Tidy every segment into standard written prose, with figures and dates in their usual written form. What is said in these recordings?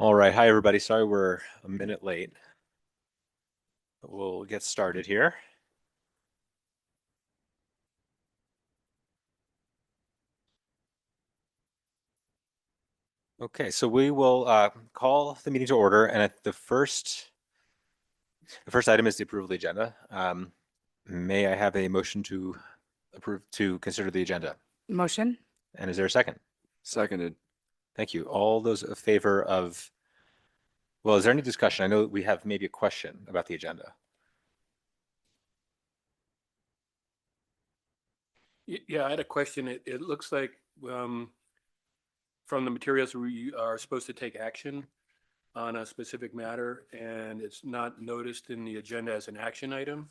All right. Hi, everybody. Sorry we're a minute late. But we'll get started here. Okay, so we will call the meeting to order, and the first item is the approval of the agenda. May I have a motion to approve to consider the agenda? Motion? And is there a second? Seconded. Thank you. All those in favor of, well, is there any discussion? I know we have maybe a question about the agenda. Yeah, I had a question. It looks like from the materials, we are supposed to take action on a specific matter, and it's not noticed in the agenda as an action item.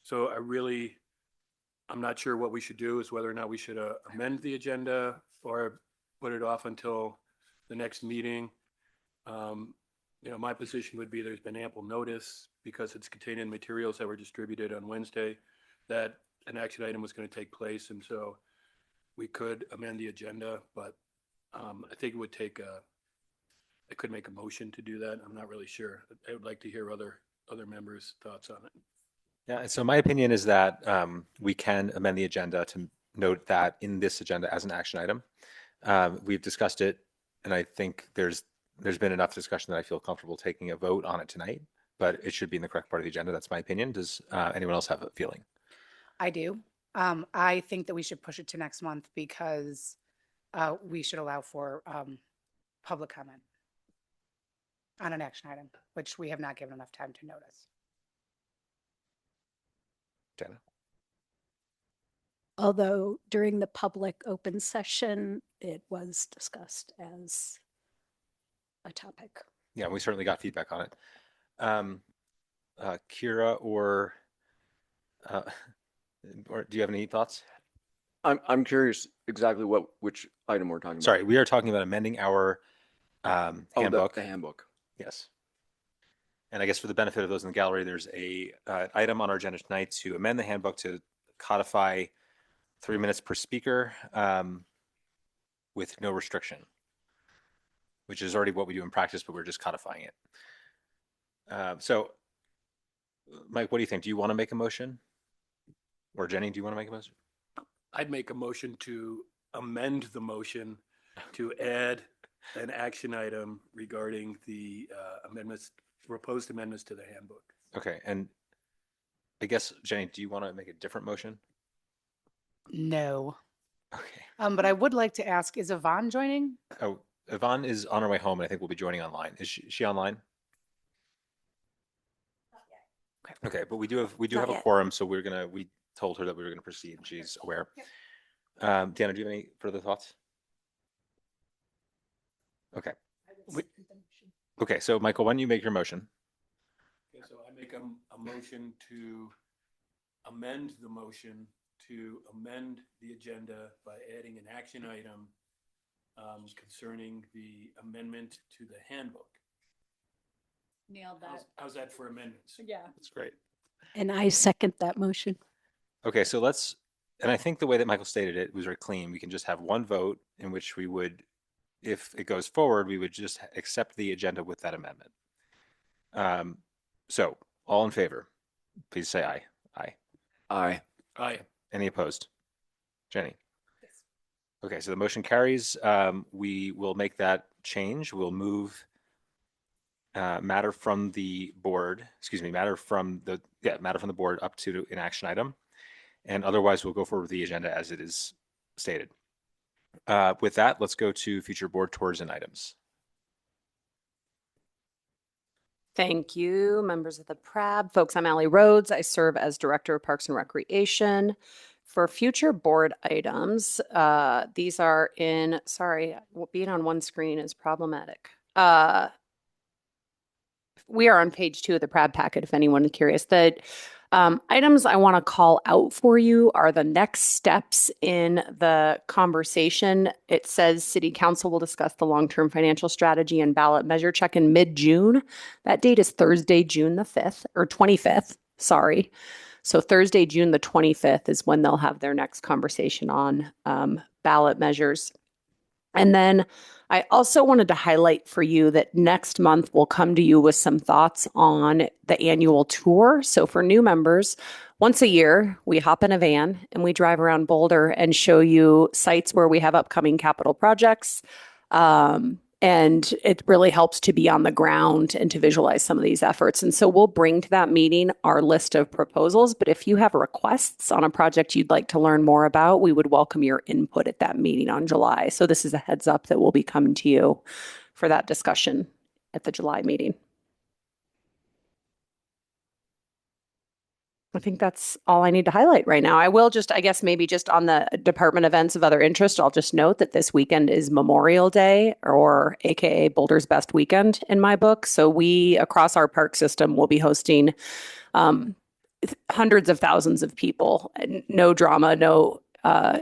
So I'm not sure what we should do, is whether or not we should amend the agenda or put it off until the next meeting. My position would be there's been ample notice because it's contained in materials that were distributed on Wednesday that an action item was going to take place, and so we could amend the agenda, but I think I could make a motion to do that. I'm not really sure. I would like to hear other members' thoughts on it. Yeah, and so my opinion is that we can amend the agenda to note that in this agenda as an action item. We've discussed it, and I think there's been enough discussion that I feel comfortable taking a vote on it tonight, but it should be in the correct part of the agenda. That's my opinion. Does anyone else have a feeling? I do. I think that we should push it to next month because we should allow for public comment on an action item, which we have not given enough time to notice. Jenna? Although during the public open session, it was discussed as a topic. Yeah, we certainly got feedback on it. Kira or do you have any thoughts? I'm curious exactly which item we're talking about. Sorry, we are talking about amending our handbook. The handbook. Yes. And I guess for the benefit of those in the gallery, there's a item on our agenda tonight to amend the handbook to codify 3 minutes per speaker with no restriction, which is already what we do in practice, but we're just codifying it. So, Mike, what do you think? Do you want to make a motion? Or Jenny, do you want to make a motion? I'd make a motion to amend the motion to add an action item regarding the proposed amendments to the handbook. Okay, and I guess, Jenny, do you want to make a different motion? No. Okay. But I would like to ask, is Yvonne joining? Oh, Yvonne is on her way home, and I think we'll be joining online. Is she online? Okay, but we do have a quorum, so we told her that we were gonna proceed. She's aware. Deanna, do you have any further thoughts? Okay. Okay, so Michael, why don't you make your motion? Okay, so I make a motion to amend the motion to amend the agenda by adding an action item concerning the amendment to the handbook. Nailed that. How's that for amendments? Yeah. That's great. And I second that motion. Okay, so and I think the way that Michael stated it was very clean. We can just have one vote in which we would, if it goes forward, we would just accept the agenda with that amendment. So all in favor, please say aye. Aye. Aye. Aye. Any opposed? Jenny? Yes. Okay, so the motion carries. We will make that change. We'll move matter from the board up to an action item. And otherwise, we'll go forward with the agenda as it is stated. With that, let's go to future board tours and items. Thank you, members of the PRAB. Folks, I'm Allie Rhodes. I serve as Director of Parks and Recreation. For future board items, these are being on one screen is problematic. We are on page 2 of the PRAB packet, if anyone is curious. The items I want to call out for you are the next steps in the conversation. It says City Council will discuss the long-term financial strategy and ballot measure check in mid-June. That date is Thursday, June the 5th, or 25th, sorry. So Thursday, June the 25th is when they'll have their next conversation on ballot measures. And then I also wanted to highlight for you that next month we'll come to you with some thoughts on the annual tour. So for new members, once a year, we hop in a van and we drive around Boulder and show you sites where we have upcoming capital projects. And it really helps to be on the ground and to visualize some of these efforts. And so we'll bring to that meeting our list of proposals. But if you have requests on a project you'd like to learn more about, we would welcome your input at that meeting on July. So this is a heads up that we'll be coming to you for that discussion at the July meeting. I think that's all I need to highlight right now. I will just, I guess, maybe just on the department events of other interest, I'll just note that this weekend is Memorial Day, or AKA Boulder's Best Weekend in my book. So we, across our park system, will be hosting hundreds of thousands of people. No drama, no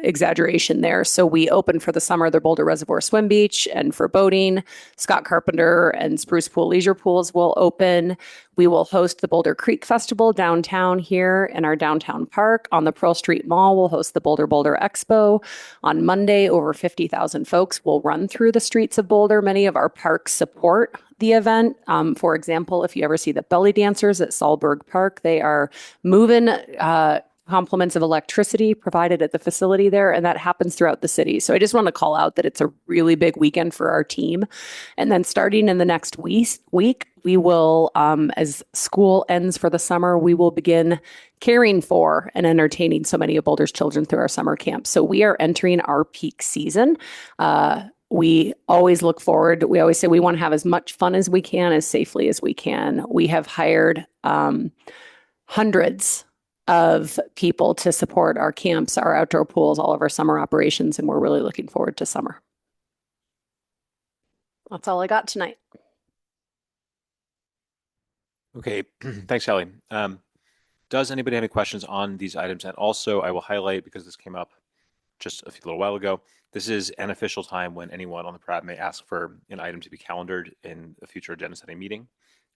exaggeration there. So we open for the summer the Boulder Reservoir Swim Beach, and for boating, Scott Carpenter and Spruce Pool Leisure Pools will open. We will host the Boulder Creek Festival downtown here in our downtown park. On the Pearl Street Mall, we'll host the Boulder Expo. On Monday, over 50,000 folks will run through the streets of Boulder. Many of our parks support the event. For example, if you ever see the belly dancers at Sahlberg Park, they are moving complements of electricity provided at the facility there, and that happens throughout the city. So I just want to call out that it's a really big weekend for our team. And then starting in the next week, we will, as school ends for the summer, we will begin caring for and entertaining so many of Boulder's children through our summer camp. So we are entering our peak season. We always look forward. We always say we want to have as much fun as we can, as safely as we can. We have hired hundreds of people to support our camps, our outdoor pools, all of our summer operations, and we're really looking forward to summer. That's all I got tonight. Okay, thanks, Kelly. Does anybody have any questions on these items? And also, I will highlight, because this came up just a little while ago, this is an official time when anyone on the PRAB may ask for an item to be calendared in a future agenda setting meeting.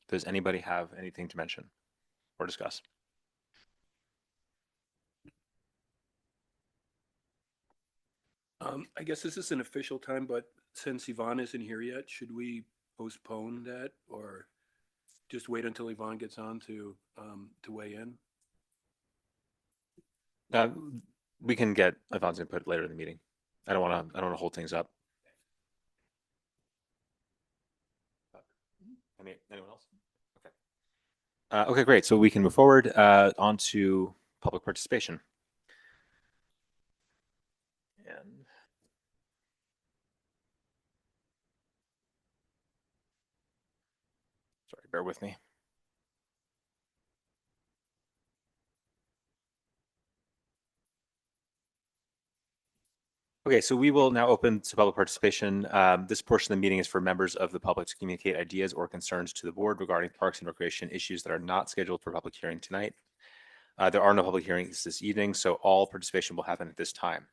Does anybody have anything to mention or discuss? I guess this is an official time, but since Yvonne isn't here yet, should we postpone that or just wait until Yvonne gets on to weigh in? We can get Yvonne's input later in the meeting. I don't want to hold things up. Anyone else? Okay. Okay, great. So we can move forward on to public participation. And sorry, bear with me. Okay, so we will now open to public participation. This portion of the meeting is for members of the public to communicate ideas or concerns to the board regarding parks and recreation issues that are not scheduled for public hearing tonight. There are no public hearings this evening, so all participation will happen at this time.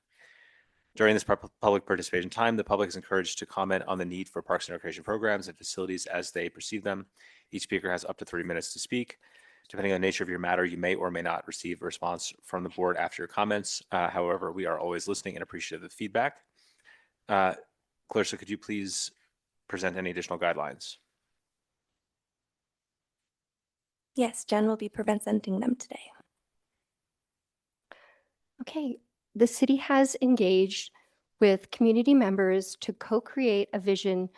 During this public participation time, the public is encouraged to comment on the need for parks and recreation programs and facilities as they perceive them. Each speaker has up to 30 minutes to speak. Depending on the nature of your matter, you may or may not receive a response from the board after your comments. However, we are always listening and appreciative of feedback. Clarissa, could you please present any additional guidelines? Yes, Jen will be presenting them today. Okay, the city has engaged with community members to co-create a vision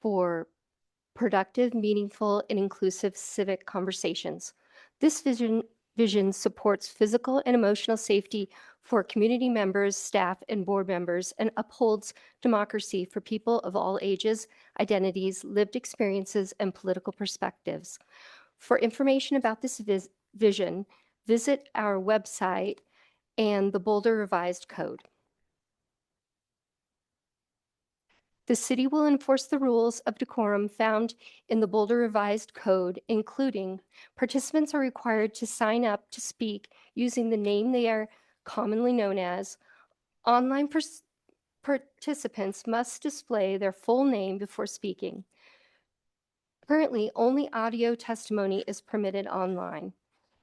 for productive, meaningful, and inclusive civic conversations. This vision supports physical and emotional safety for community members, staff, and board members, and upholds democracy for people of all ages, identities, lived experiences, and political perspectives. For information about this vision, visit our website and the Boulder Revised Code. The city will enforce the rules of decorum found in the Boulder Revised Code, including participants are required to sign up to speak using the name they are commonly known as. Online participants must display their full name before speaking. Currently, only audio testimony is permitted online.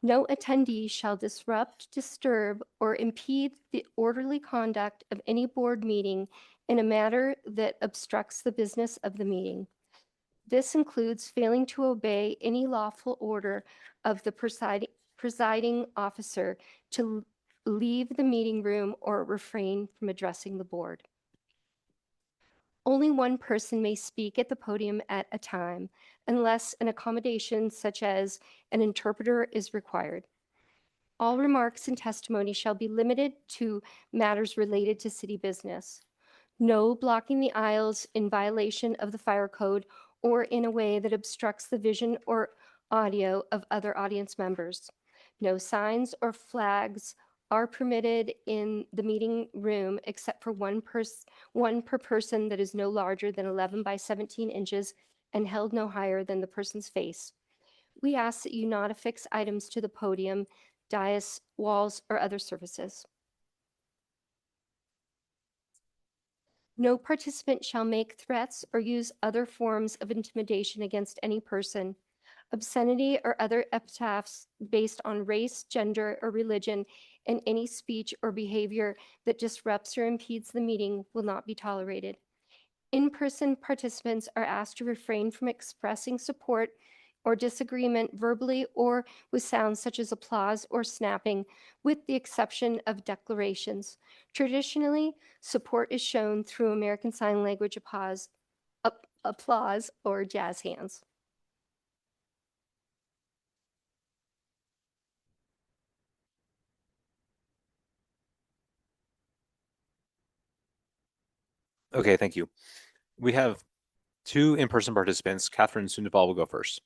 No attendee shall disrupt, disturb, or impede the orderly conduct of any board meeting in a manner that obstructs the business of the meeting. This includes failing to obey any lawful order of the presiding officer to leave the meeting room or refrain from addressing the board. Only one person may speak at the podium at a time unless an accommodation such as an interpreter is required. All remarks and testimony shall be limited to matters related to city business. No blocking the aisles in violation of the fire code or in a way that obstructs the vision or audio of other audience members. No signs or flags are permitted in the meeting room except for one per person that is no larger than 11 by 17 inches and held no higher than the person's face. We ask that you not affix items to the podium, dais, walls, or other surfaces. No participant shall make threats or use other forms of intimidation against any person. Obscenity or other epithets based on race, gender, or religion in any speech or behavior that disrupts or impedes the meeting will not be tolerated. In-person participants are asked to refrain from expressing support or disagreement verbally or with sounds such as applause or snapping, with the exception of declarations. Traditionally, support is shown through American Sign Language applause or jazz hands. Okay, thank you. We have two in-person participants. Catherine Sundabal will go first.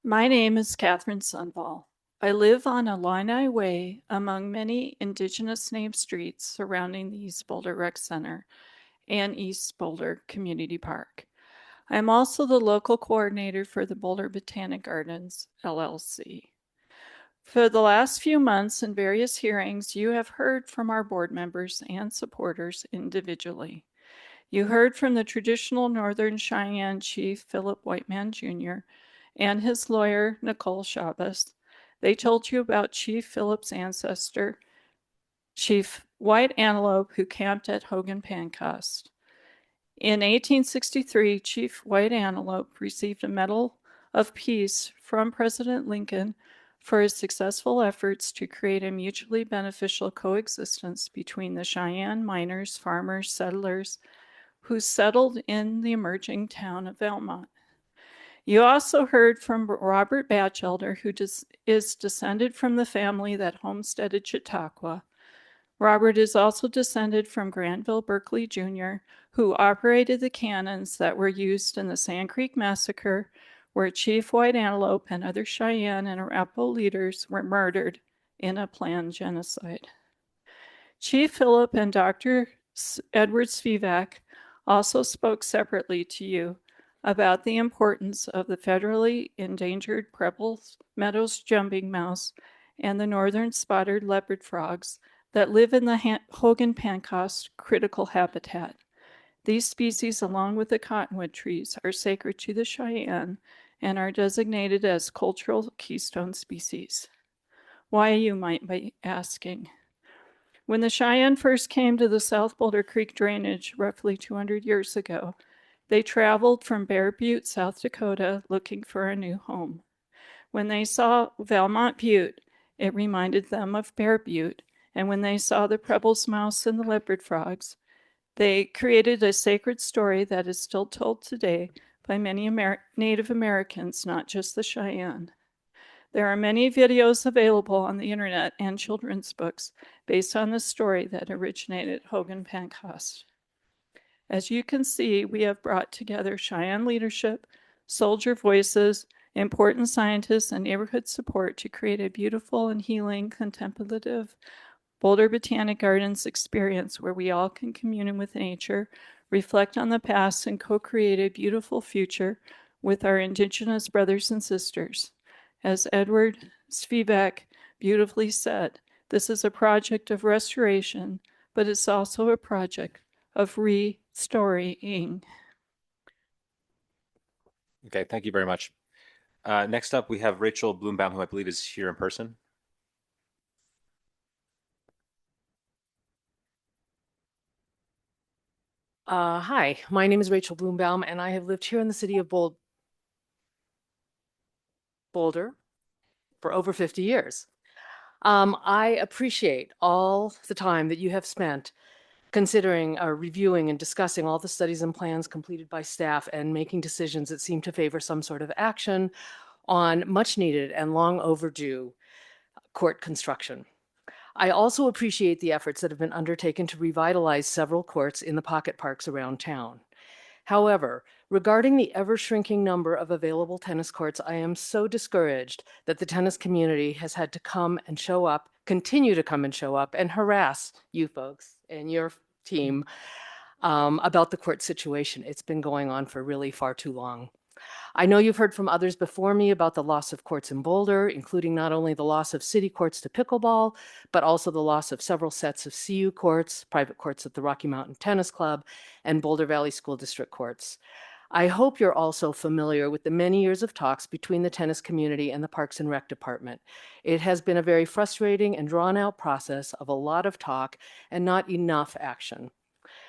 My name is Catherine Sundball. I live on Illini Way among many indigenous named streets surrounding the East Boulder Rec Center and East Boulder Community Park. I am also the local coordinator for the Boulder Botanic Gardens, LLC. For the last few months in various hearings, you have heard from our board members and supporters individually. You heard from the traditional Northern Cheyenne Chief Philip Whiteman Jr. and his lawyer, Nicole Chavez. They told you about Chief Philip's ancestor, Chief White Antelope, who camped at Hogan Pancoast. In 1863, Chief White Antelope received a Medal of Peace from President Lincoln for his successful efforts to create a mutually beneficial coexistence between the Cheyenne miners, farmers, settlers who settled in the emerging town of Valmont. You also heard from Robert Batchelder, who is descended from the family that homesteaded Chautauqua. Robert is also descended from Granville Berkeley Jr., who operated the cannons that were used in the Sand Creek Massacre, where Chief White Antelope and other Cheyenne and Arapaho leaders were murdered in a planned genocide. Chief Philip and Dr. Edward Spivak also spoke separately to you about the importance of the federally endangered Preble Meadows jumping mouse and the northern spotted leopard frogs that live in the Hogan Pancoast critical habitat. These species, along with the cottonwood trees, are sacred to the Cheyenne and are designated as cultural keystone species. Why, you might be asking? When the Cheyenne first came to the South Boulder Creek drainage roughly 200 years ago, they traveled from Bear Butte, South Dakota, looking for a new home. When they saw Valmont Butte, it reminded them of Bear Butte, and when they saw the Preble's mouse and the leopard frogs, they created a sacred story that is still told today by many Native Americans, not just the Cheyenne. There are many videos available on the internet and children's books based on the story that originated at Hogan Pancoast. As you can see, we have brought together Cheyenne leadership, soldier voices, important scientists, and neighborhood support to create a beautiful and healing contemplative Boulder Botanic Gardens experience where we all can commune with nature, reflect on the past, and co-create a beautiful future with our Indigenous brothers and sisters. As Edward Spivak beautifully said, this is a project of restoration, but it's also a project of restoring. Okay, thank you very much. Next up, we have Rachel Bloombaum, who I believe is here in person. Hi, my name is Rachel Bloombaum, and I have lived here in the city of Boulder for over 50 years. I appreciate all the time that you have spent considering, reviewing, and discussing all the studies and plans completed by staff and making decisions that seem to favor some sort of action on much needed and long overdue court construction. I also appreciate the efforts that have been undertaken to revitalize several courts in the pocket parks around town. However, regarding the ever-shrinking number of available tennis courts, I am so discouraged that the tennis community has had to come and show up, continue to come and show up, and harass you folks and your team about the court situation. It's been going on for really far too long. I know you've heard from others before me about the loss of courts in Boulder, including not only the loss of city courts to pickleball, but also the loss of several sets of CU courts, private courts at the Rocky Mountain Tennis Club, and Boulder Valley School District courts. I hope you're also familiar with the many years of talks between the tennis community and the Parks and Rec Department. It has been a very frustrating and drawn-out process of a lot of talk and not enough action.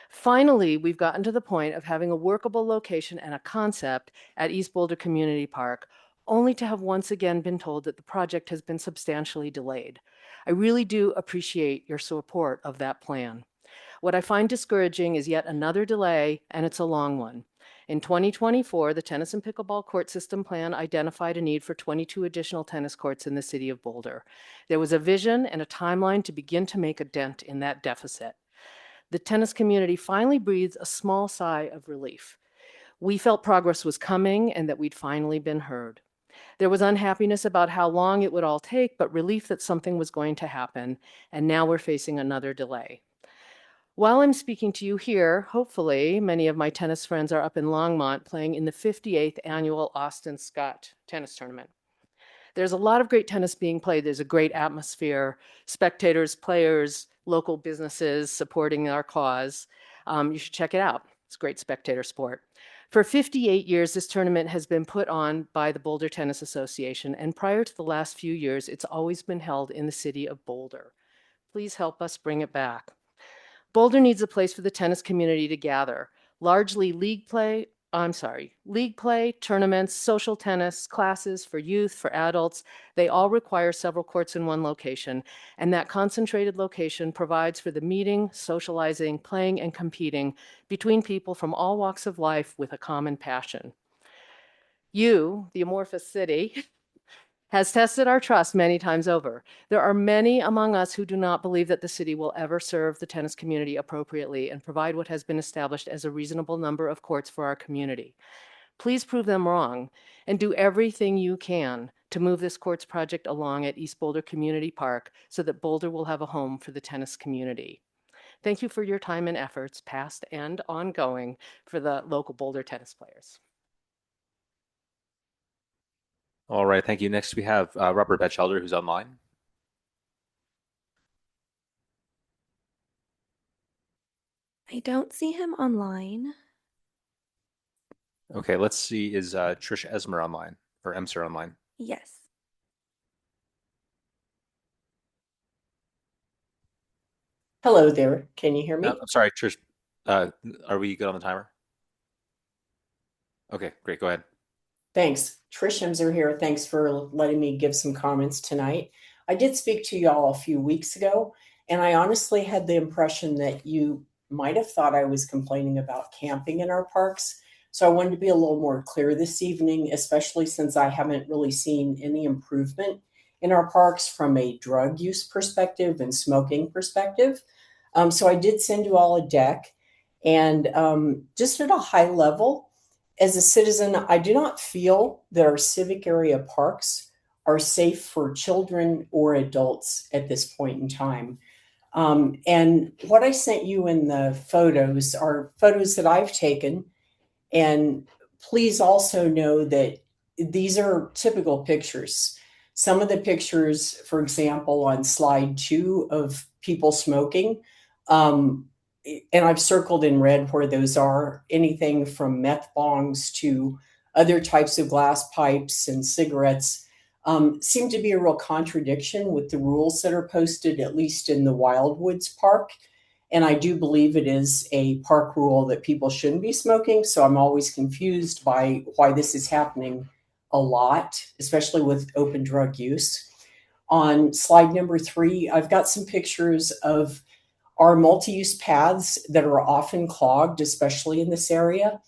Finally, we've gotten to the point of having a workable location and a concept at East Boulder Community Park, only to have once again been told that the project has been substantially delayed. I really do appreciate your support of that plan. What I find discouraging is yet another delay, and it's a long one. In 2024, the Tennis and Pickleball Court System Plan identified a need for 22 additional tennis courts in the city of Boulder. There was a vision and a timeline to begin to make a dent in that deficit. The tennis community finally breathed a small sigh of relief. We felt progress was coming and that we'd finally been heard. There was unhappiness about how long it would all take, but relief that something was going to happen, and now we're facing another delay. While I'm speaking to you here, hopefully many of my tennis friends are up in Longmont playing in the 58th annual Austin Scott tennis tournament. There's a lot of great tennis being played. There's a great atmosphere, spectators, players, local businesses supporting our cause. You should check it out. It's a great spectator sport. For 58 years, this tournament has been put on by the Boulder Tennis Association, and prior to the last few years, it's always been held in the city of Boulder. Please help us bring it back. Boulder needs a place for the tennis community to gather, largely league play, tournaments, social tennis, classes for youth, for adults. They all require several courts in one location, and that concentrated location provides for the meeting, socializing, playing, and competing between people from all walks of life with a common passion. You, the amorphous city, has tested our trust many times over. There are many among us who do not believe that the city will ever serve the tennis community appropriately and provide what has been established as a reasonable number of courts for our community. Please prove them wrong and do everything you can to move this courts project along at East Boulder Community Park so that Boulder will have a home for the tennis community. Thank you for your time and efforts, past and ongoing, for the local Boulder tennis players. All right, thank you. Next, we have Robert Batchelder, who's online. I don't see him online. Okay, let's see. Is Trish Esmer online or Emser online? Yes. Hello there. Can you hear me? I'm sorry, Trish. Are we good on the timer? Okay, great. Go ahead. Thanks. Trish Emser here. Thanks for letting me give some comments tonight. I did speak to y'all a few weeks ago, and I honestly had the impression that you might have thought I was complaining about camping in our parks. So I wanted to be a little more clear this evening, especially since I haven't really seen any improvement in our parks from a drug use perspective and smoking perspective. So I did send you all a deck, and just at a high level, as a citizen, I do not feel that our civic area parks are safe for children or adults at this point in time. And what I sent you in the photos are photos that I've taken. And please also know that these are typical pictures. Some of the pictures, for example, on slide 2 of people smoking, and I've circled in red where those are, anything from meth bongs to other types of glass pipes and cigarettes, seem to be a real contradiction with the rules that are posted, at least in the Wildwoods Park. And I do believe it is a park rule that people shouldn't be smoking. So I'm always confused by why this is happening a lot, especially with open drug use. On slide number 3, I've got some pictures of our multi-use paths that are often clogged, especially in this area.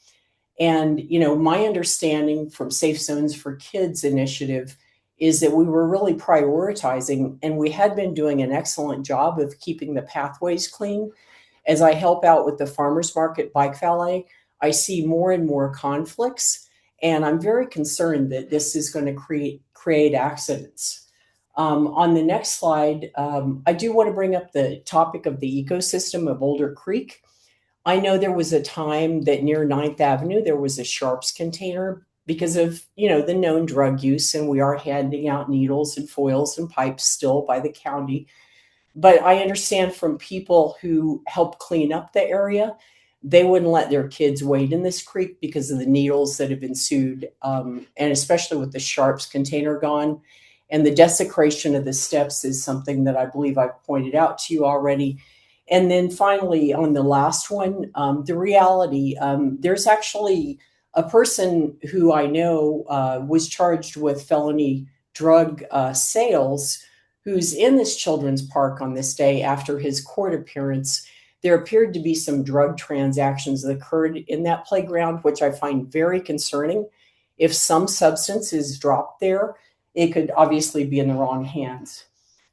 And, my understanding from Safe Zones for Kids initiative is that we were really prioritizing, and we had been doing an excellent job of keeping the pathways clean. As I help out with the farmers market bike valet, I see more and more conflicts, and I'm very concerned that this is going to create accidents. On the next slide, I do want to bring up the topic of the ecosystem of Boulder Creek. I know there was a time that near 9th Avenue, there was a Sharps container because of, the known drug use, and we are handing out needles and foils and pipes still by the county. But I understand from people who help clean up the area, they wouldn't let their kids wade in this creek because of the needles that have ensued, and especially with the Sharps container gone. And the desecration of the steps is something that I believe I've pointed out to you already. And then finally, on the last one, the reality, there's actually a person who I know was charged with felony drug sales who's in this children's park on this day after his court appearance. There appeared to be some drug transactions that occurred in that playground, which I find very concerning. If some substance is dropped there, it could obviously be in the wrong hands.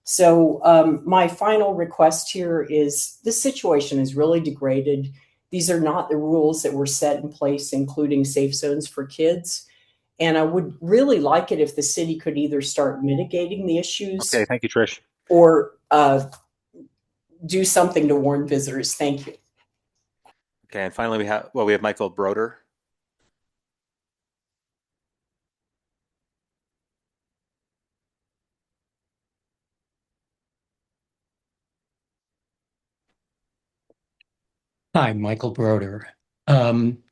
So my final request here is this situation is really degraded. These are not the rules that were set in place, including Safe Zones for Kids. And I would really like it if the city could either start mitigating the issues. Okay, thank you, Trish. Or do something to warn visitors. Thank you. Okay, and finally we have Michael Broder. Hi, Michael Broder. I'm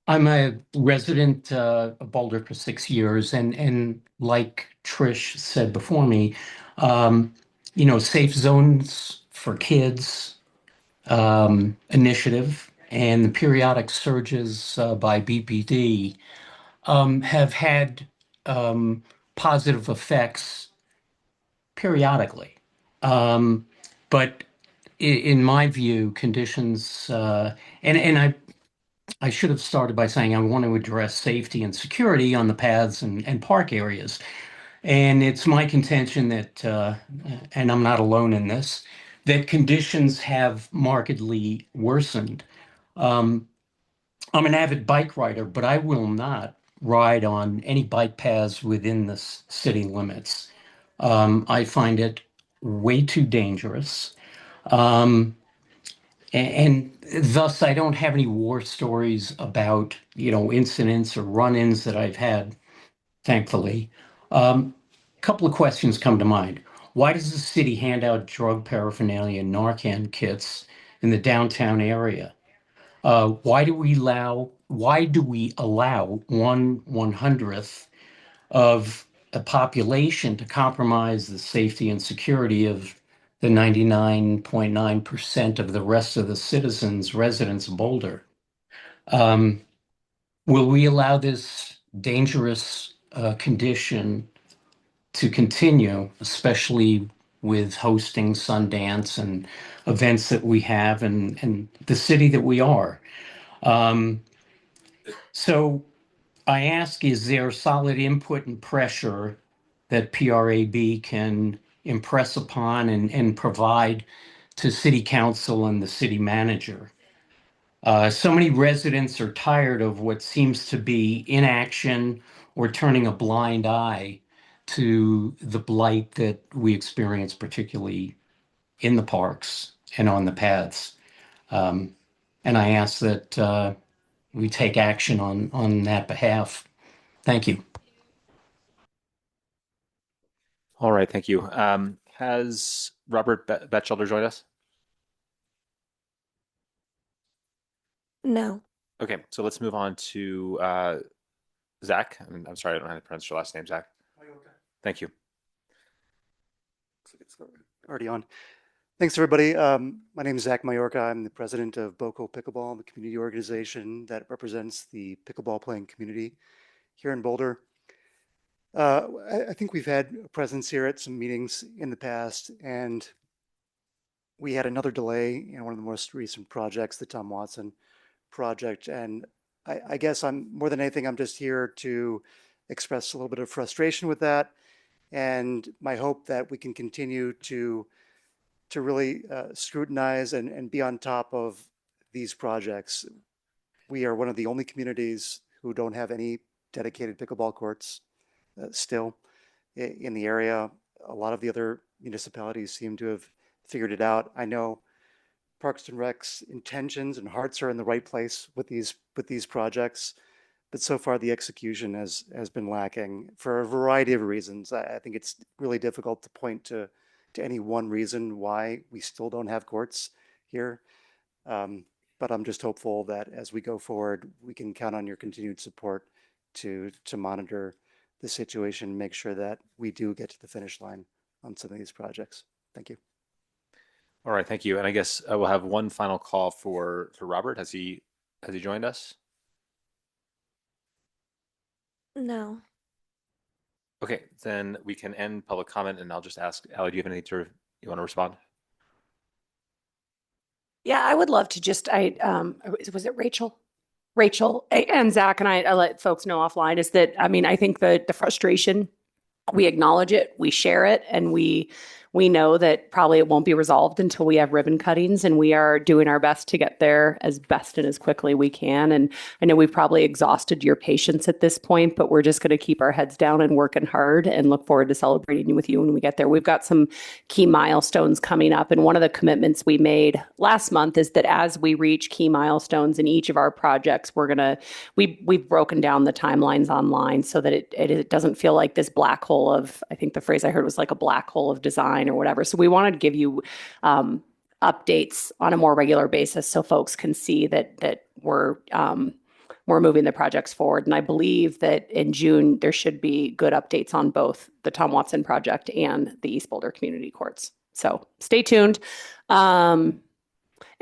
a resident of Boulder for 6 years, and like Trish said before me, Safe Zones for Kids initiative and the periodic surges by BPD have had positive effects periodically. But in my view, conditions, and I should have started by saying I want to address safety and security on the paths and park areas. And it's my contention that, and I'm not alone in this, that conditions have markedly worsened. I'm an avid bike rider, but I will not ride on any bike paths within the city limits. I find it way too dangerous. And thus, I don't have any war stories about, incidents or run-ins that I've had, thankfully. A couple of questions come to mind. Why does the city hand out drug paraphernalia and Narcan kits in the downtown area? Why do we allow 1/100th of a population to compromise the safety and security of the 99.9% of the rest of the residents of Boulder? Will we allow this dangerous condition to continue, especially with hosting Sundance and events that we have and the city that we are? So I ask, is there solid input and pressure that PRAB can impress upon and provide to city council and the city manager? So many residents are tired of what seems to be inaction or turning a blind eye to the blight that we experience, particularly in the parks and on the paths. And I ask that we take action on that behalf. Thank you. All right, thank you. Has Robert Batchelder joined us? No. Okay, so let's move on to Zach. I'm sorry, I don't know how to pronounce your last name, Zach. Thank you. It's already on. Thanks, everybody. My name is Zach Majorca. I'm the president of Boco Pickleball, the community organization that represents the pickleball playing community here in Boulder. I think we've had a presence here at some meetings in the past, and we had another delay in one of the most recent projects, the Tom Watson project. And I guess more than anything, I'm just here to express a little bit of frustration with that, and my hope that we can continue to really scrutinize and be on top of these projects. We are one of the only communities who don't have any dedicated pickleball courts still in the area. A lot of the other municipalities seem to have figured it out. I know Parks and Rec's intentions and hearts are in the right place with these projects, but so far the execution has been lacking for a variety of reasons. I think it's really difficult to point to any one reason why we still don't have courts here. But I'm just hopeful that as we go forward, we can count on your continued support to monitor the situation, make sure that we do get to the finish line on some of these projects. Thank you. All right, thank you. And I guess we'll have one final call for Robert. Has he joined us? No. Okay, then we can end public comment, and I'll just ask, Allie, do you have anything you want to respond? Yeah, I would love to just, was it Rachel? Rachel and Zach, and I let folks know offline, is that, I mean, I think the frustration, we acknowledge it, we share it, and we know that probably it won't be resolved until we have ribbon cuttings, and we are doing our best to get there as best and as quickly we can. And I know we've probably exhausted your patience at this point, but we're just going to keep our heads down and working hard and look forward to celebrating with you when we get there. We've got some key milestones coming up, and one of the commitments we made last month is that as we reach key milestones in each of our projects, we've broken down the timelines online so that it doesn't feel like this black hole of, I think the phrase I heard was like a black hole of design or whatever. So we wanted to give you updates on a more regular basis so folks can see that we're moving the projects forward. And I believe that in June, there should be good updates on both the Tom Watson project and the East Boulder Community Courts. So stay tuned.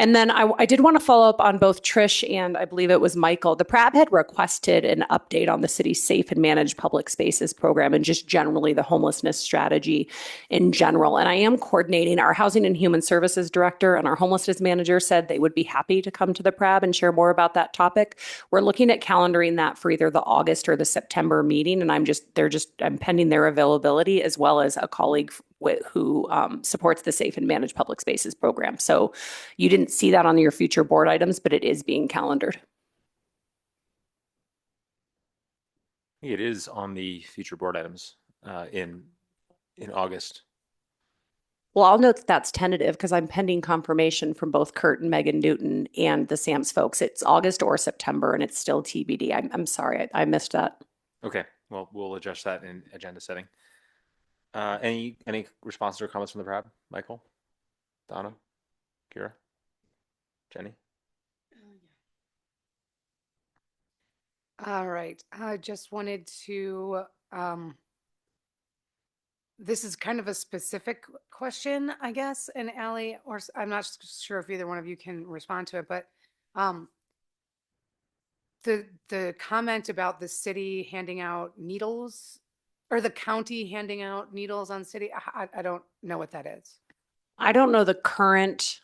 And then I did want to follow up on both Trish and I believe it was Michael. The PRAB had requested an update on the city's Safe and Managed Public Spaces program and just generally the homelessness strategy in general. And I am coordinating. Our Housing and Human Services Director and our homelessness manager said they would be happy to come to the PRAB and share more about that topic. We're looking at calendaring that for either the August or the September meeting. And I'm pending their availability, as well as a colleague who supports the Safe and Managed Public Spaces program. So you didn't see that on your future board items, but it is being calendared. It is on the future board items in August. Well, I'll note that that's tentative because I'm pending confirmation from both Kurt and Megan Newton and the SAMS folks. It's August or September, and it's still TBD. I'm sorry, I missed that. Okay, well, we'll adjust that in agenda setting. Any responses or comments from the PRAB? Michael, Donna, Kira, Jenny? All right. I just wanted to, this is kind of a specific question, I guess, and Allie, or I'm not sure if either one of you can respond to it, but the comment about the city handing out needles, or the county handing out needles on city, I don't know what that is. I don't know the current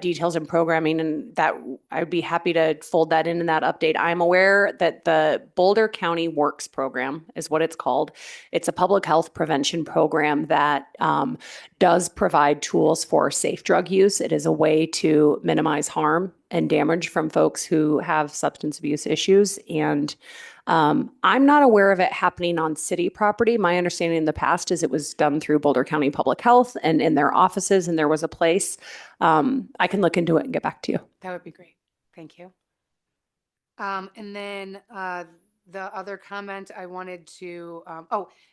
details and programming, and that I'd be happy to fold that in that update. I'm aware that the Boulder County Works program is what it's called. It's a public health prevention program that does provide tools for safe drug use. It is a way to minimize harm and damage from folks who have substance abuse issues. And I'm not aware of it happening on city property. My understanding in the past is it was done through Boulder County Public Health and in their offices, and there was a place. I can look into it and get back to you. That would be great. Thank you. And then the other comment I wanted to,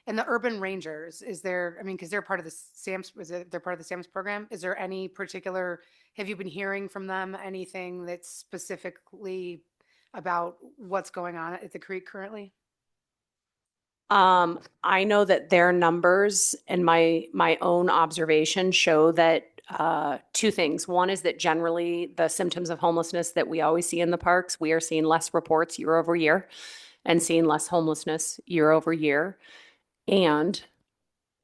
and the Urban Rangers, is there, I mean, because they're part of the SAMS, they're part of the SAMS program. Is there any particular, have you been hearing from them anything that's specifically about what's going on at the creek currently? I know that their numbers and my own observation show that two things. One is that generally the symptoms of homelessness that we always see in the parks, we are seeing less reports year over year and seeing less homelessness year over year. And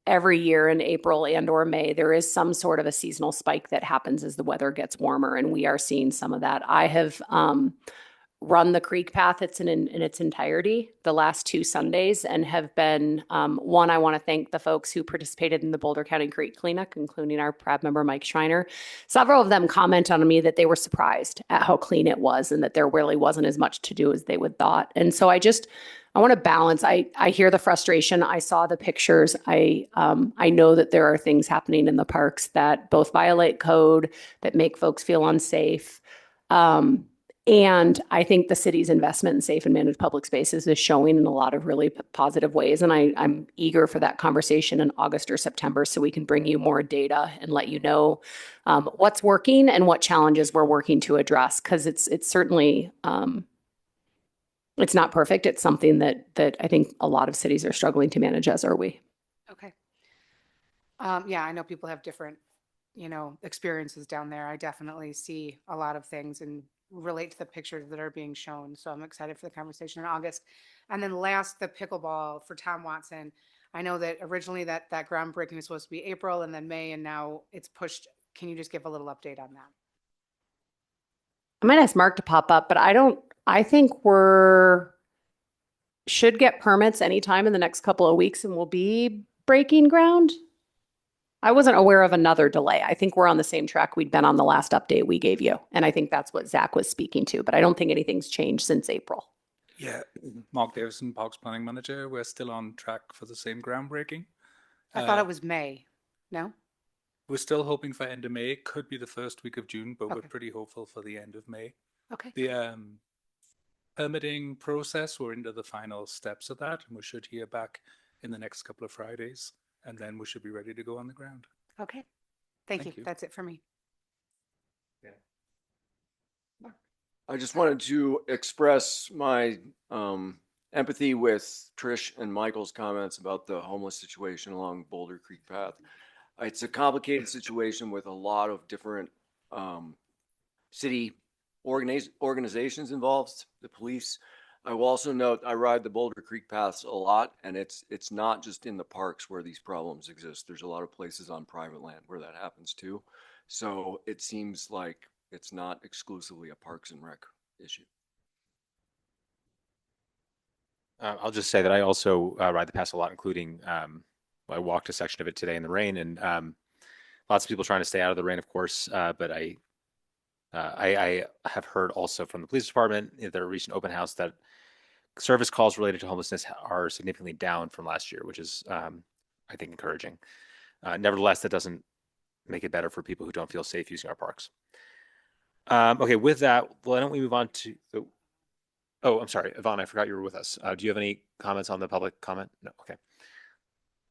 every year in April and or May, there is some sort of a seasonal spike that happens as the weather gets warmer, and we are seeing some of that. I have run the creek path in its entirety the last 2 Sundays and have been, one, I want to thank the folks who participated in the Boulder County Creek Cleanup, including our PRAB member, Mike Schreiner. Several of them comment on me that they were surprised at how clean it was and that there really wasn't as much to do as they would thought. And so I want to balance. I hear the frustration. I saw the pictures. I know that there are things happening in the parks that both violate code, that make folks feel unsafe. And I think the city's investment in safe and managed public spaces is showing in a lot of really positive ways. And I'm eager for that conversation in August or September so we can bring you more data and let you know what's working and what challenges we're working to address. Because it's certainly, it's not perfect. It's something that I think a lot of cities are struggling to manage, as are we. Okay. Yeah, I know people have different, experiences down there. I definitely see a lot of things and relate to the pictures that are being shown. So I'm excited for the conversation in August. And then last, the pickleball for Tom Watson. I know that originally that groundbreaking was supposed to be April and then May, and now it's pushed. Can you just give a little update on that? I might ask Mark to pop up, but I think should get permits anytime in the next couple of weeks and we'll be breaking ground. I wasn't aware of another delay. I think we're on the same track we'd been on the last update we gave you. And I think that's what Zach was speaking to, but I don't think anything's changed since April. Yeah, Mark Davison, Parks Planning Manager. We're still on track for the same groundbreaking. I thought it was May. No? We're still hoping for end of May. Could be the first week of June, but Okay. we're pretty hopeful for the end of May. Okay. The permitting process, we're into the final steps of that, and we should hear back in the next couple of Fridays, and then we should be ready to go on the ground. Okay. Thank Thank you. you. That's it for me. I just wanted to express my empathy with Trish and Michael's comments about the homeless situation along Boulder Creek Path. It's a complicated situation with a lot of different city organizations involved, the police. I will also note I ride the Boulder Creek Paths a lot, and it's not just in the parks where these problems exist. There's a lot of places on private land where that happens too. So it seems like it's not exclusively a Parks and Rec issue. I'll just say that I also ride the pass a lot, including I walked a section of it today in the rain, and lots of people trying to stay out of the rain, of course. But I have heard also from the police department at their recent open house that service calls related to homelessness are significantly down from last year, which is, I think, encouraging. Nevertheless, that doesn't make it better for people who don't feel safe using our parks. Okay, with that, why don't we move on to the... Oh, I'm sorry, Yvonne, I forgot you were with us. Do you have any comments on the public comment? No, okay.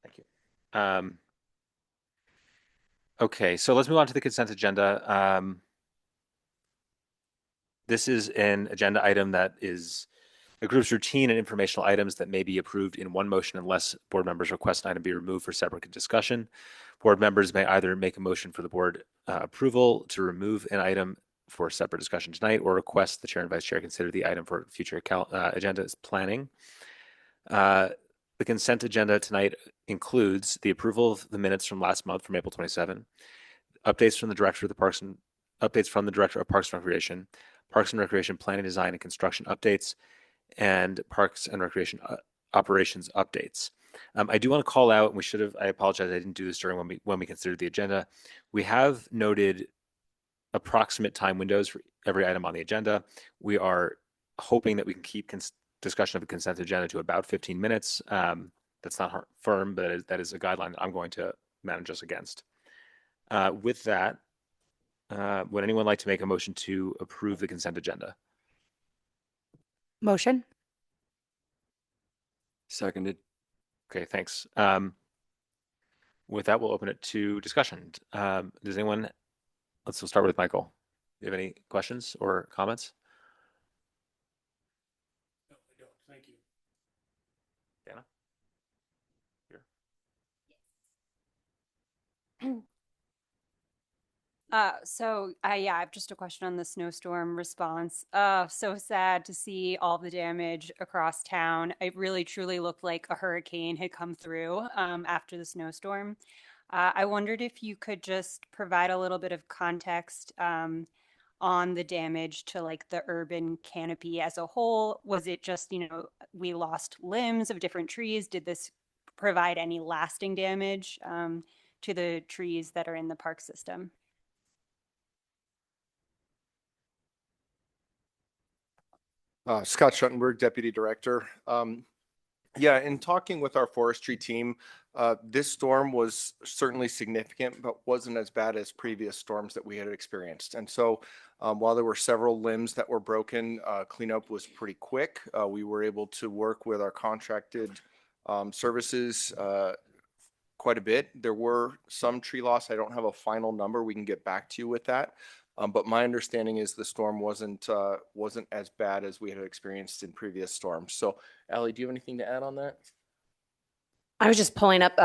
Thank you. Okay, so let's move on to the consent agenda. This is an agenda item that is a group's routine and informational items that may be approved in one motion unless board members request an item be removed for separate discussion. Board members may either make a motion for the board approval to remove an item for separate discussion tonight, or request the chair and vice chair consider the item for future agenda planning. The consent agenda tonight includes the approval of the minutes from last month from April 27, updates from the director of the Parks and Recreation, Parks and Recreation planning, design, and construction updates, and Parks and Recreation operations updates. I do want to call out, and I apologize, I didn't do this during when we considered the agenda. We have noted approximate time windows for every item on the agenda. We are hoping that we can keep discussion of the consent agenda to about 15 minutes. That's not firm, but that is a guideline that I'm going to manage us against. With that, would anyone like to make a motion to approve the consent agenda? Motion? Seconded. Okay, thanks. With that, we'll open it to discussion. Does anyone, we'll start with Michael. Do you have any questions or comments? No, I don't. Thank you. Dana? Here. Yeah, I have just a question on the snowstorm response. So sad to see all the damage across town. It really truly looked like a hurricane had come through after the snowstorm. I wondered if you could just provide a little bit of context on the damage to like the urban canopy as a whole. Was it just, we lost limbs of different trees? Did this provide any lasting damage to the trees that are in the park system? Scott Schuttenberg, Deputy Director. Yeah, in talking with our forestry team, this storm was certainly significant, but wasn't as bad as previous storms that we had experienced. And so while there were several limbs that were broken, cleanup was pretty quick. We were able to work with our contracted services quite a bit. There were some tree loss. I don't have a final number. We can get back to you with that. But my understanding is the storm wasn't as bad as we had experienced in previous storms. So, Allie, do you have anything to add on that? I was just pulling up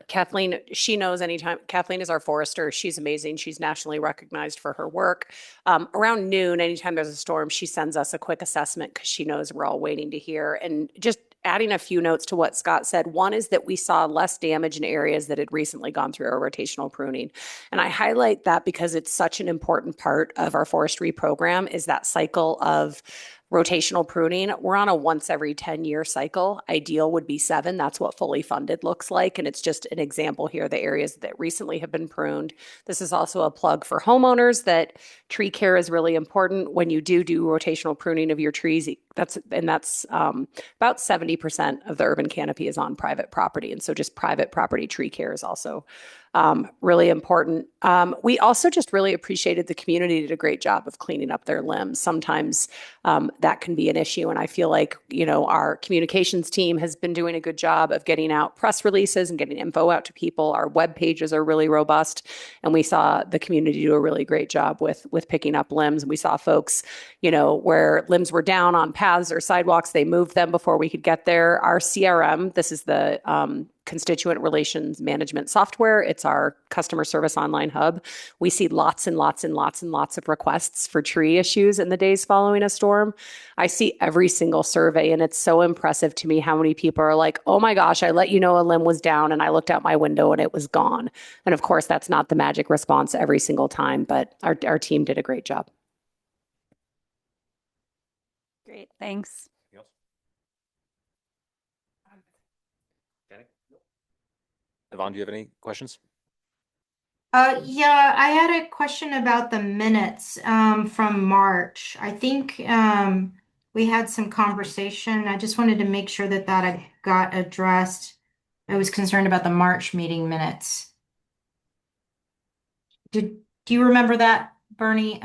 Kathleen. She knows anytime. Kathleen is our forester. She's amazing. She's nationally recognized for her work. Around noon, anytime there's a storm, she sends us a quick assessment because she knows we're all waiting to hear. And just adding a few notes to what Scott said. One is that we saw less damage in areas that had recently gone through our rotational pruning. And I highlight that because it's such an important part of our forestry program is that cycle of rotational pruning. We're on a once every 10-year cycle. Ideal would be 7. That's what fully funded looks like. And it's just an example here, the areas that recently have been pruned. This is also a plug for homeowners that tree care is really important. When you do rotational pruning of your trees, that's about 70% of the urban canopy is on private property. And so just private property tree care is also really important. We also just really appreciated the community did a great job of cleaning up their limbs. Sometimes that can be an issue. And I feel like, our communications team has been doing a good job of getting out press releases and getting info out to people. Our web pages are really robust. And we saw the community do a really great job with picking up limbs. We saw folks, where limbs were down on paths or sidewalks, they moved them before we could get there. Our CRM, this is the constituent relations management software. It's our customer service online hub. We see lots and lots and lots and lots of requests for tree issues in the days following a storm. I see every single survey, and it's so impressive to me how many people are like, oh my gosh, I let you know a limb was down and I looked out my window and it was gone. And of course, that's not the magic response every single time, but our team did a great job. Great, thanks. Yvonne, do you have any questions? Yeah, I had a question about the minutes from March. I think we had some conversation. I just wanted to make sure that I got addressed. I was concerned about the March meeting minutes. Do you remember that, Bernie?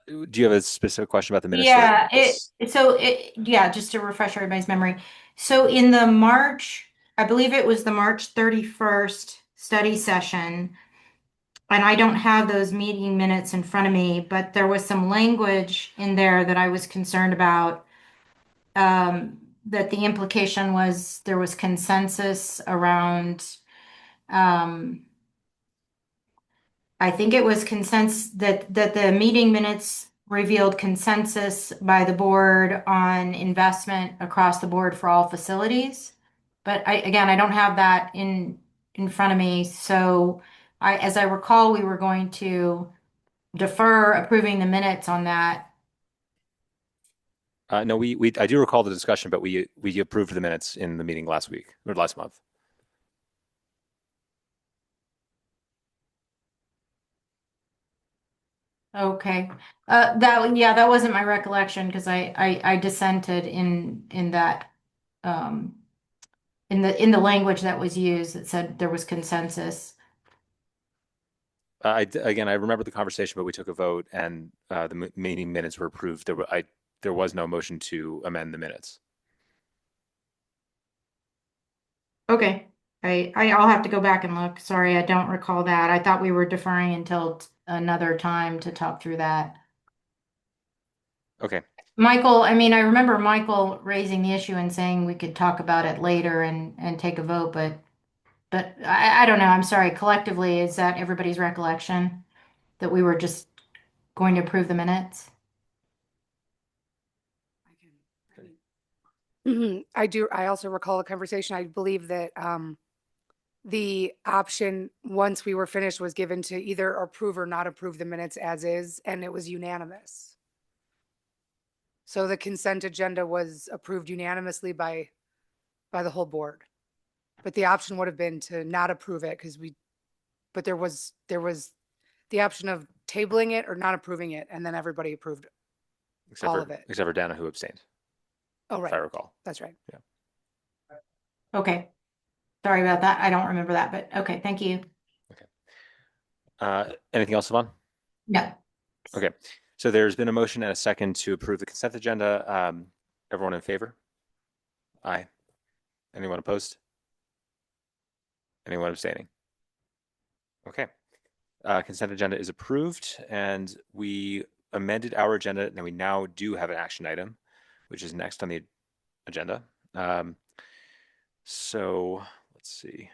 Do you have a specific question about the minutes? Yeah, just to refresh everybody's memory. So in the March, I believe it was the March 31st study session, and I don't have those meeting minutes in front of me, but there was some language in there that I was concerned about, that the implication was there was consensus around, I think it was consensus that the meeting minutes revealed consensus by the board on investment across the board for all facilities. But I don't have that in front of me. So as I recall, we were going to defer approving the minutes on that. No, I do recall the discussion, but we approved the minutes in the meeting last week or last month. Okay. That wasn't my recollection because I dissented in that, in the language that was used that said there was consensus. I remember the conversation, but we took a vote and the meeting minutes were approved. there was no motion to amend the minutes. Okay, I'll have to go back and look. Sorry, I don't recall that. I thought we were deferring until another time to talk through that. Okay. Michael, I mean, I remember Michael raising the issue and saying we could talk about it later and take a vote, but I don't know. I'm sorry. Collectively, is that everybody's recollection that we were just going to approve the minutes? I do. I also recall a conversation. I believe that the option, once we were finished, was given to either approve or not approve the minutes as is, and it was unanimous. So the consent agenda was approved unanimously by the whole board. But the option would have been to not approve it but there was the option of tabling it or not approving it, and then everybody approved all of it. Except for Dana, who abstained. Oh, If right. I recall. That's right. Yeah. Okay. Sorry about that. I don't remember that, but okay. Thank you. Anything else, Yvonne? No. Okay. So there's been a motion and a second to approve the consent agenda. Everyone in favor? Aye. Anyone opposed? Anyone abstaining? Okay. Consent agenda is approved, and we amended our agenda, and we now do have an action item, which is next on the agenda. So let's see.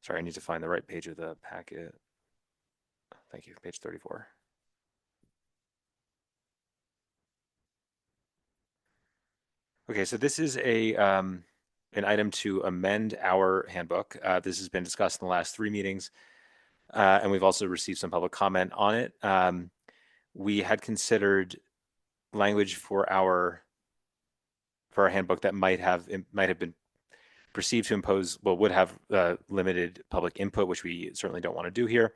Sorry, I need to find the right page of the packet. Thank you, page 34. Okay, so this is an item to amend our handbook. This has been discussed in the last 3 meetings, and we've also received some public comment on it. We had considered language for our handbook that might have been perceived to impose, would have limited public input, which we certainly don't want to do here.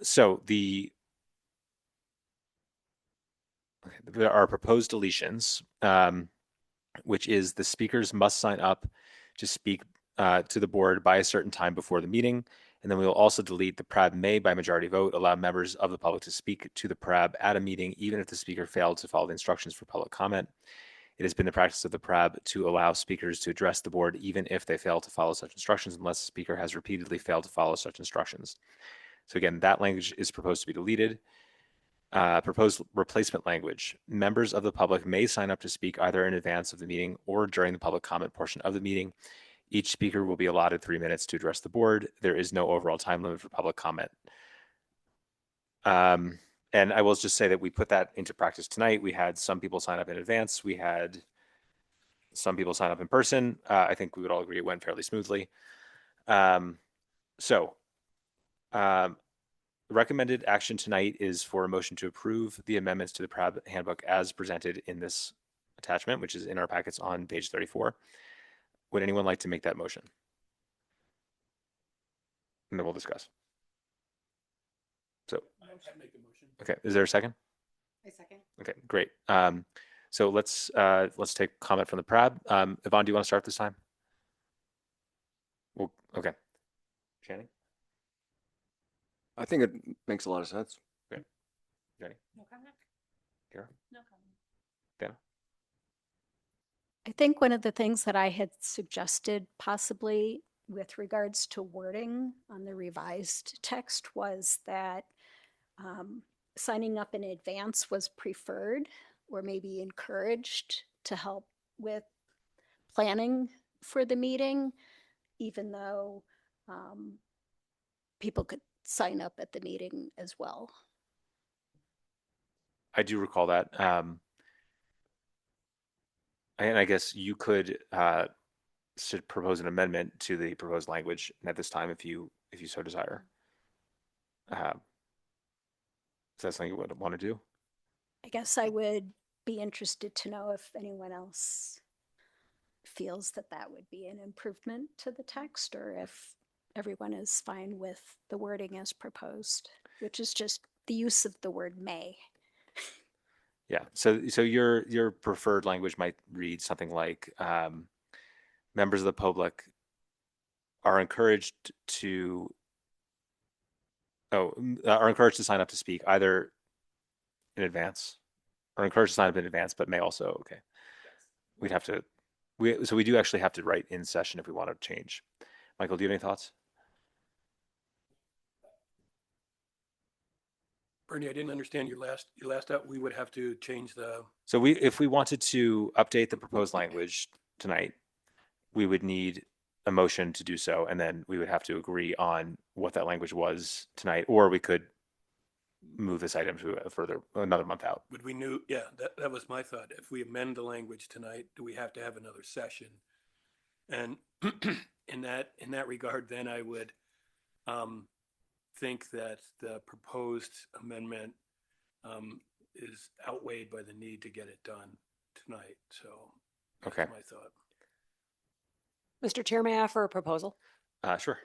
So there are proposed deletions, which is the speakers must sign up to speak to the board by a certain time before the meeting. And then we will also delete the PRAB may by majority vote allow members of the public to speak to the PRAB at a meeting, even if the speaker failed to follow the instructions for public comment. It has been the practice of the PRAB to allow speakers to address the board, even if they fail to follow such instructions, unless the speaker has repeatedly failed to follow such instructions. So again, that language is proposed to be deleted. Proposed replacement language. Members of the public may sign up to speak either in advance of the meeting or during the public comment portion of the meeting. Each speaker will be allotted 3 minutes to address the board. There is no overall time limit for public comment. And I will just say that we put that into practice tonight. We had some people sign up in advance. We had some people sign up in person. I think we would all agree it went fairly smoothly. Recommended action tonight is for a motion to approve the amendments to the PRAB handbook as presented in this attachment, which is in our packets on page 34. Would anyone like to make that motion? And then we'll discuss. So, okay, is there a second? A second. Okay, great. So let's take comment from the PRAB. Yvonne, do you want to start this time? Well, okay. Channing? I think it makes a lot of sense. Okay. Jenny? No comment. Kara? No comment. Dana? I think one of the things that I had suggested possibly with regards to wording on the revised text was that signing up in advance was preferred or maybe encouraged to help with planning for the meeting, even though people could sign up at the meeting as well. I do recall that. And I guess you could should propose an amendment to the proposed language at this time if you so desire. Is that something you would want to do? I guess I would be interested to know if anyone else feels that that would be an improvement to the text, or if everyone is fine with the wording as proposed, which is just the use of the word may. Yeah. So your preferred language might read something like members of the public are encouraged to sign up to speak either in advance, or encouraged to sign up in advance, but may also, okay. We'd have to, so we do actually have to write in session if we want to change. Michael, do you have any thoughts? Bernie, I didn't understand your last out. We would have to change the, So if we wanted to update the proposed language tonight, we would need a motion to do so, and then we would have to agree on what that language was tonight, or we could move this item to another month out. would we that was my thought. If we amend the language tonight, do we have to have another session? And in that regard, then I would think that the proposed amendment is outweighed by the need to get it done tonight. So Okay. that's my thought. Mr. Chair, may I offer a proposal? Sure.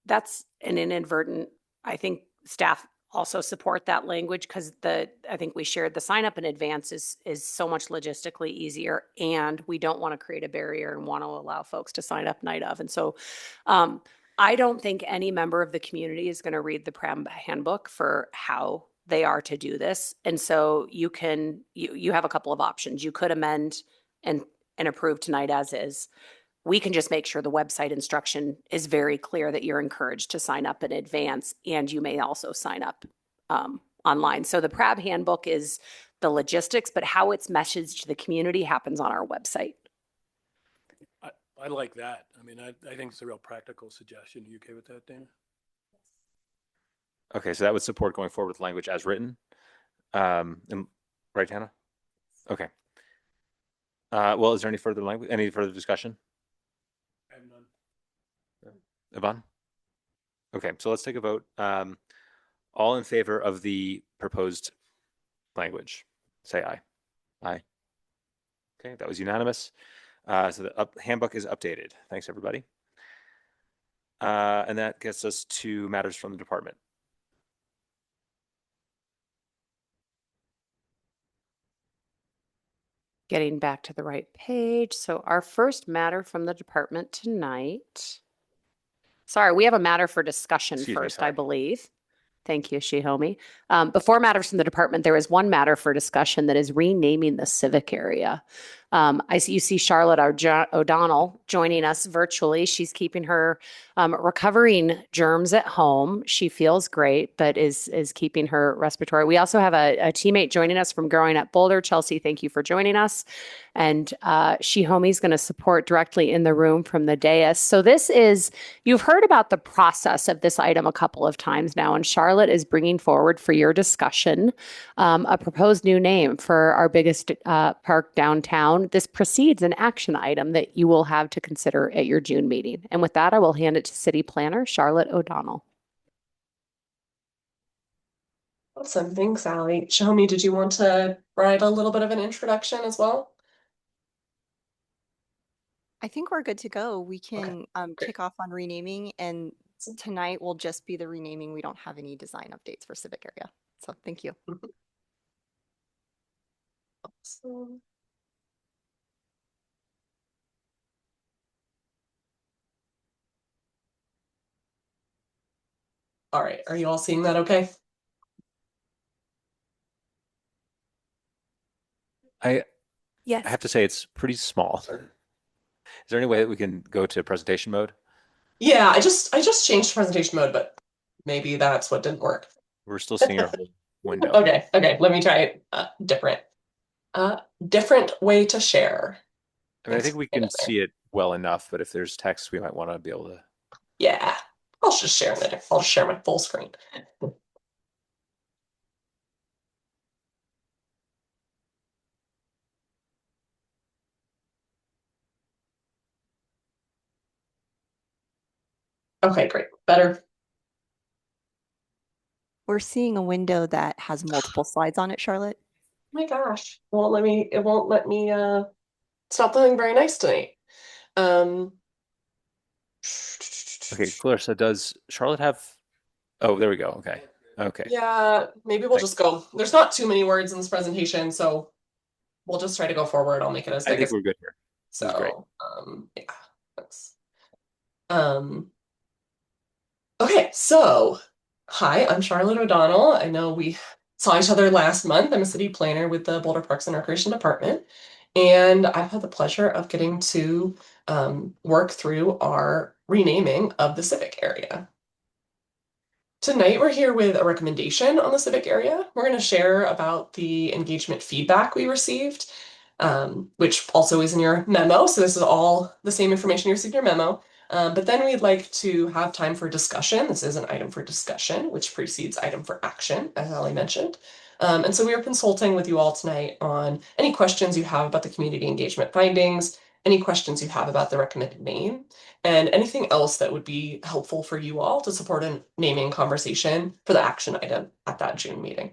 That's an inadvertent, I think staff also support that language because I think we shared the sign up in advance is so much logistically easier, and we don't want to create a barrier and want to allow folks to sign up night of. And so I don't think any member of the community is going to read the PRAB handbook for how they are to do this. And so you have a couple of options. You could amend and approve tonight as is. We can just make sure the website instruction is very clear that you're encouraged to sign up in advance, and you may also sign up online. So the PRAB handbook is the logistics, but how it's messaged to the community happens on our website. I like that. I mean, I think it's a real practical suggestion. Are you okay with that, Dana? Okay, so that would support going forward with language as written. Right, Hannah? Okay. Well, is there any further discussion? I have none. Yvonne? Okay, so let's take a vote. All in favor of the proposed language, say aye. Aye. Okay, that was unanimous. So the handbook is updated. Thanks, everybody. And that gets us to matters from the department. Getting back to the right page. So our first matter from the department tonight. Sorry, we have a matter for discussion Excuse me, first, sorry. I believe. Thank you, Shihomi. Before matters from the department, there is one matter for discussion that is renaming the civic area. You see Charlotte O'Donnell joining us virtually. She's keeping her recovering germs at home. She feels great, but is keeping her respiratory. We also have a teammate joining us from Growing Up Boulder. Chelsea, thank you for joining us. And Shihomi's going to support directly in the room from the dais. So you've heard about the process of this item a couple of times now, and Charlotte is bringing forward for your discussion a proposed new name for our biggest park downtown. This precedes an action item that you will have to consider at your June meeting. And with that, I will hand it to City Planner Charlotte O'Donnell. Awesome. Thanks, Allie. Shihomi, did you want to write a little bit of an introduction as well? I think we're good to go. We can great. kick off on renaming, and tonight will just be the renaming. We don't have any design updates for civic area. So thank you. Awesome. All right. Are you all seeing that okay? Yes. I have to say it's pretty small. Is there any way that we can go to presentation mode? Yeah, I just changed presentation mode, but maybe that's what didn't work. We're still seeing our whole window. Okay, let me try it different way to share. I mean, I think we can see it well enough, but if there's text, we might want to be able to. Yeah, I'll just share my full screen. Okay, great. Better. We're seeing a window that has multiple slides on it, Charlotte. Oh my gosh. It won't let me it's not feeling very nice tonight. Okay, Clarissa, does Charlotte have? Oh, there we go. Okay. Yeah, maybe we'll just go. There's not too many words in this presentation, so we'll just try to go forward. I'll make it as I big think as we're good here. so. That's great. Yeah, thanks. Okay, so hi, I'm Charlotte O'Donnell. I know we saw each other last month. I'm a city planner with the Boulder Parks and Recreation Department, and I've had the pleasure of getting to work through our renaming of the civic area. Tonight, we're here with a recommendation on the civic area. We're going to share about the engagement feedback we received, which also is in your memo. So this is all the same information you received in your memo. But then we'd like to have time for discussion. This is an item for discussion, which precedes item for action, as Ali mentioned. And so we are consulting with you all tonight on any questions you have about the community engagement findings, any questions you have about the recommended name, and anything else that would be helpful for you all to support a naming conversation for the action item at that June meeting.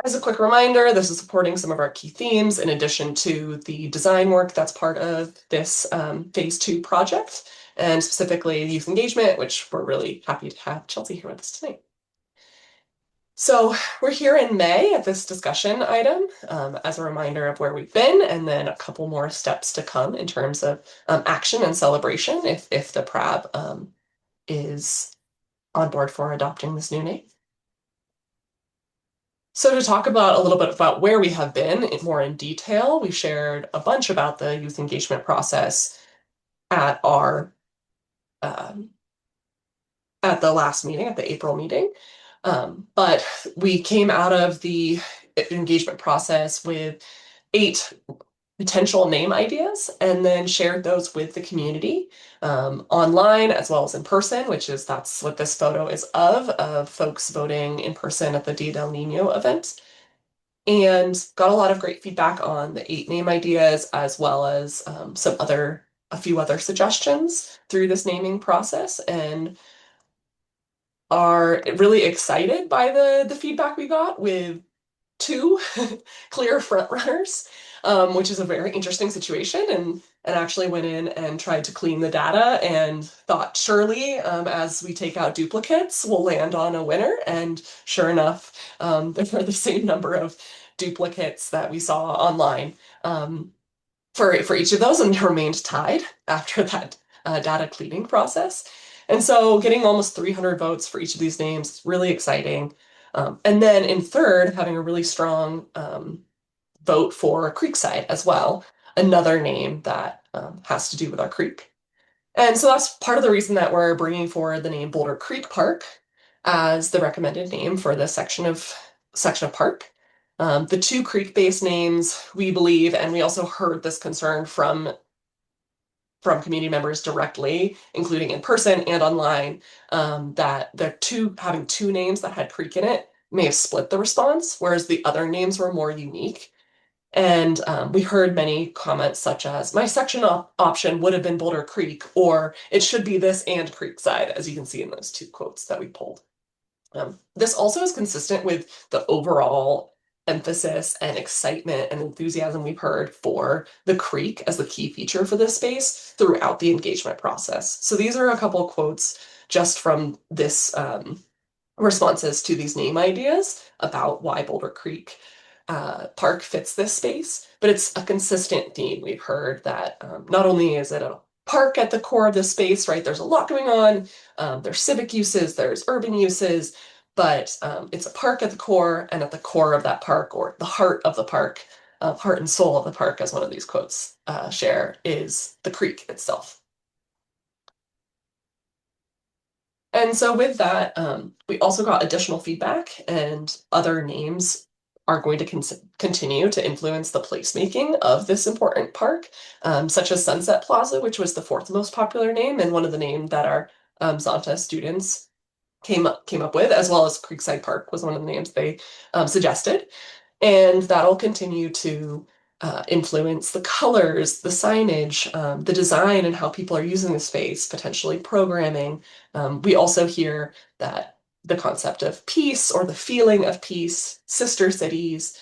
As a quick reminder, this is supporting some of our key themes in addition to the design work that's part of this phase 2 project, and specifically youth engagement, which we're really happy to have Chelsea here with us tonight. So we're here in May at this discussion item as a reminder of where we've been, and then a couple more steps to come in terms of action and celebration if the PRAB is on board for adopting this new name. So to talk about a little bit about where we have been more in detail, we shared a bunch about the youth engagement process at our at the last meeting, at the April meeting. But we came out of the engagement process with 8 potential name ideas and then shared those with the community online as well as in person, that's what this photo is of folks voting in person at the Dia del Nino event. And got a lot of great feedback on the 8 name ideas as well as a few other suggestions through this naming process, and are really excited by the feedback we got with 2 clear front runners, which is a very interesting situation, and actually went in and tried to clean the data and thought surely as we take out duplicates we'll land on a winner, and sure enough there were the same number of duplicates that we saw online for each of those, and they remained tied after that data cleaning process. And so getting almost 300 votes for each of these names, really exciting. And then in third, having a really strong vote for Creekside as well, another name that has to do with our creek. And so that's part of the reason that we're bringing forward the name Boulder Creek Park as the recommended name for this section of park. The 2 creek-based names, we believe, and we also heard this concern from community members directly, including in person and online, that having 2 names that had creek in it may have split the response, whereas the other names were more unique. And we heard many comments such as, my section option would have been Boulder Creek, or it should be this and Creekside, as you can see in those 2 quotes that we pulled. This also is consistent with the overall emphasis and excitement and enthusiasm we've heard for the creek as the key feature for this space throughout the engagement process. So these are a couple quotes just from this responses to these name ideas about why Boulder Creek Park fits this space, but it's a consistent theme. We've heard that not only is it a park at the core of this space, right? There's a lot going on. There's civic uses, there's urban uses, but it's a park at the core, and at the core of that park, or the heart of the park, heart and soul of the park, as one of these quotes share, is the creek itself. And so with that, we also got additional feedback, and other names are going to continue to influence the placemaking of this important park, such as Sunset Plaza, which was the 4th most popular name, and one of the names that our Zonta students came up with, as well as Creekside Park was one of the names they suggested. And that'll continue to influence the colors, the signage, the design, and how people are using the space, potentially programming. We also hear that the concept of peace, or the feeling of peace, sister cities,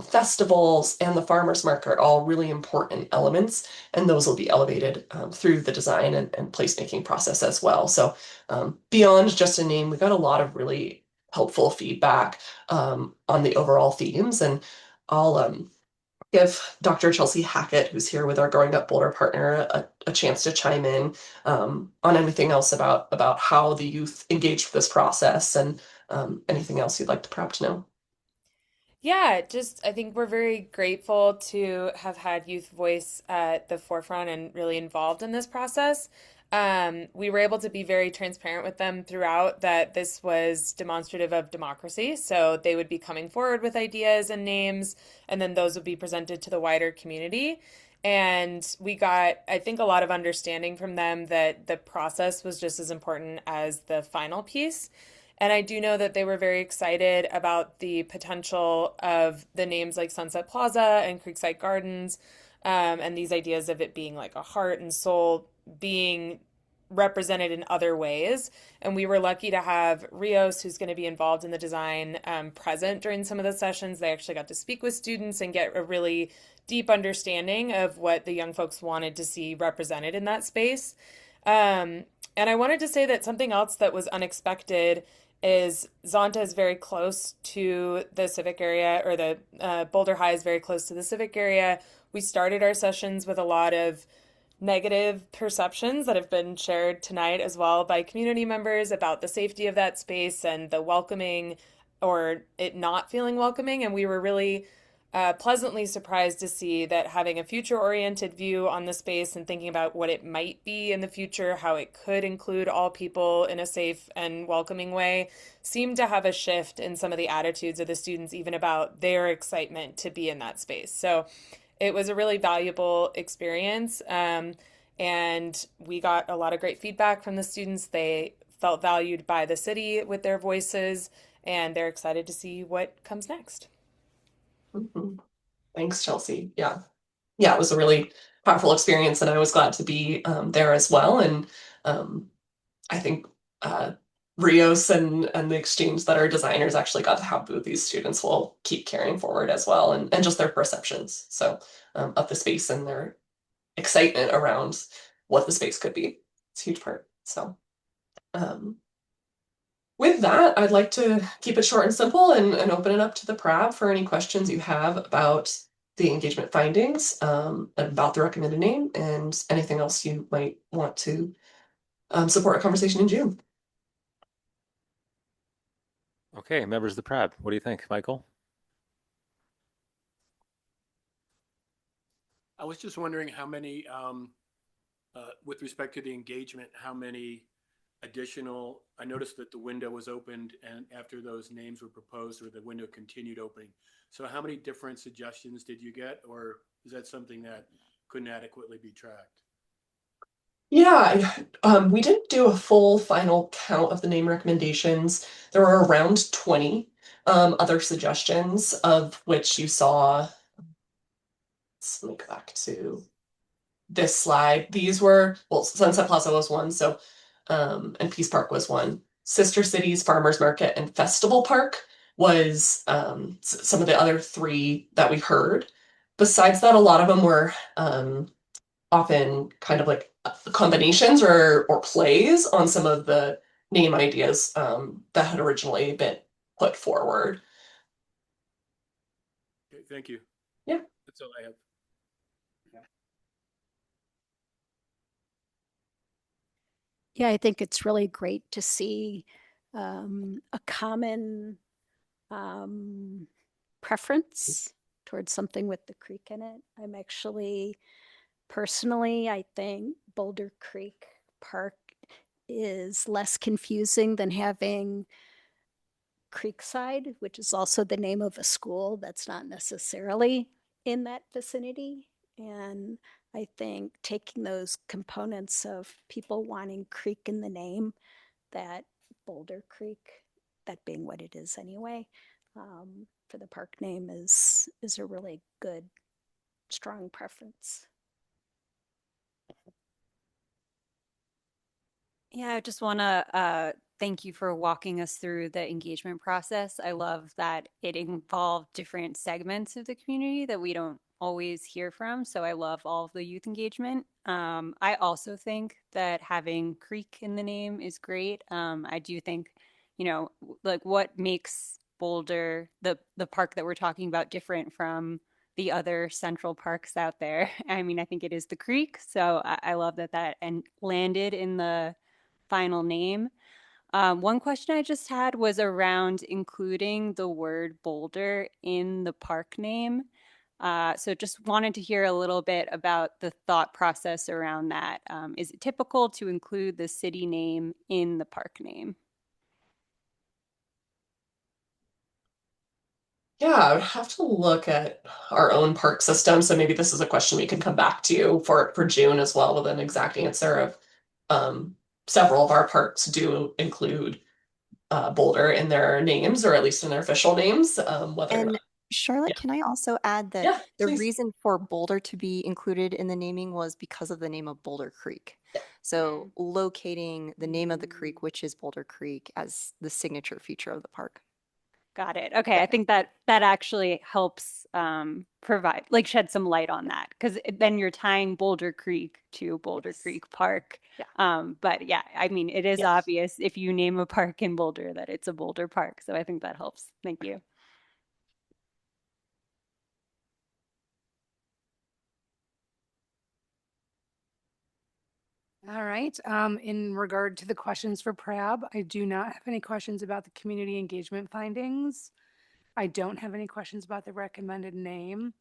festivals, and the farmers market are all really important elements, and those will be elevated through the design and placemaking process as well. So beyond just a name, we got a lot of really helpful feedback on the overall themes, and I'll give Dr. Chelsea Hackett, who's here with our Growing Up Boulder partner, a chance to chime in on anything else about how the youth engaged with this process, and Anything else you'd like to perhaps know? Yeah, just I think we're very grateful to have had youth voice at the forefront and really involved in this process. We were able to be very transparent with them throughout that this was demonstrative of democracy. So they would be coming forward with ideas and names, and then those would be presented to the wider community. And we got, I think, a lot of understanding from them that the process was just as important as the final piece. And I do know that they were very excited about the potential of the names like Sunset Plaza and Creekside Gardens, and these ideas of it being like a heart and soul being represented in other ways. And we were lucky to have Rios, who's going to be involved in the design, present during some of the sessions. They actually got to speak with students and get a really deep understanding of what the young folks wanted to see represented in that space. And I wanted to say that something else that was unexpected is Zonta is very close to the civic area, or the Boulder High is very close to the civic area. We started our sessions with a lot of negative perceptions that have been shared tonight as well by community members about the safety of that space and the welcoming or it not feeling welcoming. And we were really pleasantly surprised to see that having a future-oriented view on the space and thinking about what it might be in the future, how it could include all people in a safe and welcoming way, seemed to have a shift in some of the attitudes of the students, even about their excitement to be in that space. So it was a really valuable experience, and we got a lot of great feedback from the students. They felt valued by the city with their voices, and they're excited to see what comes next. Mhm. Thanks, Chelsea. Yeah. Yeah, it was a really powerful experience, and I was glad to be there as well. And I think Rios and the exchange that our designers actually got to have with these students will keep carrying forward as well, and just their perceptions of the space and their excitement around what the space could be. It's a huge part. So with that, I'd like to keep it short and simple and open it up to the PRAB for any questions you have about the engagement findings, about the recommended name, and anything else you might want to support a conversation in June. Okay, members of the PRAB, what do you think, Michael? I was just wondering how many, with respect to the engagement, how many additional, I noticed that the window was opened and after those names were proposed, or the window continued opening. So how many different suggestions did you get, or is that something that couldn't adequately be tracked? Yeah, we didn't do a full final count of the name recommendations. There were around 20 other suggestions, of which you saw, let me go back to this slide. These were, well, Sunset Plaza was one, so and Peace Park was one. Sister Cities, Farmers Market, and Festival Park was some of the other three that we heard. Besides that, a lot of them were often kind of like combinations or plays on some of the name ideas that had originally been put forward. Okay, thank you. Yeah. That's all I have. Yeah, I think it's really great to see a common preference towards something with the creek in it. I'm actually, personally, I think Boulder Creek Park is less confusing than having Creekside, which is also the name of a school that's not necessarily in that vicinity. And I think taking those components of people wanting creek in the name, that Boulder Creek, that being what it is anyway, for the park name is a really good, strong preference. Yeah, I just want to thank you for walking us through the engagement process. I love that it involved different segments of the community that we don't always hear from. So I love all of the youth engagement. I also think that having Creek in the name is great. I do think, like what makes Boulder, the park that we're talking about, different from the other central parks out there. I mean, I think it is the creek. So I love that and landed in the final name. One question I just had was around including the word Boulder in the park name. So just wanted to hear a little bit about the thought process around that. Is it typical to include the city name in the park name? Yeah, I would have to look at our own park system. So maybe this is a question we can come back to you for June as well with an exact answer of several of our parks do include Boulder in their names or at least in their official names. Whether or And not, Charlotte, yeah. can I also add that Yeah, the please. reason for Boulder to be included in the naming was because of the name of Boulder Creek. So locating the name of the creek, which is Boulder Creek, as the signature feature of the park. Got it. Okay, I think that actually helps provide, like, shed some light on that, because then you're tying Boulder Creek to Boulder Creek Park. But yeah, I mean, it is obvious if you name a park in Boulder that it's a Boulder Park. So I think that helps. Thank you. All right. In regard to the questions for PRAB, I do not have any questions about the community engagement findings. I don't have any questions about the recommended name.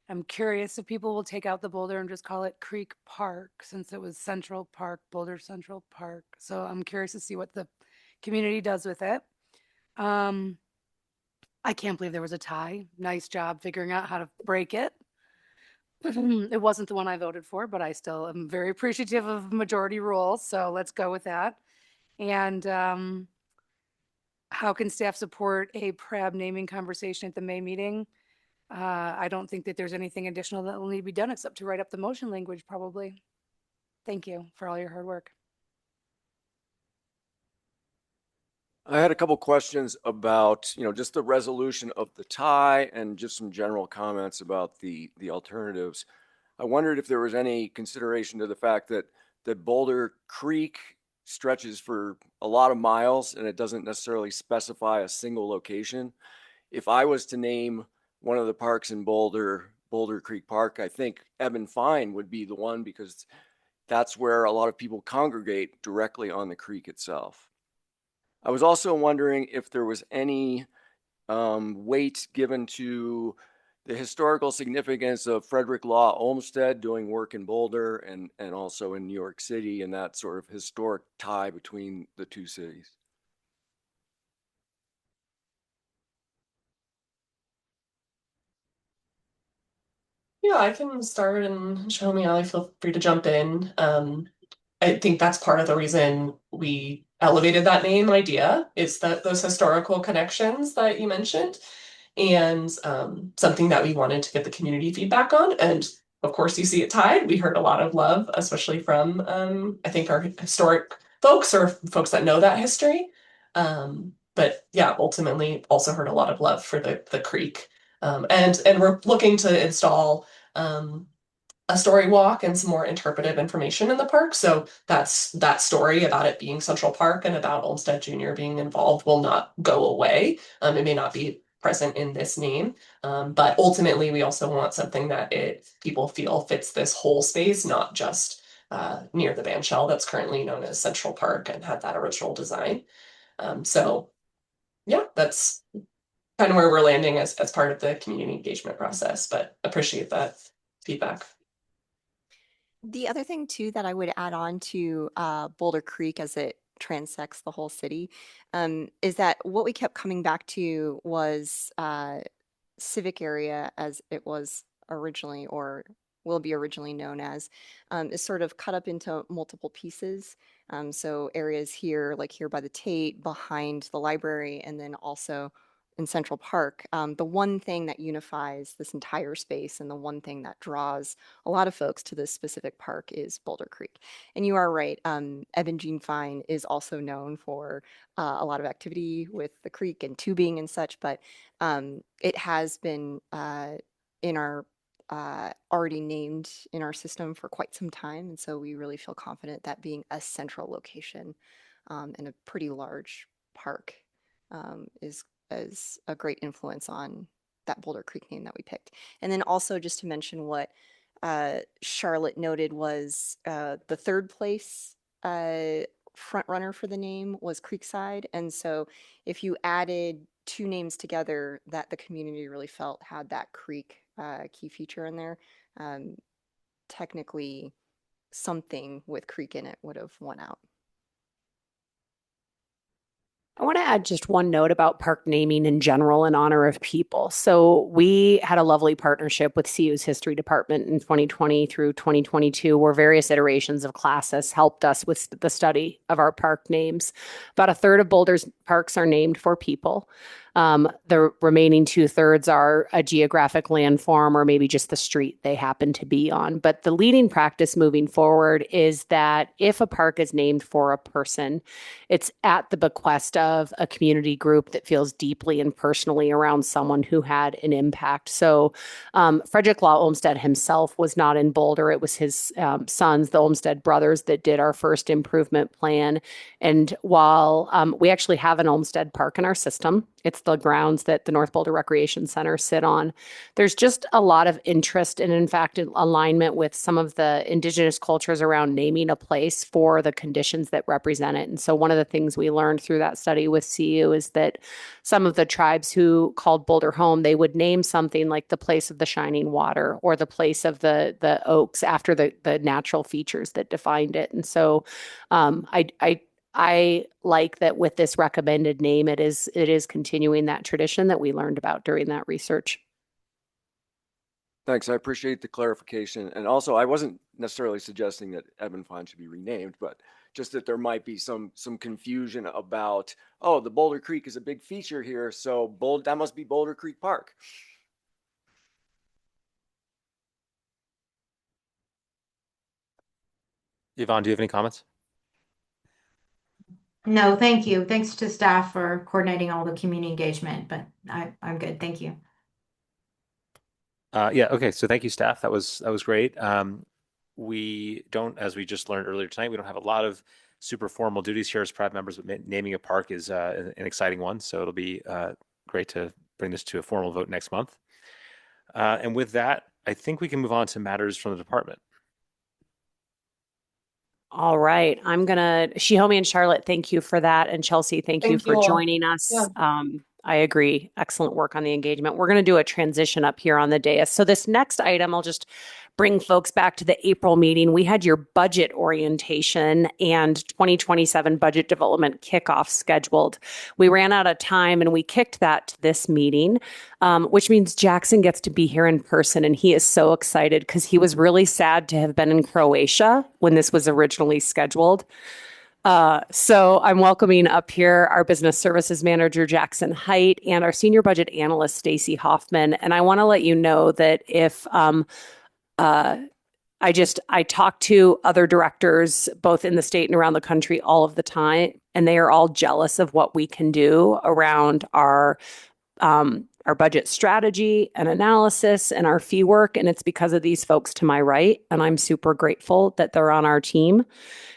I'm curious if people will take out the Boulder and just call it Creek Park, since it was Central Park, Boulder Central Park. So I'm curious to see what the community does with it. I can't believe there was a tie. Nice job figuring out how to break it. It wasn't the one I voted for, but I still am very appreciative of majority rule. So let's go with that. And how can staff support a PRAB naming conversation at the May meeting? I don't think that there's anything additional that will need to be done except to write up the motion language, probably. Thank you for all your hard work. I had a couple questions about, just the resolution of the tie and just some general comments about the alternatives. I wondered if there was any consideration to the fact that Boulder Creek stretches for a lot of miles and it doesn't necessarily specify a single location. If I was to name one of the parks in Boulder Creek Park, I think Eben Fine would be the one because that's where a lot of people congregate directly on the creek itself. I was also wondering if there was any weight given to the historical significance of Frederick Law Olmsted doing work in Boulder and also in New York City, and that sort of historic tie between the two cities. Yeah, I can start and Shlomi, Ali, feel free to jump in. I think that's part of the reason we elevated that name idea is that those historical connections that you mentioned and something that we wanted to get the community feedback on. And of course, you see it tied. We heard a lot of love, especially from, I think, our historic folks or folks that know that history. But yeah, ultimately also heard a lot of love for the creek. And we're looking to install a story walk and some more interpretive information in the park. So that's that story about it being Central Park and about Olmsted Jr. being involved will not go away. It may not be present in this name, but ultimately we also want something that people feel fits this whole space, not just near the bandshell that's currently known as Central Park and had that original design. So yeah, that's kind of where we're landing as part of the community engagement process, but appreciate that feedback. The other thing too that I would add on to Boulder Creek as it transects the whole city is that what we kept coming back to was civic area as it was originally or will be originally known as is sort of cut up into multiple pieces. So areas here, like here by the Tate, behind the library, and then also in Central Park. The one thing that unifies this entire space and the one thing that draws a lot of folks to this specific park is Boulder Creek. And you are right, Eben Jean Fine is also known for a lot of activity with the creek and tubing and such, but it has been in our already named in our system for quite some time. And so we really feel confident that being a central location and a pretty large park is a great influence on that Boulder Creek name that we picked. And then also just to mention what Charlotte noted was the third place front runner for the name was Creekside. And so if you added two names together that the community really felt had that creek key feature in there, technically something with creek in it would have won out. I want to add just one note about park naming in general in honor of people. So we had a lovely partnership with CU's history department in 2020 through 2022, where various iterations of classes helped us with the study of our park names. About a third of Boulder's parks are named for people. The remaining 2/3 are a geographic landform or maybe just the street they happen to be on. But the leading practice moving forward is that if a park is named for a person, it's at the bequest of a community group that feels deeply and personally around someone who had an impact. So Frederick Law Olmsted himself was not in Boulder. It was his sons, the Olmsted brothers, that did our first improvement plan. And while we actually have an Olmsted Park in our system, it's the grounds that the North Boulder Recreation Center sit on. There's just a lot of interest and, in fact, alignment with some of the indigenous cultures around naming a place for the conditions that represent it. And so one of the things we learned through that study with CU is that some of the tribes who called Boulder home, they would name something like the place of the shining water or the place of the oaks after the natural features that defined it. And so I like that with this recommended name, it is continuing that tradition that we learned about during that research. Thanks. I appreciate the clarification. And also, I wasn't necessarily suggesting that Edmund Pond should be renamed, but just that there might be some confusion about, oh, the Boulder Creek is a big feature here, so that must be Boulder Creek Park. Yvonne, do you have any comments? No, thank you. Thanks to staff for coordinating all the community engagement, but I'm good. Thank you. Yeah, okay. So thank you, staff. That was great. We don't, as we just learned earlier tonight, we don't have a lot of super formal duties here as Pride members, but naming a park is an exciting one. So it'll be great to bring this to a formal vote next month. And with that, I think we can move on to matters from the department. All right. Shihomi and Charlotte, thank you for that. And Chelsea, thank you for all. joining us. Yeah. I agree. Excellent work on the engagement. We're going to do a transition up here on the dais. So this next item, I'll just bring folks back to the April meeting. We had your budget orientation and 2027 budget development kickoff scheduled. We ran out of time and we kicked that to this meeting, which means Jackson gets to be here in person. And he is so excited because he was really sad to have been in Croatia when this was originally scheduled. So I'm welcoming up here our business services manager, Jackson Height, and our senior budget analyst, Stacy Hoffman. And I want to let you know that if I talk to other directors, both in the state and around the country all of the time, and they are all jealous of what we can do around our budget strategy and analysis and our fee work. And it's because of these folks to my right. And I'm super grateful that they're on our team.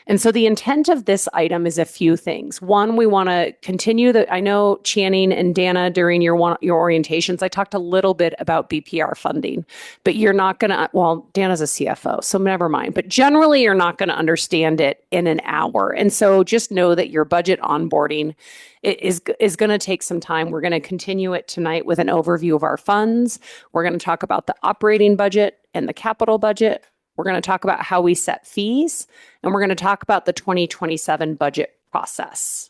And so the intent of this item is a few things. One, we want to continue I know Channing and Dana, during your orientations, I talked a little bit about BPR funding, but you're not going to, well, Dana's a CFO, so never mind. But generally, you're not going to understand it in an hour. And so just know that your budget onboarding is going to take some time. We're going to continue it tonight with an overview of our funds. We're going to talk about the operating budget and the capital budget. We're going to talk about how we set fees, and we're going to talk about the 2027 budget process.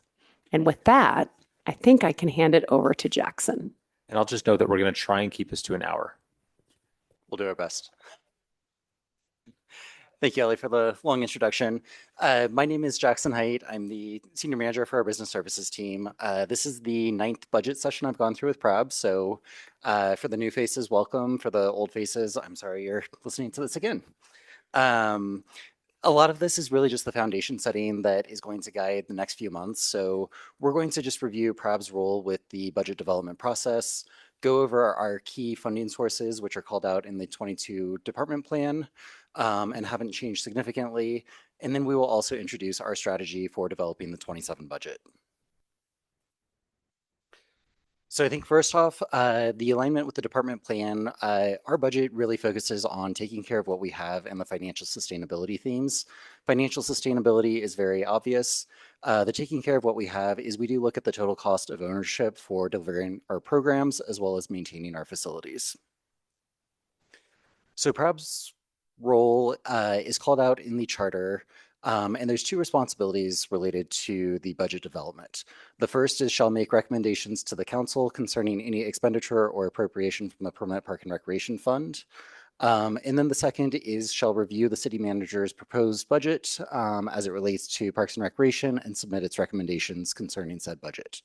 And with that, I think I can hand it over to Jackson. And I'll just note that we're going to try and keep this to an hour. We'll do our best. Thank you, Ellie, for the long introduction. My name is Jackson Height. I'm the senior manager for our business services team. This is the 9th budget session I've gone through with PRAB. So for the new faces, welcome. For the old faces, I'm sorry you're listening to this again. A lot of this is really just the foundation setting that is going to guide the next few months. So we're going to just review PRAB's role with the budget development process, go over our key funding sources, which are called out in the 22 department plan and haven't changed significantly. And then we will also introduce our strategy for developing the 27 budget. So I think first off, the alignment with the department plan, our budget really focuses on taking care of what we have and the financial sustainability themes. Financial sustainability is very obvious. The taking care of what we have is we do look at the total cost of ownership for delivering our programs as well as maintaining our facilities. So PRAB's role is called out in the charter. And there's two responsibilities related to the budget development. The first is shall make recommendations to the council concerning any expenditure or appropriation from the Permanent Park and Recreation Fund. And then the second is shall review the city manager's proposed budget as it relates to Parks and Recreation and submit its recommendations concerning said budget.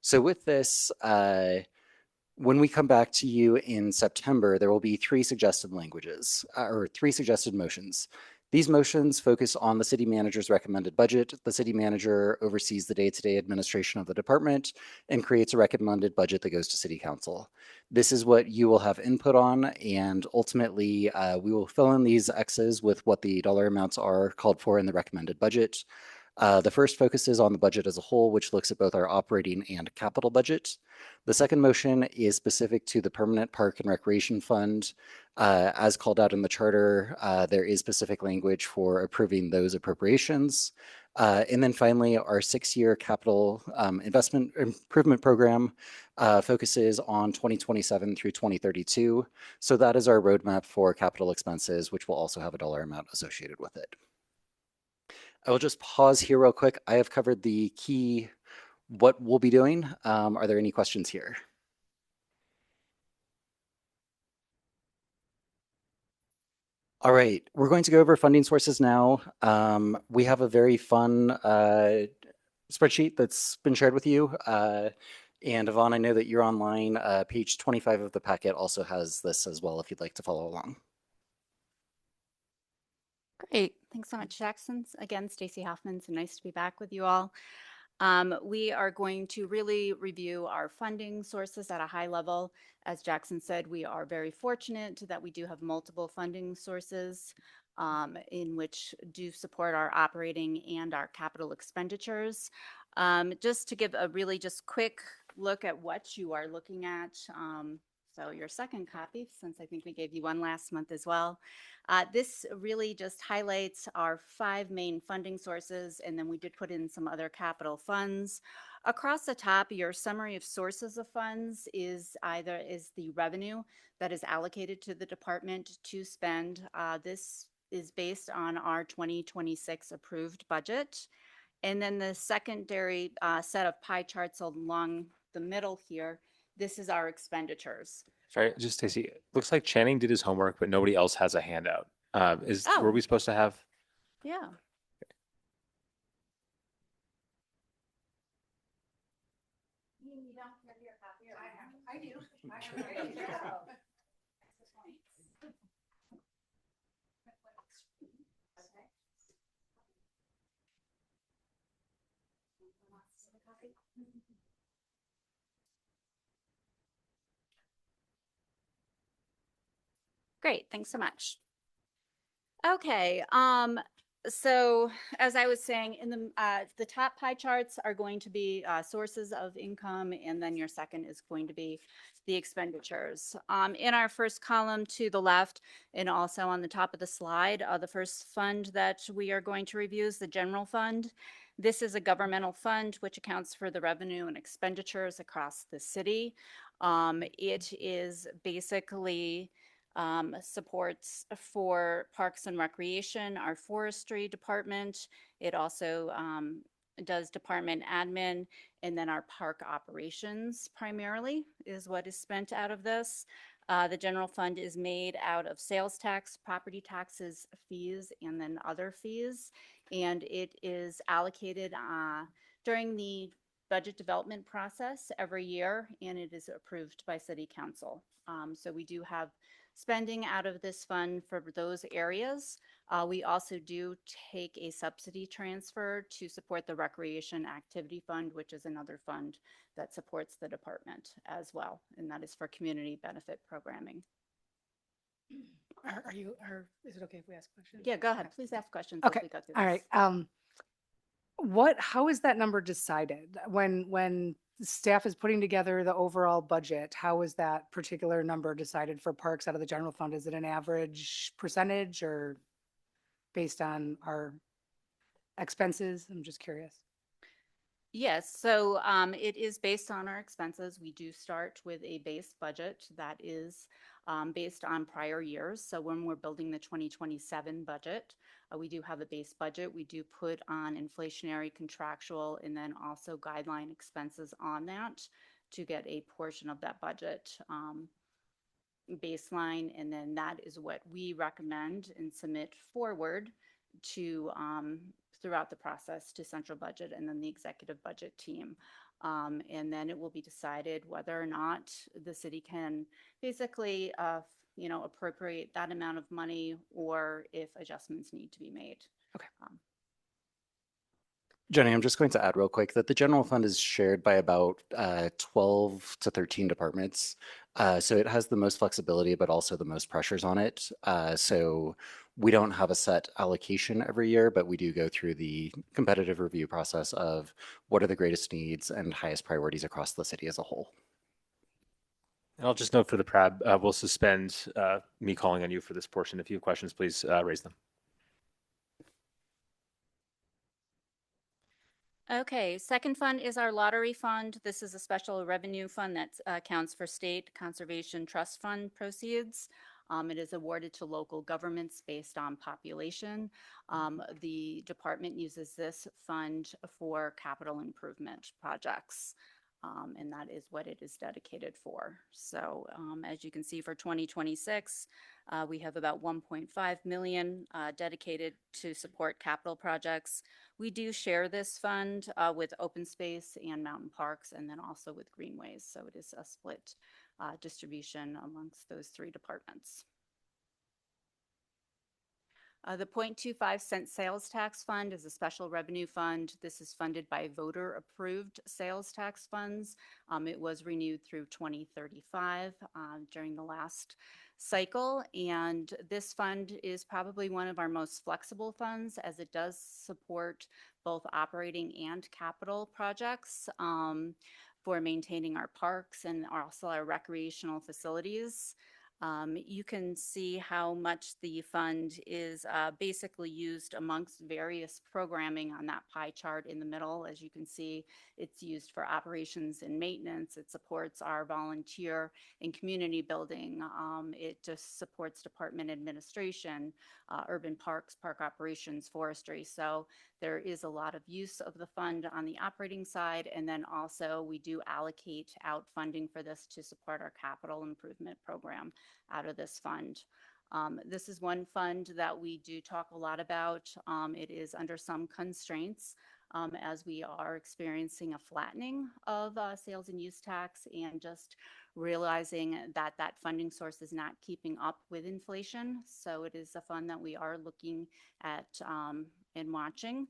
So with this, when we come back to you in September, there will be three suggested languages or three suggested motions. These motions focus on the city manager's recommended budget. The city manager oversees the day-to-day administration of the department and creates a recommended budget that goes to city council. This is what you will have input on, and ultimately we will fill in these X's with what the dollar amounts are called for in the recommended budget. The first focuses on the budget as a whole, which looks at both our operating and capital budget. The second motion is specific to the Permanent Park and Recreation Fund. As called out in the charter, there is specific language for approving those appropriations. And then finally, our 6-year capital investment improvement program focuses on 2027 through 2032. So that is our roadmap for capital expenses, which will also have a dollar amount associated with it. I will just pause here real quick. I have covered the key, what we'll be doing. Are there any questions here? All right, we're going to go over funding sources now. We have a very fun spreadsheet that's been shared with you. And Yvonne, I know that you're online. Page 25 of the packet also has this as well if you'd like to follow along. Great. Thanks so much, Jackson. Again, Stacy Hoffman. So nice to be back with you all. We are going to really review our funding sources at a high level. As Jackson said, we are very fortunate that we do have multiple funding sources in which do support our operating and our capital expenditures. Just to give a really just quick look at what you are looking at. So your second copy, since I think we gave you one last month as well. This really just highlights our 5 main funding sources, and then we did put in some other capital funds. Across the top, your summary of sources of funds is the revenue that is allocated to the department to spend. This is based on our 2026 approved budget. And then the secondary set of pie charts along the middle here, this is our expenditures. Sorry, just Stacy, looks like Channing did his homework, but nobody else has a handout. Were we supposed to have? Yeah. I do. I do. Great, thanks so much. Okay, so as I was saying, in the top pie charts are going to be sources of income, and then your second is going to be the expenditures. In our first column to the left, and also on the top of the slide, the first fund that we are going to review is the general fund. This is a governmental fund which accounts for the revenue and expenditures across the city. It is basically supports for Parks and Recreation, our forestry department. It also does department admin, and then our park operations primarily is what is spent out of this. The general fund is made out of sales tax, property taxes, fees, and then other fees. And it is allocated during the budget development process every year, and it is approved by City Council. So we do have spending out of this fund for those areas. We also do take a subsidy transfer to support the Recreation Activity Fund, which is another fund that supports the department as well, and that is for community benefit programming. Is it okay if we ask questions? Yeah, go ahead. Please ask questions. Okay. As we go through All this. right. how is that number decided? When staff is putting together the overall budget, how is that particular number decided for parks out of the general fund? Is it an average percentage or based on our expenses? I'm just curious. Yes, so it is based on our expenses. We do start with a base budget that is based on prior years. So when we're building the 2027 budget, we do have a base budget. We do put on inflationary, contractual, and then also guideline expenses on that to get a portion of that budget baseline. And then that is what we recommend and submit forward to throughout the process to central budget and then the executive budget team. And then it will be decided whether or not the city can basically, appropriate that amount of money or if adjustments need to be made. Okay. Jenny, I'm just going to add real quick that the general fund is shared by about 12 to 13 departments. So it has the most flexibility, but also the most pressures on it. So we don't have a set allocation every year, but we do go through the competitive review process of what are the greatest needs and highest priorities across the city as a whole. And I'll just note for the PRAB, we'll suspend me calling on you for this portion. If you have questions, please raise them. Okay, second fund is our lottery fund. This is a special revenue fund that accounts for state conservation trust fund proceeds. It is awarded to local governments based on population. The department uses this fund for capital improvement projects. And that is what it is dedicated for. So as you can see for 2026, we have about 1.5 million dedicated to support capital projects. We do share this fund with open space and mountain parks and then also with greenways. So it is a split distribution amongst those three departments. The 0.25 cent sales tax fund is a special revenue fund. This is funded by voter approved sales tax funds. It was renewed through 2035 during the last cycle. And this fund is probably one of our most flexible funds as it does support both operating and capital projects for maintaining our parks and also our recreational facilities. You can see how much the fund is basically used amongst various programming on that pie chart in the middle. As you can see, it's used for operations and maintenance. It supports our volunteer and community building. It just supports department administration, urban parks, park operations, forestry. So there is a lot of use of the fund on the operating side. And then also we do allocate out funding for this to support our capital improvement program out of this fund. This is one fund that we do talk a lot about. It is under some constraints as we are experiencing a flattening of sales and use tax and just realizing that that funding source is not keeping up with inflation. So it is a fund that we are looking at and watching.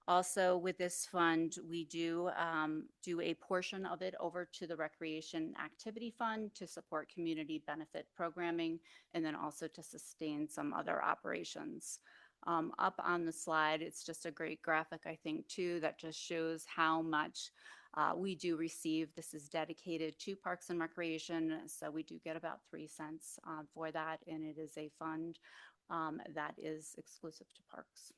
Also with this fund, we do a portion of it over to the Recreation Activity Fund to support community benefit programming and then also to sustain some other operations. Up on the slide, it's just a great graphic, I think, too, that just shows how much we do receive. This is dedicated to Parks and Recreation, so we do get about 3 cents for that, and it is a fund that is exclusive to parks.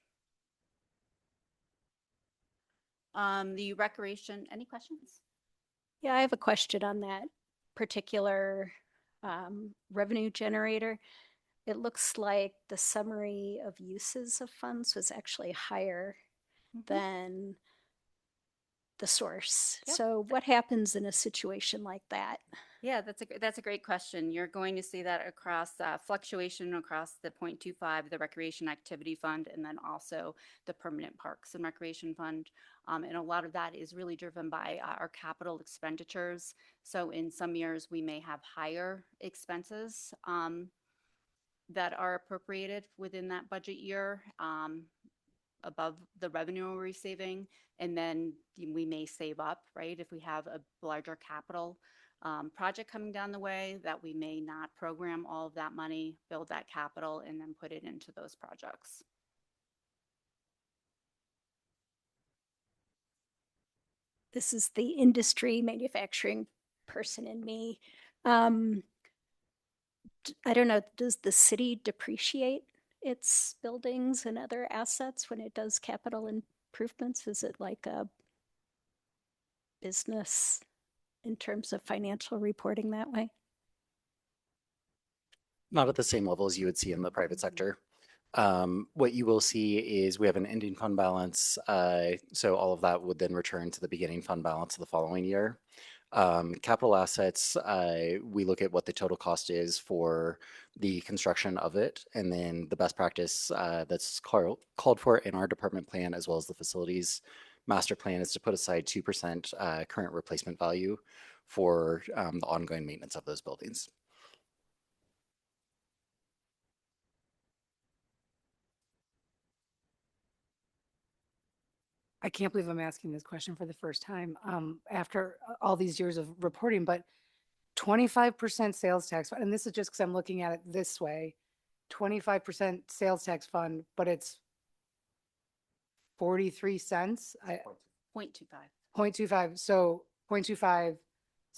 The recreation, any questions? Yeah, I have a question on that particular revenue generator. It looks like the summary of uses of funds was actually higher than the source. Yep. So what happens in a situation like that? Yeah, that's a great question. You're going to see that across fluctuation across the 0.25, the Recreation Activity Fund, and then also the Permanent Parks and Recreation Fund. And a lot of that is really driven by our capital expenditures. So in some years, we may have higher expenses that are appropriated within that budget year above the revenue we're receiving. And then we may save up, right? If we have a larger capital project coming down the way, that we may not program all of that money, build that capital, and then put it into those projects. this is the industry manufacturing person in me. I don't know, does the city depreciate its buildings and other assets when it does capital improvements? Is it like a business in terms of financial reporting that way? Not at the same level as you would see in the private sector. What you will see is we have an ending fund balance. So all of that would then return to the beginning fund balance of the following year. Capital assets, we look at what the total cost is for the construction of it. And then the best practice that's called for in our department plan, as well as the facilities master plan, is to put aside 2% current replacement value for the ongoing maintenance of those buildings. I can't believe I'm asking this question for the first time after all these years of reporting, but 25% sales tax, and this is just because I'm looking at it this way, 25% sales tax fund, but it's 43 cents. 0.25 0.25. So 0.25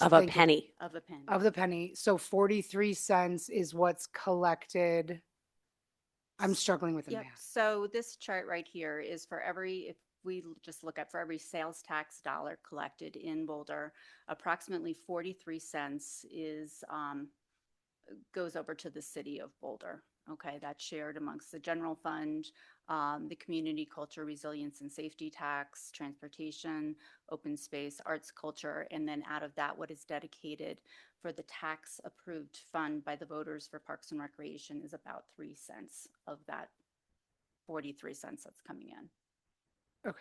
Of a penny. of a penny. of the penny. So 43 cents is what's collected. I'm struggling with the Yep. math. So this chart right here is for every, if we just look at for every sales tax dollar collected in Boulder, approximately 43 cents is goes over to the city of Boulder. Okay, that's shared amongst the general fund, the community culture, resilience and safety tax, transportation, open space, arts, culture, and then out of that, what is dedicated for the tax approved fund by the voters for Parks and Recreation is about 3 cents of that 43 cents that's coming in. Okay.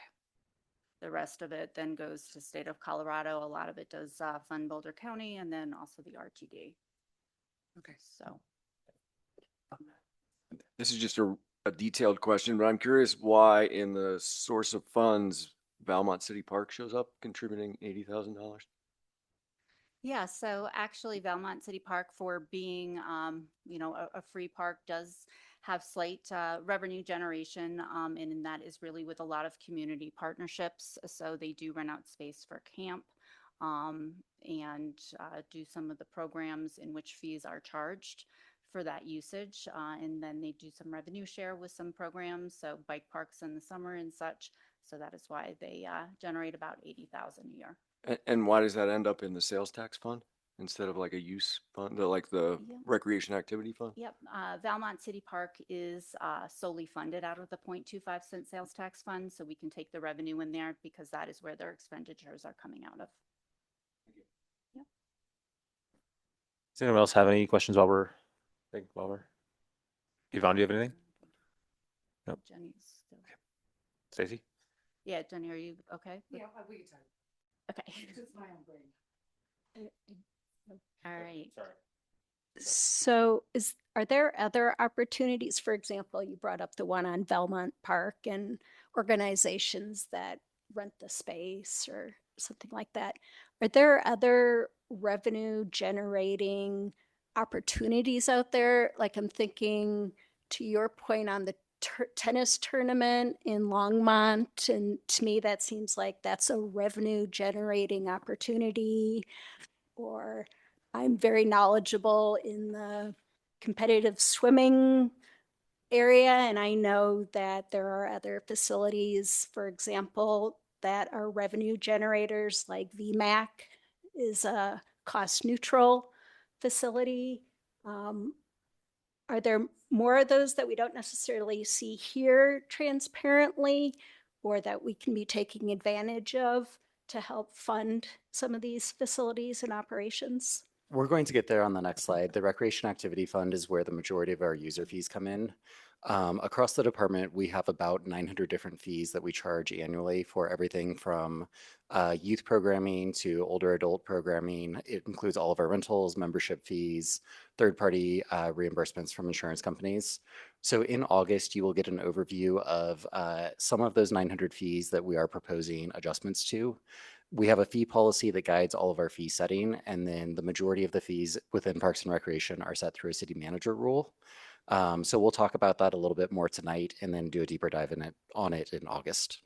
The rest of it then goes to state of Colorado. A lot of it does fund Boulder County and then also the RTD. Okay. So This is just a detailed question, but I'm curious why in the source of funds, Valmont City Park shows up contributing $80,000. yeah, so actually Valmont City Park, for being, a free park, does have slight revenue generation. And that is really with a lot of community partnerships. So they do rent out space for camp and do some of the programs in which fees are charged for that usage. And then they do some revenue share with some programs, so bike parks in the summer and such. So that is why they generate about 80,000 a year. And why does that end up in the sales tax fund instead of like a use fund, like the Yeah. recreation activity fund? Yep. Valmont City Park is solely funded out of the 0.25 cent sales tax fund. So we can take the revenue in there because that is where their expenditures are coming out of. Does anyone else have any questions while we're Yvonne, do you have anything? Nope. Jenny's still. Stacy? Yeah, Jenny, are you okay? Yeah, we can talk. Okay. It's my own brain. All right. Sorry. So are there other opportunities? For example, you brought up the one on Belmont Park and organizations that rent the space or something like that. Are there other revenue generating opportunities out there? Like I'm thinking to your point on the tennis tournament in Longmont. And to me, that seems like that's a revenue generating opportunity. Or I'm very knowledgeable in the competitive swimming area, and I know that there are other facilities, for example, that are revenue generators, like VMAC is a cost neutral facility. Are there more of those that we don't necessarily see here transparently, or that we can be taking advantage of to help fund some of these facilities and operations? We're going to get there on the next slide. The Recreation Activity Fund is where the majority of our user fees come in. Across the department, we have about 900 different fees that we charge annually for everything from youth programming to older adult programming. It includes all of our rentals, membership fees, third-party reimbursements from insurance companies. So in August, you will get an overview of some of those 900 fees that we are proposing adjustments to. We have a fee policy that guides all of our fee setting, and then the majority of the fees within Parks and Recreation are set through a city manager rule. So we'll talk about that a little bit more tonight and then do a deeper dive on it in August.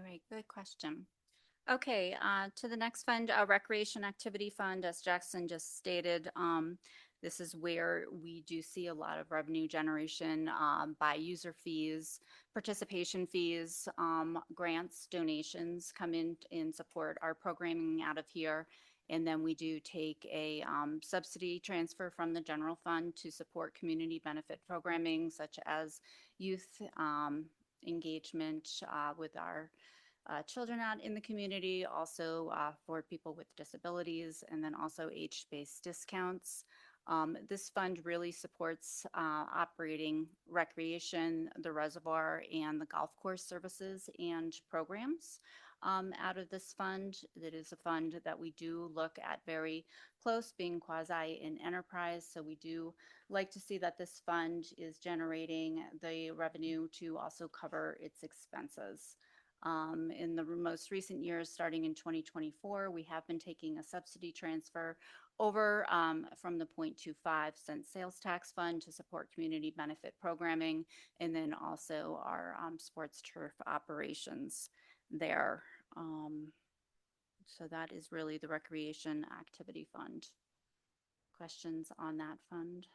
All right, good question. Okay, to the next fund, Recreation Activity Fund, as Jackson just stated, this is where we do see a lot of revenue generation by user fees, participation fees, grants, donations come in and support our programming out of here. And then we do take a subsidy transfer from the general fund to support community benefit programming such as youth engagement with our children out in the community, also for people with disabilities, and then also age-based discounts. This fund really supports operating recreation, the reservoir, and the golf course services and programs out of this fund. That is a fund that we do look at very close, being quasi in enterprise. So we do like to see that this fund is generating the revenue to also cover its expenses. In the most recent years, starting in 2024, we have been taking a subsidy transfer over from the 0.25 sales tax fund to support community benefit programming, and then also our sports turf operations there. So that is really the Recreation Activity Fund. Questions on that fund?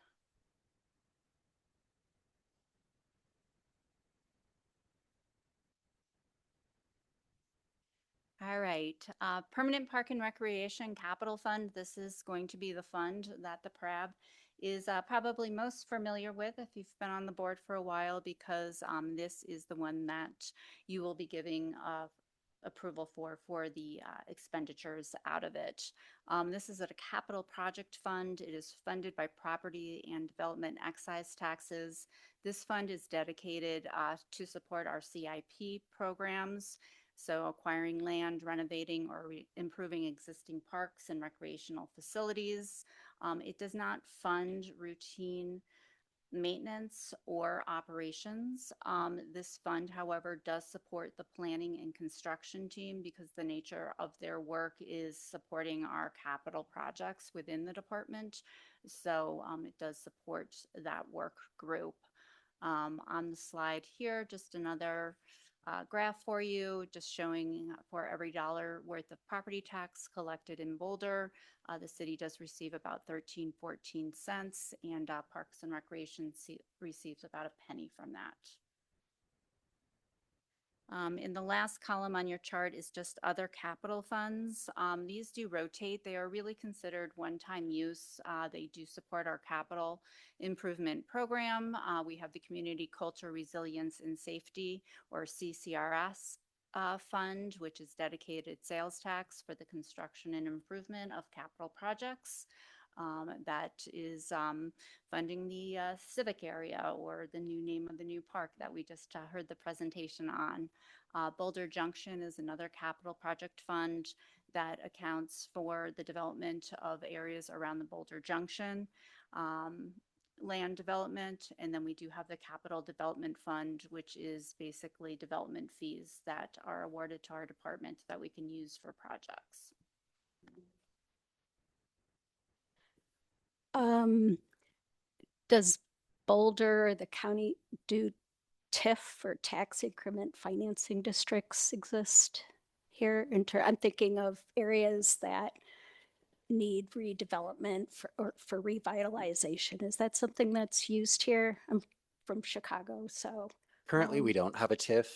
All right, Permanent Park and Recreation Capital Fund. This is going to be the fund that the PRAB is probably most familiar with if you've been on the board for a while, because this is the one that you will be giving approval for the expenditures out of it. This is a capital project fund. It is funded by property and development excise taxes. This fund is dedicated to support our CIP programs. So acquiring land, renovating or improving existing parks and recreational facilities. It does not fund routine maintenance or operations. This fund, however, does support the planning and construction team because the nature of their work is supporting our capital projects within the department. So it does support that work group. On the slide here, just another graph for you, just showing for every dollar worth of property tax collected in Boulder, the city does receive about 14 cents, and Parks and Recreation receives about a penny from that. In the last column on your chart is just other capital funds. These do rotate. They are really considered one-time use. They do support our capital improvement program. We have the Community Culture Resilience and Safety, or CCRS fund, which is dedicated sales tax for the construction and improvement of capital projects. That is funding the civic area, or the new name of the new park that we just heard the presentation on. Boulder Junction is another capital project fund that accounts for the development of areas around the Boulder Junction, land development, and then we do have the Capital Development Fund, which is basically development fees that are awarded to our department that we can use for projects. Does Boulder, the county, do TIF or tax increment financing districts exist here? I'm thinking of areas that need redevelopment for revitalization. Is that something that's used here? I'm from Chicago, so. Currently, we don't have a TIF.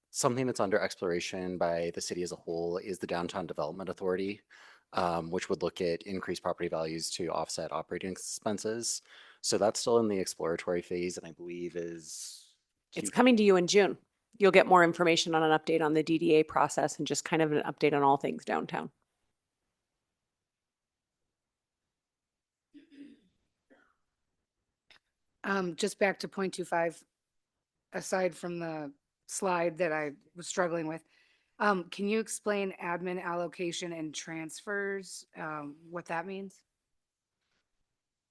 Something that's under exploration by the city as a whole is the Downtown Development Authority, which would look at increased property values to offset operating expenses. So that's still in the exploratory phase, and I believe It's coming to you in June. You'll get more information on an update on the DDA process and just kind of an update on all things downtown. Just back to 0.25, aside from the slide that I was struggling with, can you explain admin allocation and transfers, what that means?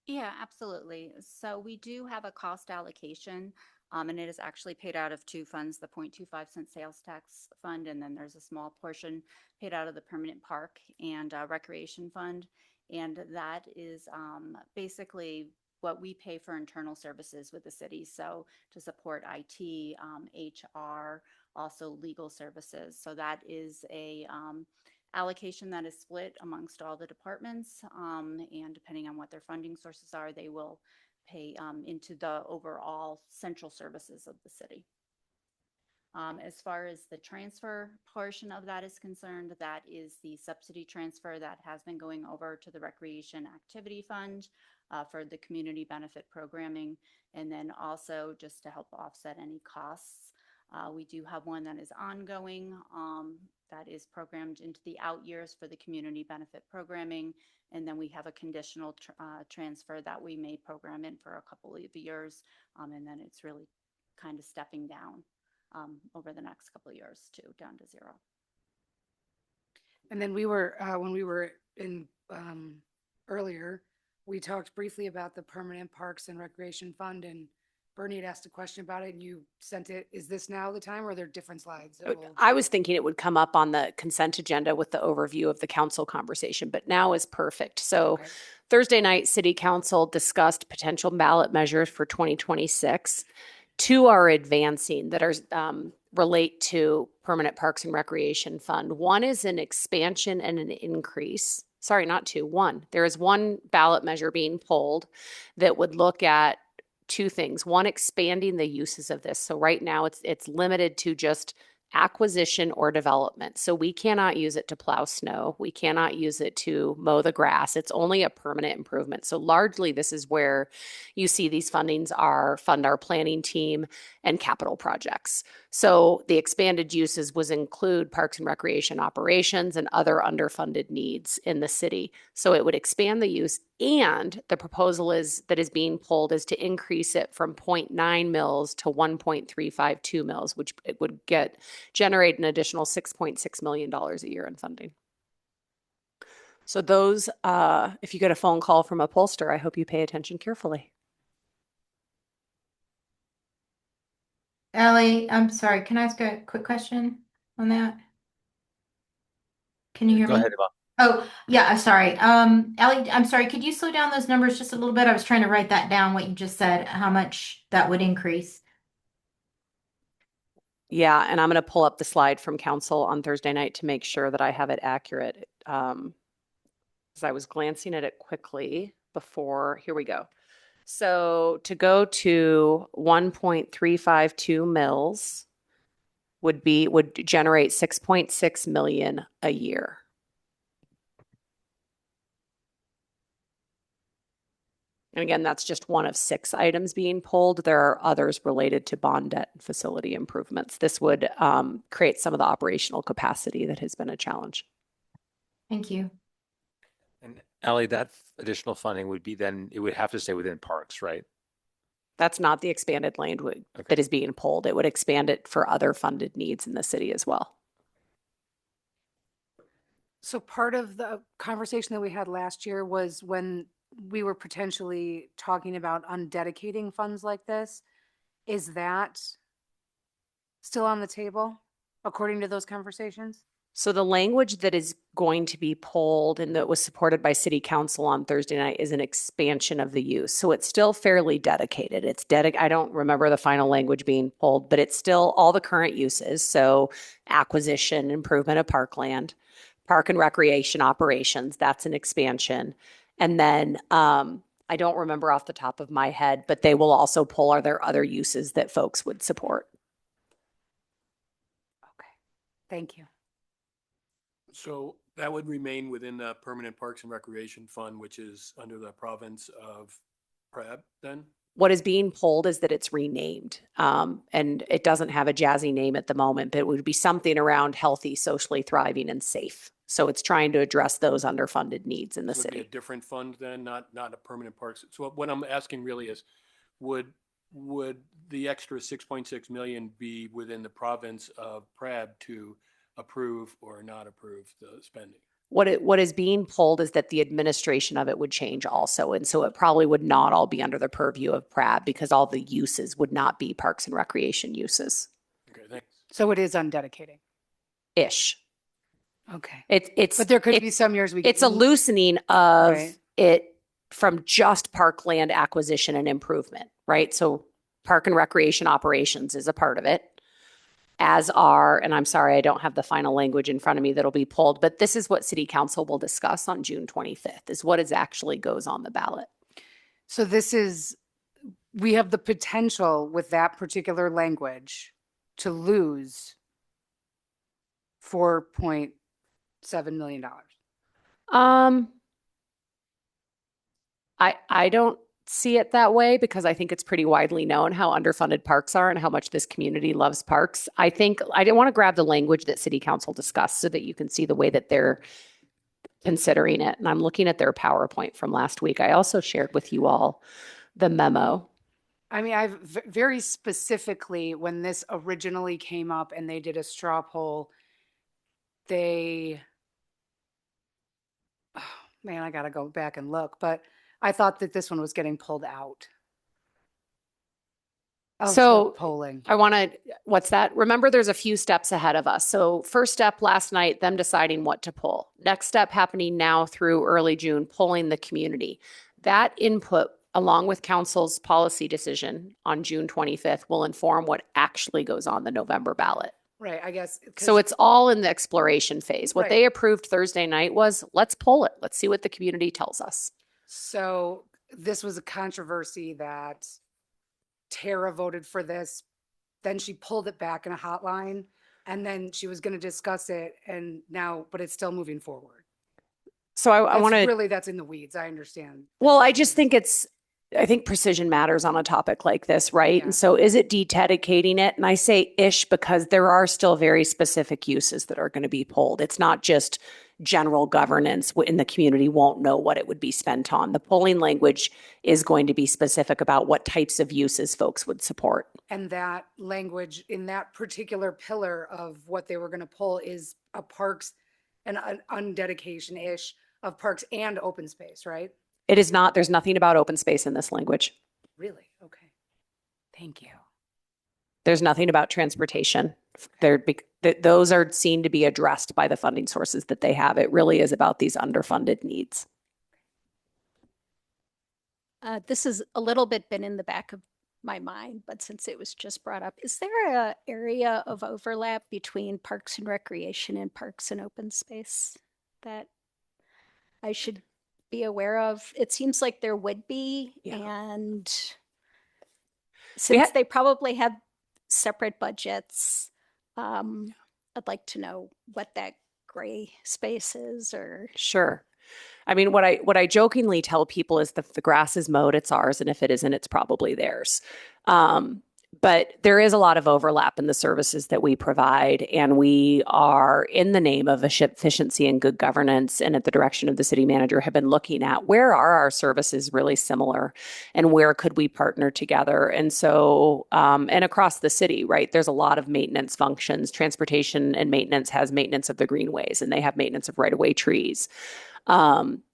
Yeah, absolutely. So we do have a cost allocation, and it is actually paid out of two funds, the 0.25 sales tax fund, and then there's a small portion paid out of the permanent park and recreation fund. And that is basically what we pay for internal services with the city. So to support IT, HR, also legal services. So that is a allocation that is split amongst all the departments, and depending on what their funding sources are, they will pay into the overall central services of the city. As far as the transfer portion of that is concerned, that is the subsidy transfer that has been going over to the Recreation Activity Fund for the community benefit programming. And then also just to help offset any costs, we do have one that is ongoing that is programmed into the out years for the community benefit programming. And then we have a conditional transfer that we may program in for a couple of years. And then it's really kind of stepping down over the next couple of years too, down to 0. And then we were, when we were in earlier, we talked briefly about the Permanent Parks and Recreation Fund, and Bernie had asked a question about it and you sent it. Is this now the time, or are there different slides? that will- I was thinking it would come up on the consent agenda with the overview of the council conversation, but now is perfect. So Okay. Thursday night, City Council discussed potential ballot measures for 2026. Two are advancing that are relate to Permanent Parks and Recreation Fund. One is an expansion and an increase. Sorry, not two, one. There is one ballot measure being pulled that would look at two things. One, expanding the uses of this. So right now it's limited to just acquisition or development. So we cannot use it to plow snow. We cannot use it to mow the grass. It's only a permanent improvement. So largely this is where you see these fundings fund our planning team and capital projects. So the expanded uses would include parks and recreation operations and other underfunded needs in the city. So it would expand the use, and the proposal that is being pulled is to increase it from 0.9 mils to 1.352 mils, which it would generate an additional $6.6 million a year in funding. So those, if you get a phone call from a pollster, I hope you pay attention carefully. Ellie, I'm sorry. Can I ask a quick question on that? Can you hear Go me? ahead, Yvonne. Oh, yeah, I'm sorry. Ellie, I'm sorry. Could you slow down those numbers just a little bit? I was trying to write that down, what you just said, how much that would increase. Yeah, and I'm going to pull up the slide from council on Thursday night to make sure that I have it accurate. Because I was glancing at it quickly before. Here we go. So to go to 1.352 mils would generate 6.6 million a year. And again, that's just one of 6 items being pulled. There are others related to bond debt and facility improvements. This would create some of the operational capacity that has been a challenge. Thank you. And Ellie, that additional funding would be then, it would have to stay within parks, right? That's not the expanded language that is being pulled. It would expand it for other funded needs in the city as well. So part of the conversation that we had last year was when we were potentially talking about undedicating funds like this. Is that still on the table according to those conversations? So the language that is going to be pulled and that was supported by City Council on Thursday night is an expansion of the use. So it's still fairly dedicated. I don't remember the final language being pulled, but it's still all the current uses. So acquisition, improvement of parkland, park and recreation operations, that's an expansion. And then I don't remember off the top of my head, but they will also pull are there other uses that folks would support. Okay, thank you. So that would remain within the Permanent Parks and Recreation Fund, which is under the province of PRAB then? What is being pulled is that it's renamed, and it doesn't have a jazzy name at the moment, but it would be something around healthy, socially thriving, and safe. So it's trying to address those underfunded needs in the So it'd be city. a different fund then, not a permanent parks. So what I'm asking really is, would the extra 6.6 million be within the province of PRAB to approve or not approve the spending? What is being pulled is that the administration of it would change also. And so it probably would not all be under the purview of PRAB because all the uses would not be parks and recreation uses. Okay, thanks. So it is undedicating. Ish. Okay. It's But there could be some years we. It's a loosening of Right. it from just parkland acquisition and improvement, right? So park and recreation operations is a part of it. as are, and I'm sorry, I don't have the final language in front of me that'll be pulled, but this is what city council will discuss on June 25th, is what is actually goes on the ballot. So we have the potential with that particular language to lose $4.7 million. I don't see it that way because I think it's pretty widely known how underfunded parks are and how much this community loves parks. I think I didn't want to grab the language that city council discussed so that you can see the way that they're considering it. And I'm looking at their PowerPoint from last week. I also shared with you all the memo. I mean, very specifically, when this originally came up and they did a straw poll, oh, man, I got to go back and look, but I thought that this one was getting pulled out. of the So polling. I want to, what's that? Remember, there's a few steps ahead of us. So first step last night, them deciding what to pull. Next step happening now through early June, polling the community. That input, along with council's policy decision on June 25th, will inform what actually goes on the November ballot. Right, I guess. So it's all in the exploration phase. What Right. they approved Thursday night was, let's poll it. Let's see what the community tells us. So this was a controversy that Tara voted for this, then she pulled it back in a hotline, and then she was going to discuss it, and now, but it's still moving forward. So I want to, Really, that's in the weeds, I understand. well, I just think I think precision matters on a topic like this, right? And so is it dedicating it? And I say ish because there are still very specific uses that are going to be pulled. It's not just general governance in the community won't know what it would be spent on. The polling language is going to be specific about what types of uses folks would support. And that language in that particular pillar of what they were going to pull is a parks, an undedication-ish of parks and open space, right? It is not, there's nothing about open space in this language. Really? Okay. Thank you. There's nothing about transportation. Those are seen to be addressed by the funding sources that they have. It really is about these underfunded needs. This has a little bit been in the back of my mind, but since it was just brought up, is there an area of overlap between parks and recreation and parks and open space that I should be aware of? It seems like there would be, and since they probably have separate budgets, I'd like to know what that gray space is, or Sure. I mean, what I jokingly tell people is that if the grass is mowed, it's ours, and if it isn't, it's probably theirs. But there is a lot of overlap in the services that we provide, and we are, in the name of efficiency and good governance, and at the direction of the city manager, have been looking at where are our services really similar, and where could we partner together. And so, and across the city, right, there's a lot of maintenance functions. Transportation and maintenance has maintenance of the greenways, and they have maintenance of right-of-way trees.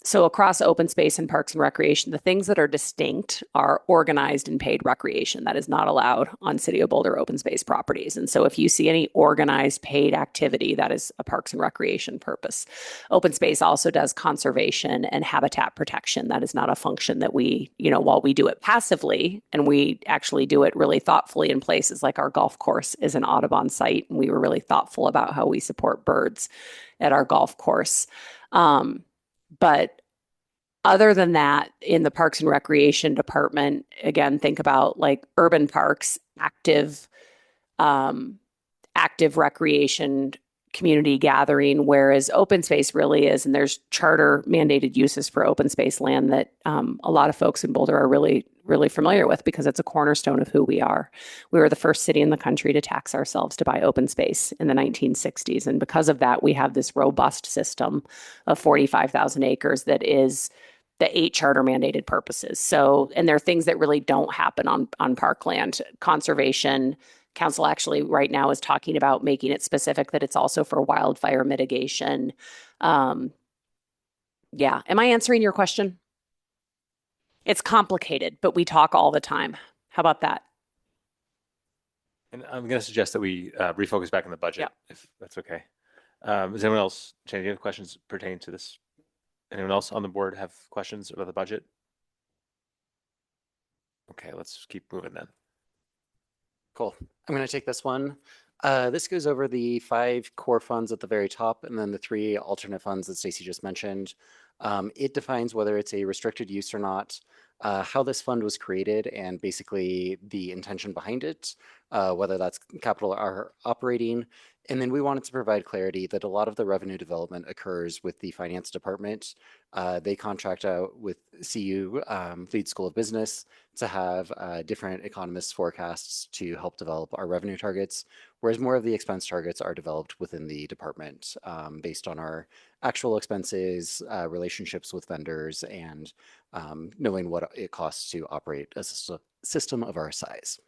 So across open space and parks and recreation, the things that are distinct are organized and paid recreation. That is not allowed on City of Boulder open space properties. And so if you see any organized paid activity, that is a parks and recreation purpose. Open space also does conservation and habitat protection. That is not a function that we, while we do it passively, and we actually do it really thoughtfully in places like our golf course is an Audubon site. And we were really thoughtful about how we support birds at our golf course. But other than that, in the Parks and Recreation Department, again, think about like urban parks, active recreation, community gathering, whereas open space really is, and there's charter mandated uses for open space land that a lot of folks in Boulder are really, really familiar with because it's a cornerstone of who we are. We were the first city in the country to tax ourselves to buy open space in the 1960s. And because of that, we have this robust system of 45,000 acres that is the 8 charter mandated purposes. So, and there are things that really don't happen on parkland. Conservation, council actually right now is talking about making it specific that it's also for wildfire mitigation. Yeah. Am I answering your question? It's complicated, but we talk all the time. How about that? And I'm going to suggest that we refocus back on the budget, if that's okay. Does anyone else, Jane, do you have questions pertaining to this? Anyone else on the board have questions about the budget? Okay, let's keep moving then. Cool. I'm going to take this one. This goes over the 5 core funds at the very top and then the 3 alternate funds that Stacy just mentioned. It defines whether it's a restricted use or not, how this fund was created, and basically the intention behind it, whether that's capital or operating. And then we wanted to provide clarity that a lot of the revenue development occurs with the finance department. They contract out with CU, Lead School of Business, to have different economists' forecasts to help develop our revenue targets, whereas more of the expense targets are developed within the department based on our actual expenses, relationships with vendors, and knowing what it costs to operate a system of our size.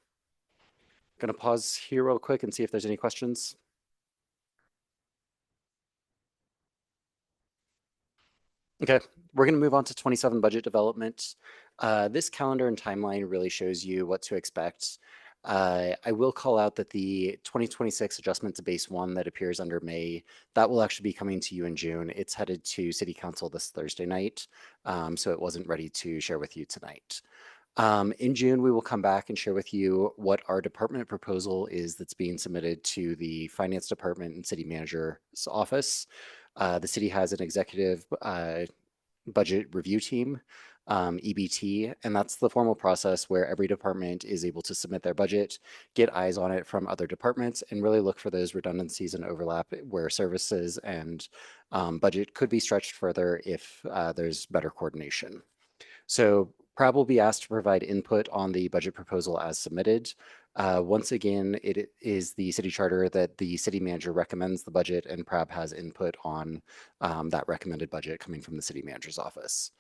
Going to pause here real quick and see if there's any questions. Okay, we're going to move on to 27 budget development. This calendar and timeline really shows you what to expect. I will call out that the 2026 adjustment to base 1 that appears under May, that will actually be coming to you in June. It's headed to City Council this Thursday night, so it wasn't ready to share with you tonight. In June, we will come back and share with you what our department proposal is that's being submitted to the Finance Department and City Manager's office. The city has an executive budget review team, EBT, and that's the formal process where every department is able to submit their budget, get eyes on it from other departments, and really look for those redundancies and overlap where services and budget could be stretched further if there's better coordination. So PRAB will be asked to provide input on the budget proposal as submitted. Once again, it is the city charter that the city manager recommends the budget, and PRAB has input on that recommended budget coming from the city manager's office.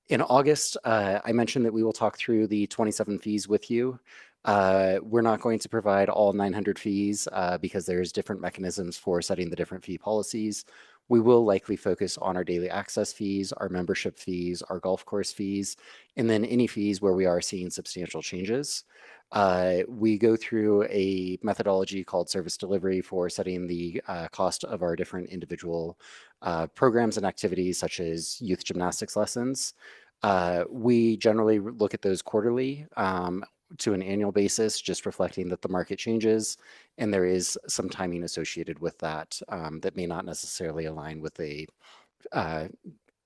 In August, I mentioned that we will talk through the 27 fees with you. We're not going to provide all 900 fees because there's different mechanisms for setting the different fee policies. We will likely focus on our daily access fees, our membership fees, our golf course fees, and then any fees where we are seeing substantial changes. We go through a methodology called service delivery for setting the cost of our different individual programs and activities, such as youth gymnastics lessons. We generally look at those quarterly to an annual basis, just reflecting that the market changes and there is some timing associated with that that may not necessarily align with a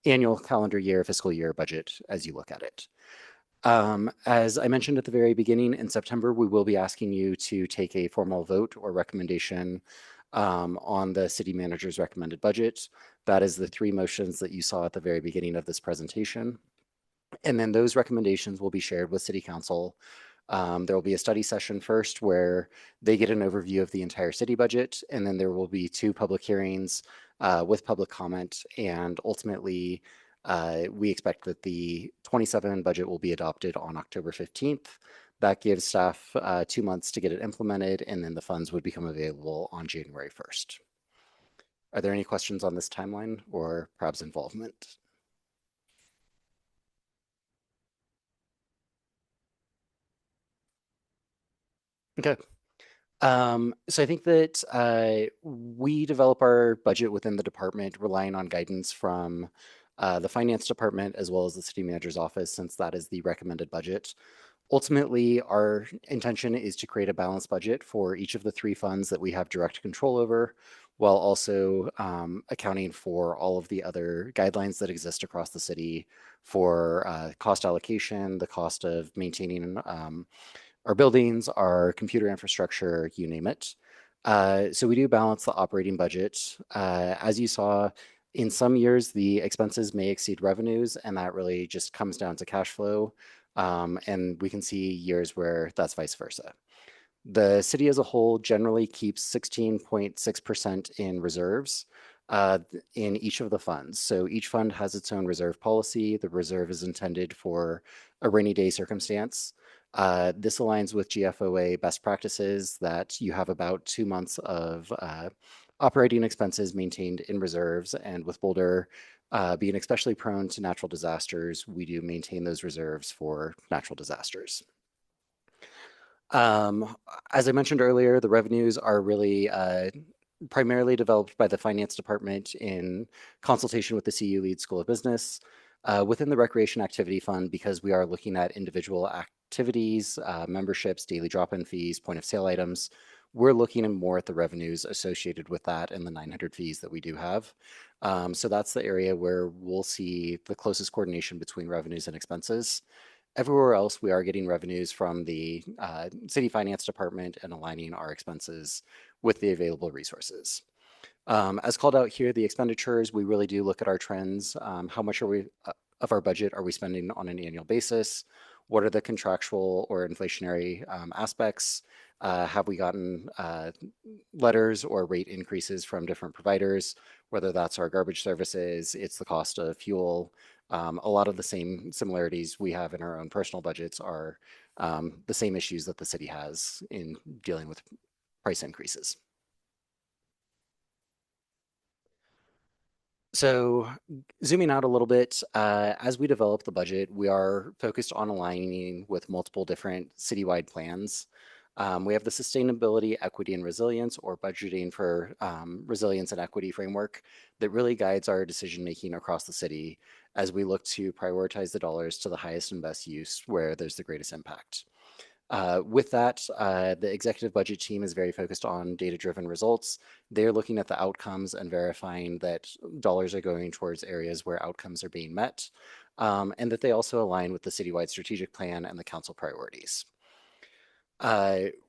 annual calendar year, fiscal year budget as you look at it. As I mentioned at the very beginning, in September, we will be asking you to take a formal vote or recommendation on the city manager's recommended budget. That is the 3 motions that you saw at the very beginning of this presentation. And then those recommendations will be shared with City Council. There will be a study session first where they get an overview of the entire city budget, and then there will be 2 public hearings with public comment, and ultimately we expect that the 27 budget will be adopted on October 15th. That gives staff 2 months to get it implemented, and then the funds would become available on January 1st. Are there any questions on this timeline or PRAB's involvement? Okay. So I think that we develop our budget within the department relying on guidance from the finance department as well as the city manager's office, since that is the recommended budget. Ultimately, our intention is to create a balanced budget for each of the 3 funds that we have direct control over, while also accounting for all of the other guidelines that exist across the city for cost allocation, the cost of maintaining our buildings, our computer infrastructure, you name it. So we do balance the operating budget. As you saw, in some years, the expenses may exceed revenues, and that really just comes down to cash flow. And we can see years where that's vice versa. The city as a whole generally keeps 16.6% in reserves in each of the funds. So each fund has its own reserve policy. The reserve is intended for a rainy day circumstance. This aligns with GFOA best practices that you have about 2 months of operating expenses maintained in reserves, and with Boulder being especially prone to natural disasters, we do maintain those reserves for natural disasters. As I mentioned earlier, the revenues are really primarily developed by the finance department in consultation with the CU Lead School of Business. Within the Recreation Activity Fund, because we are looking at individual activities, memberships, daily drop-in fees, point of sale items, We're looking more at the revenues associated with that and the 900 fees that we do have. So that's the area where we'll see the closest coordination between revenues and expenses. Everywhere else, we are getting revenues from the city finance department and aligning our expenses with the available resources. As called out here, the expenditures, we really do look at our trends. How much are we of our budget are we spending on an annual basis? What are the contractual or inflationary aspects? Have we gotten letters or rate increases from different providers, whether that's our garbage services, it's the cost of fuel. A lot of the same similarities we have in our own personal budgets are the same issues that the city has in dealing with price increases. So zooming out a little bit, as we develop the budget, we are focused on aligning with multiple different citywide plans. We have the sustainability, equity, and resilience, or budgeting for resilience and equity framework that really guides our decision-making across the city as we look to prioritize the dollars to the highest and best use where there's the greatest impact. With that, the executive budget team is very focused on data-driven results. They're looking at the outcomes and verifying that dollars are going towards areas where outcomes are being met, and that they also align with the citywide strategic plan and the council priorities.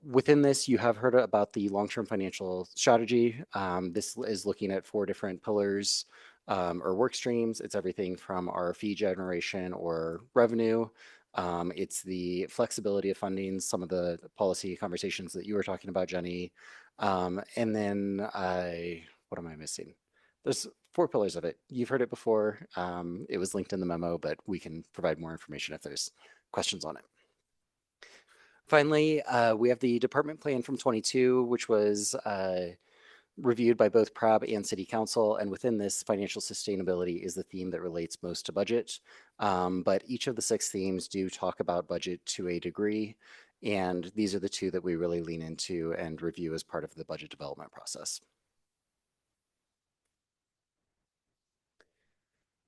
Within this, you have heard about the long-term financial strategy. This is looking at 4 different pillars or work streams. It's everything from our fee generation or revenue. It's the flexibility of funding, some of the policy conversations that you were talking about, Jenny. And then what am I missing? There's 4 pillars of it. You've heard it before. It was linked in the memo, but we can provide more information if there's questions on it. Finally, we have the department plan from 22, which was reviewed by both PRAB and City Council. And within this, financial sustainability is the theme that relates most to budget. But each of the 6 themes do talk about budget to a degree. And these are the 2 that we really lean into and review as part of the budget development process.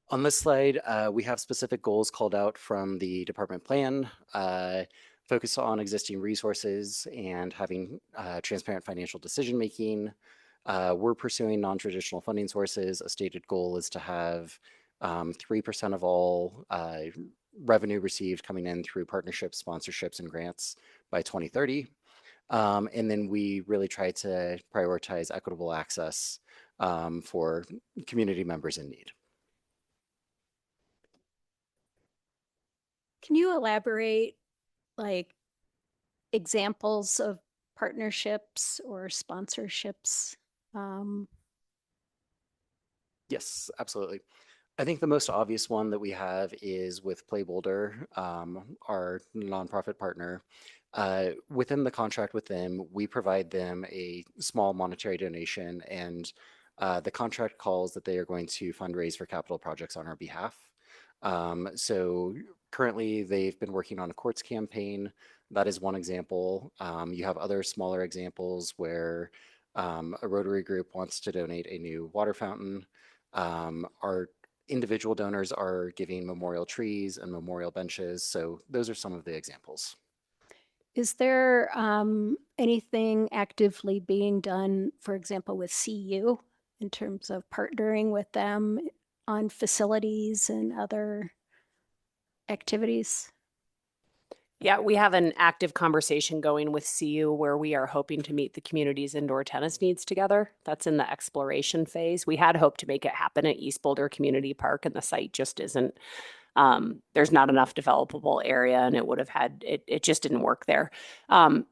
On this slide, we have specific goals called out from the department plan. Focus on existing resources and having transparent financial decision-making. We're pursuing non-traditional funding sources. A stated goal is to have 3% of all revenue received coming in through partnerships, sponsorships, and grants by 2030. And then we really try to prioritize equitable access for community members in need. Can you elaborate, like, examples of partnerships or sponsorships? Yes, absolutely. I think the most obvious one that we have is with Play Boulder, our nonprofit partner. Within the contract with them, we provide them a small monetary donation, and the contract calls that they are going to fundraise for capital projects on our behalf. So currently, they've been working on a courts campaign. That is one example. You have other smaller examples where a Rotary group wants to donate a new water fountain. Our individual donors are giving memorial trees and memorial benches. So those are some of the examples. Is there anything actively being done, for example, with CU in terms of partnering with them on facilities and other activities? Yeah, we have an active conversation going with CU where we are hoping to meet the community's indoor tennis needs together. That's in the exploration phase. We had hoped to make it happen at East Boulder Community Park, and the site just isn't, there's not enough developable area, and it would have had, it just didn't work there.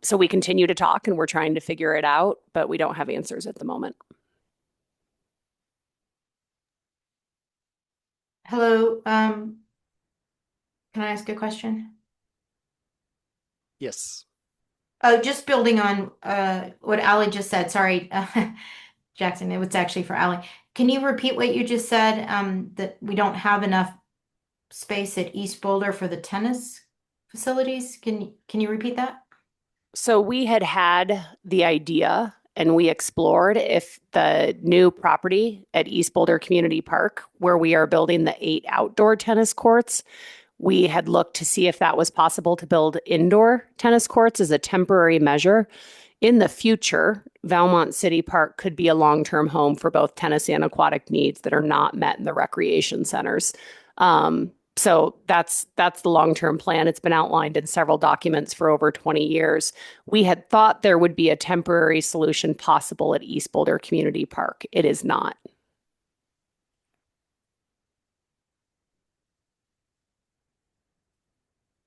So we continue to talk and we're trying to figure it out, but we don't have answers at the moment. Hello, can I ask a question? Yes. Oh, just building on what Allie just said. Sorry, Jackson, it was actually for Allie. Can you repeat what you just said? That we don't have enough space at East Boulder for the tennis facilities? Can you repeat that? So we had the idea and we explored if the new property at East Boulder Community Park, where we are building the 8 outdoor tennis courts, we had looked to see if that was possible to build indoor tennis courts as a temporary measure In the future, Valmont City Park could be a long-term home for both tennis and aquatic needs that are not met in the recreation centers. So that's the long-term plan. It's been outlined in several documents for over 20 years. We had thought there would be a temporary solution possible at East Boulder Community Park. It is not.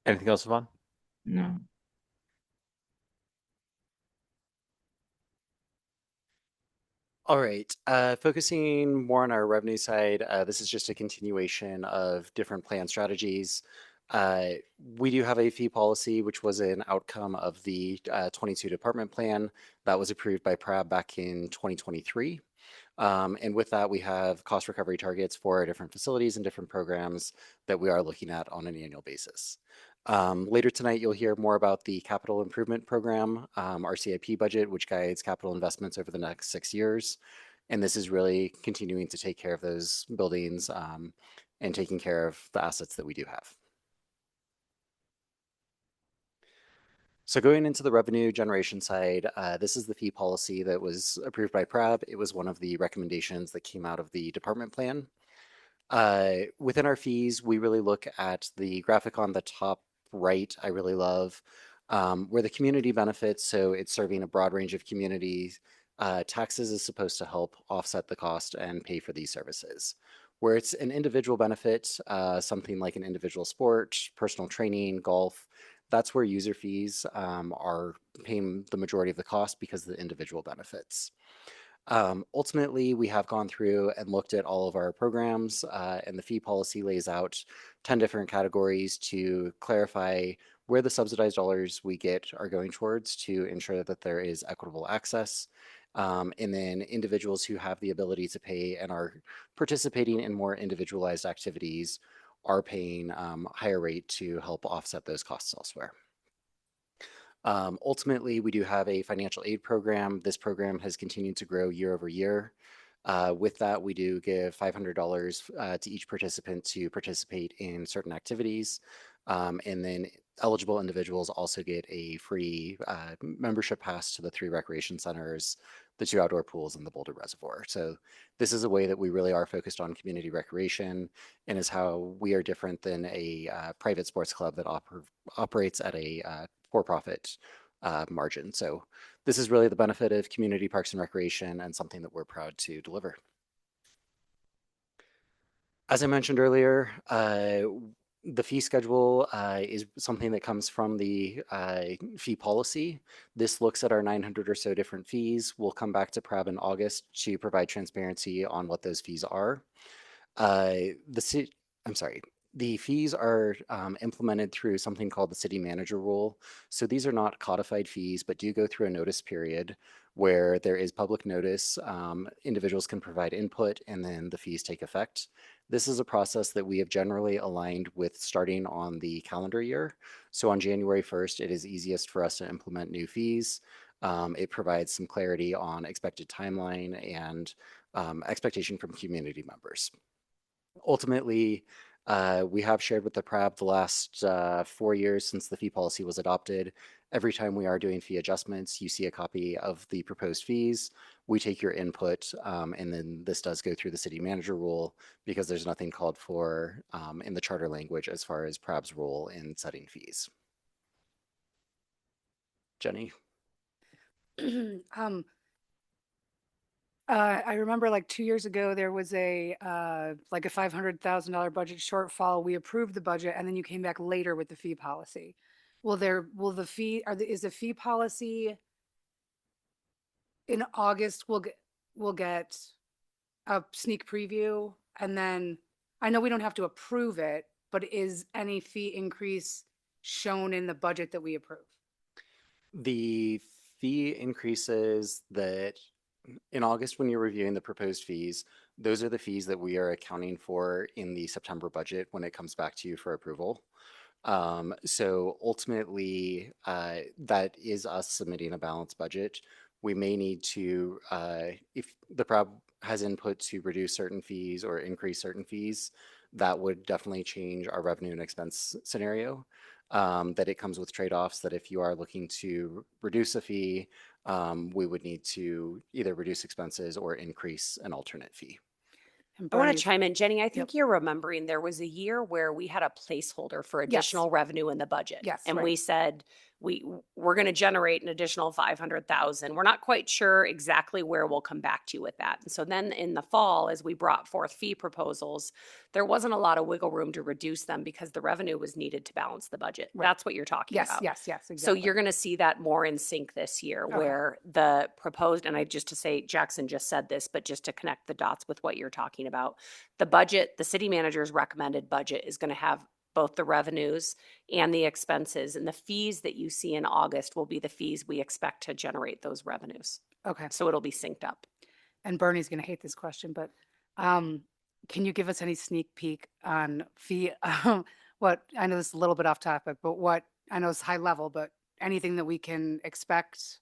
Anything else, Yvonne? No. All right, focusing more on our revenue side, this is just a continuation of different plan strategies. We do have a fee policy, which was an outcome of the 22 department plan that was approved by PRAB back in 2023. And with that, we have cost recovery targets for our different facilities and different programs that we are looking at on an annual basis. Later tonight, you'll hear more about the capital improvement program, our CIP budget, which guides capital investments over the next 6 years. And this is really continuing to take care of those buildings and taking care of the assets that we do have. So going into the revenue generation side, this is the fee policy that was approved by PRAB. It was one of the recommendations that came out of the department plan. Within our fees, we really look at the graphic on the top right. I really love where the community benefits. So it's serving a broad range of communities. Taxes is supposed to help offset the cost and pay for these services. Where it's an individual benefit, something like an individual sport, personal training, golf, that's where user fees are paying the majority of the cost because of the individual benefits. Ultimately, we have gone through and looked at all of our programs, and the fee policy lays out 10 different categories to clarify where the subsidized dollars we get are going towards to ensure that there is equitable access. And then individuals who have the ability to pay and are participating in more individualized activities are paying higher rate to help offset those costs elsewhere. Ultimately, we do have a financial aid program. This program has continued to grow year over year. With that, we do give $500 to each participant to participate in certain activities. And then eligible individuals also get a free membership pass to the 3 recreation centers, the 2 outdoor pools, and the Boulder Reservoir. So this is a way that we really are focused on community recreation and is how we are different than a private sports club that operates at a for-profit margin. So this is really the benefit of community parks and recreation and something that we're proud to deliver. As I mentioned earlier, the fee schedule is something that comes from the fee policy. This looks at our 900 or so different fees. We'll come back to PRAB in August to provide transparency on what those fees are. The fees are implemented through something called the city manager rule. So these are not codified fees, but do go through a notice period where there is public notice. Individuals can provide input and then the fees take effect. This is a process that we have generally aligned with starting on the calendar year. So on January 1st, it is easiest for us to implement new fees. It provides some clarity on expected timeline and expectation from community members. Ultimately, we have shared with the PRAB the last 4 years since the fee policy was adopted. Every time we are doing fee adjustments, you see a copy of the proposed fees. We take your input, and then this does go through the city manager rule because there's nothing called for in the charter language as far as PRAB's role in setting fees. Jenny? I remember like 2 years ago, there was a like a $500,000 budget shortfall. We approved the budget and then you came back later with the fee policy. Is the fee policy in August? We'll get a sneak preview, and then I know we don't have to approve it, but is any fee increase shown in the budget that we approve? The fee increases that in August, when you're reviewing the proposed fees, those are the fees that we are accounting for in the September budget when it comes back to you for approval. So ultimately, that is us submitting a balanced budget. We may need to, if the PRAB has input to reduce certain fees or increase certain fees, that would definitely change our revenue and expense scenario. that it comes with trade-offs, that if you are looking to reduce a fee, we would need to either reduce expenses or increase an alternate fee. I want to chime in. Jenny, I think you're remembering there was a year where we had a placeholder for additional revenue in the budget. Yes, And right. we said, we're going to generate an additional 500,000. We're not quite sure exactly where we'll come back to with that. And so then in the fall, as we brought forth fee proposals, there wasn't a lot of wiggle room to reduce them because the revenue was needed to balance the budget. Right. That's what you're talking Yes, about. yes, So exactly. you're going to see that more in sync this year, Okay. where the proposed, and I just to say, Jackson just said this, but just to connect the dots with what you're talking about, the budget, the city manager's recommended budget is going to have both the revenues and the expenses, and the fees that you see in August will be the fees we expect to generate those revenues. Okay. So it'll be synced up. And Bernie's going to hate this question, but can you give us any sneak peek on fee? What, I know this is a little bit off topic, but what, I know it's high level, but anything that we can expect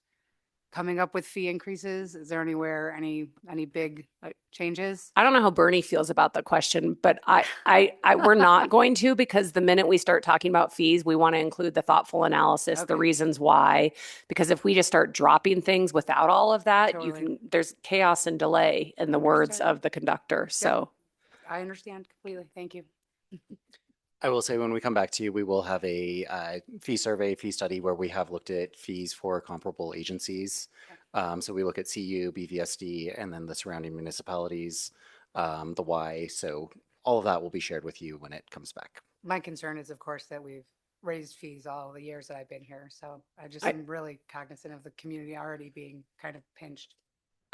coming up with fee increases? Is there anywhere, any big changes? I don't know how Bernie feels about the question, but we're not going to, because the minute we start talking about fees, we want to include the thoughtful analysis, the reasons why. Because if we just start dropping things without all of that, there's chaos and delay in the words of the conductor. So I understand completely. Thank you. I will say when we come back to you, we will have a fee survey, fee study where we have looked at fees for comparable agencies. So we look at CU, BVSD, and then the surrounding municipalities, the Y. So all of that will be shared with you when it comes back. My concern is, of course, that we've raised fees all the years that I've been here. So I'm really cognizant of the community already being kind of pinched.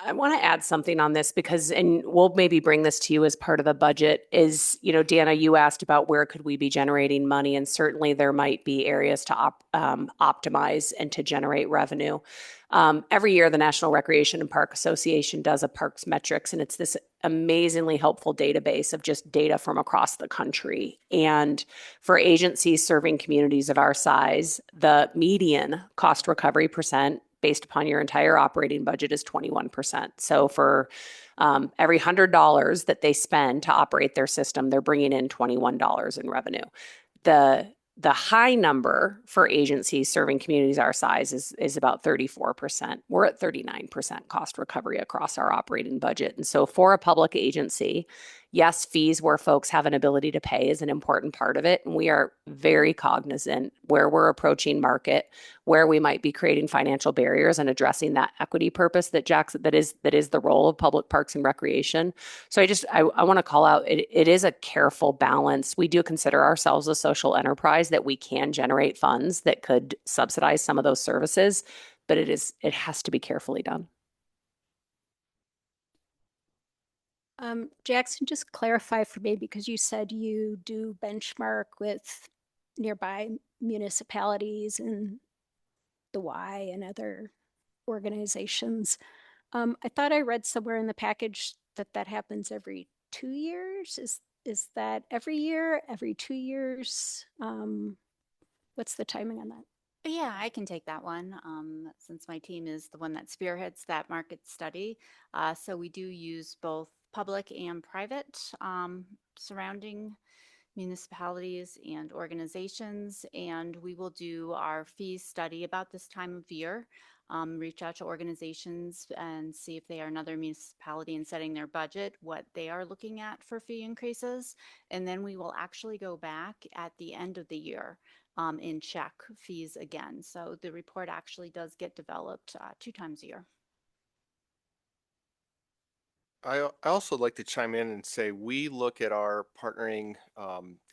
I want to add something on this because, and we'll maybe bring this to you as part of the budget, is, Dana, you asked about where could we be generating money, and certainly there might be areas to optimize and to generate revenue. Every year, the National Recreation and Park Association does a parks metrics, and it's this amazingly helpful database of just data from across the country. And for agencies serving communities of our size, the median cost recovery percent based upon your entire operating budget is 21%. So for every $100 that they spend to operate their system, they're bringing in $21 in revenue. The high number for agencies serving communities our size is about 34%. We're at 39% cost recovery across our operating budget. And so for a public agency, yes, fees where folks have an ability to pay is an important part of it. And we are very cognizant where we're approaching market, where we might be creating financial barriers and addressing that equity purpose that that is the role of public parks and recreation. So I want to call out, it is a careful balance. We do consider ourselves a social enterprise that we can generate funds that could subsidize some of those services, but it has to be carefully done. Jackson, just clarify for me, because you said you do benchmark with nearby municipalities and the Y and other organizations. I thought I read somewhere in the package that happens every 2 years. Is that every year, every 2 years? What's the timing on that? Yeah, I can take that one, since my team is the one that spearheads that market study. So we do use both public and private surrounding municipalities and organizations, and we will do our fee study about this time of year, reach out to organizations and see if they are another municipality in setting their budget, what they are looking at for fee increases. And then we will actually go back at the end of the year and check fees again. So the report actually does get developed 2 times a year. I also like to chime in and say we look at our partnering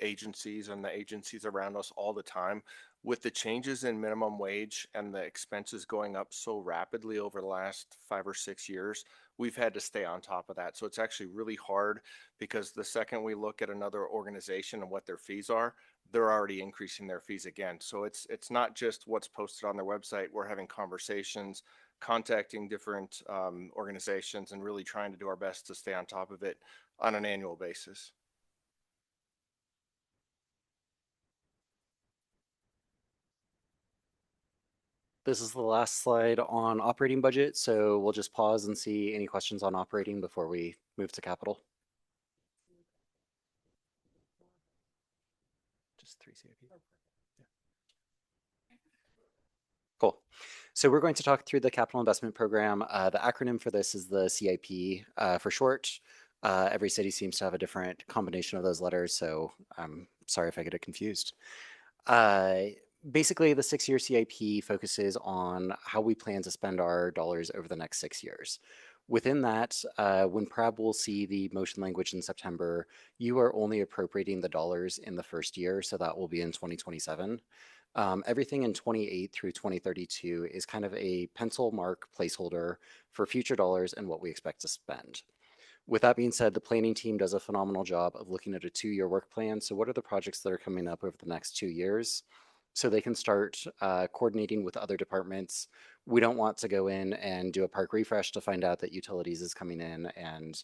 agencies and the agencies around us all the time. With the changes in minimum wage and the expenses going up so rapidly over the last 5 or 6 years, we've had to stay on top of that. So it's actually really hard, because the second we look at another organization and what their fees are, they're already increasing their fees again. So it's not just what's posted on their website. We're having conversations, contacting different organizations, and really trying to do our best to stay on top of it on an annual basis. This is the last slide on operating budget, so we'll just pause and see any questions on operating before we move to capital. Just 3 CIP. Cool. So we're going to talk through the capital investment program. The acronym for this is the CIP for short. Every city seems to have a different combination of those letters, so I'm sorry if I get it confused. Basically, the 6-year CIP focuses on how we plan to spend our dollars over the next 6 years. Within that, when PRAB will see the motion language in September, you are only appropriating the dollars in the first year, so that will be in 2027. Everything in 28 through 2032 is kind of a pencil mark placeholder for future dollars and what we expect to spend. With that being said, the planning team does a phenomenal job of looking at a 2-year work plan. So what are the projects that are coming up over the next 2 years? So they can start coordinating with other departments. We don't want to go in and do a park refresh to find out that utilities is coming in and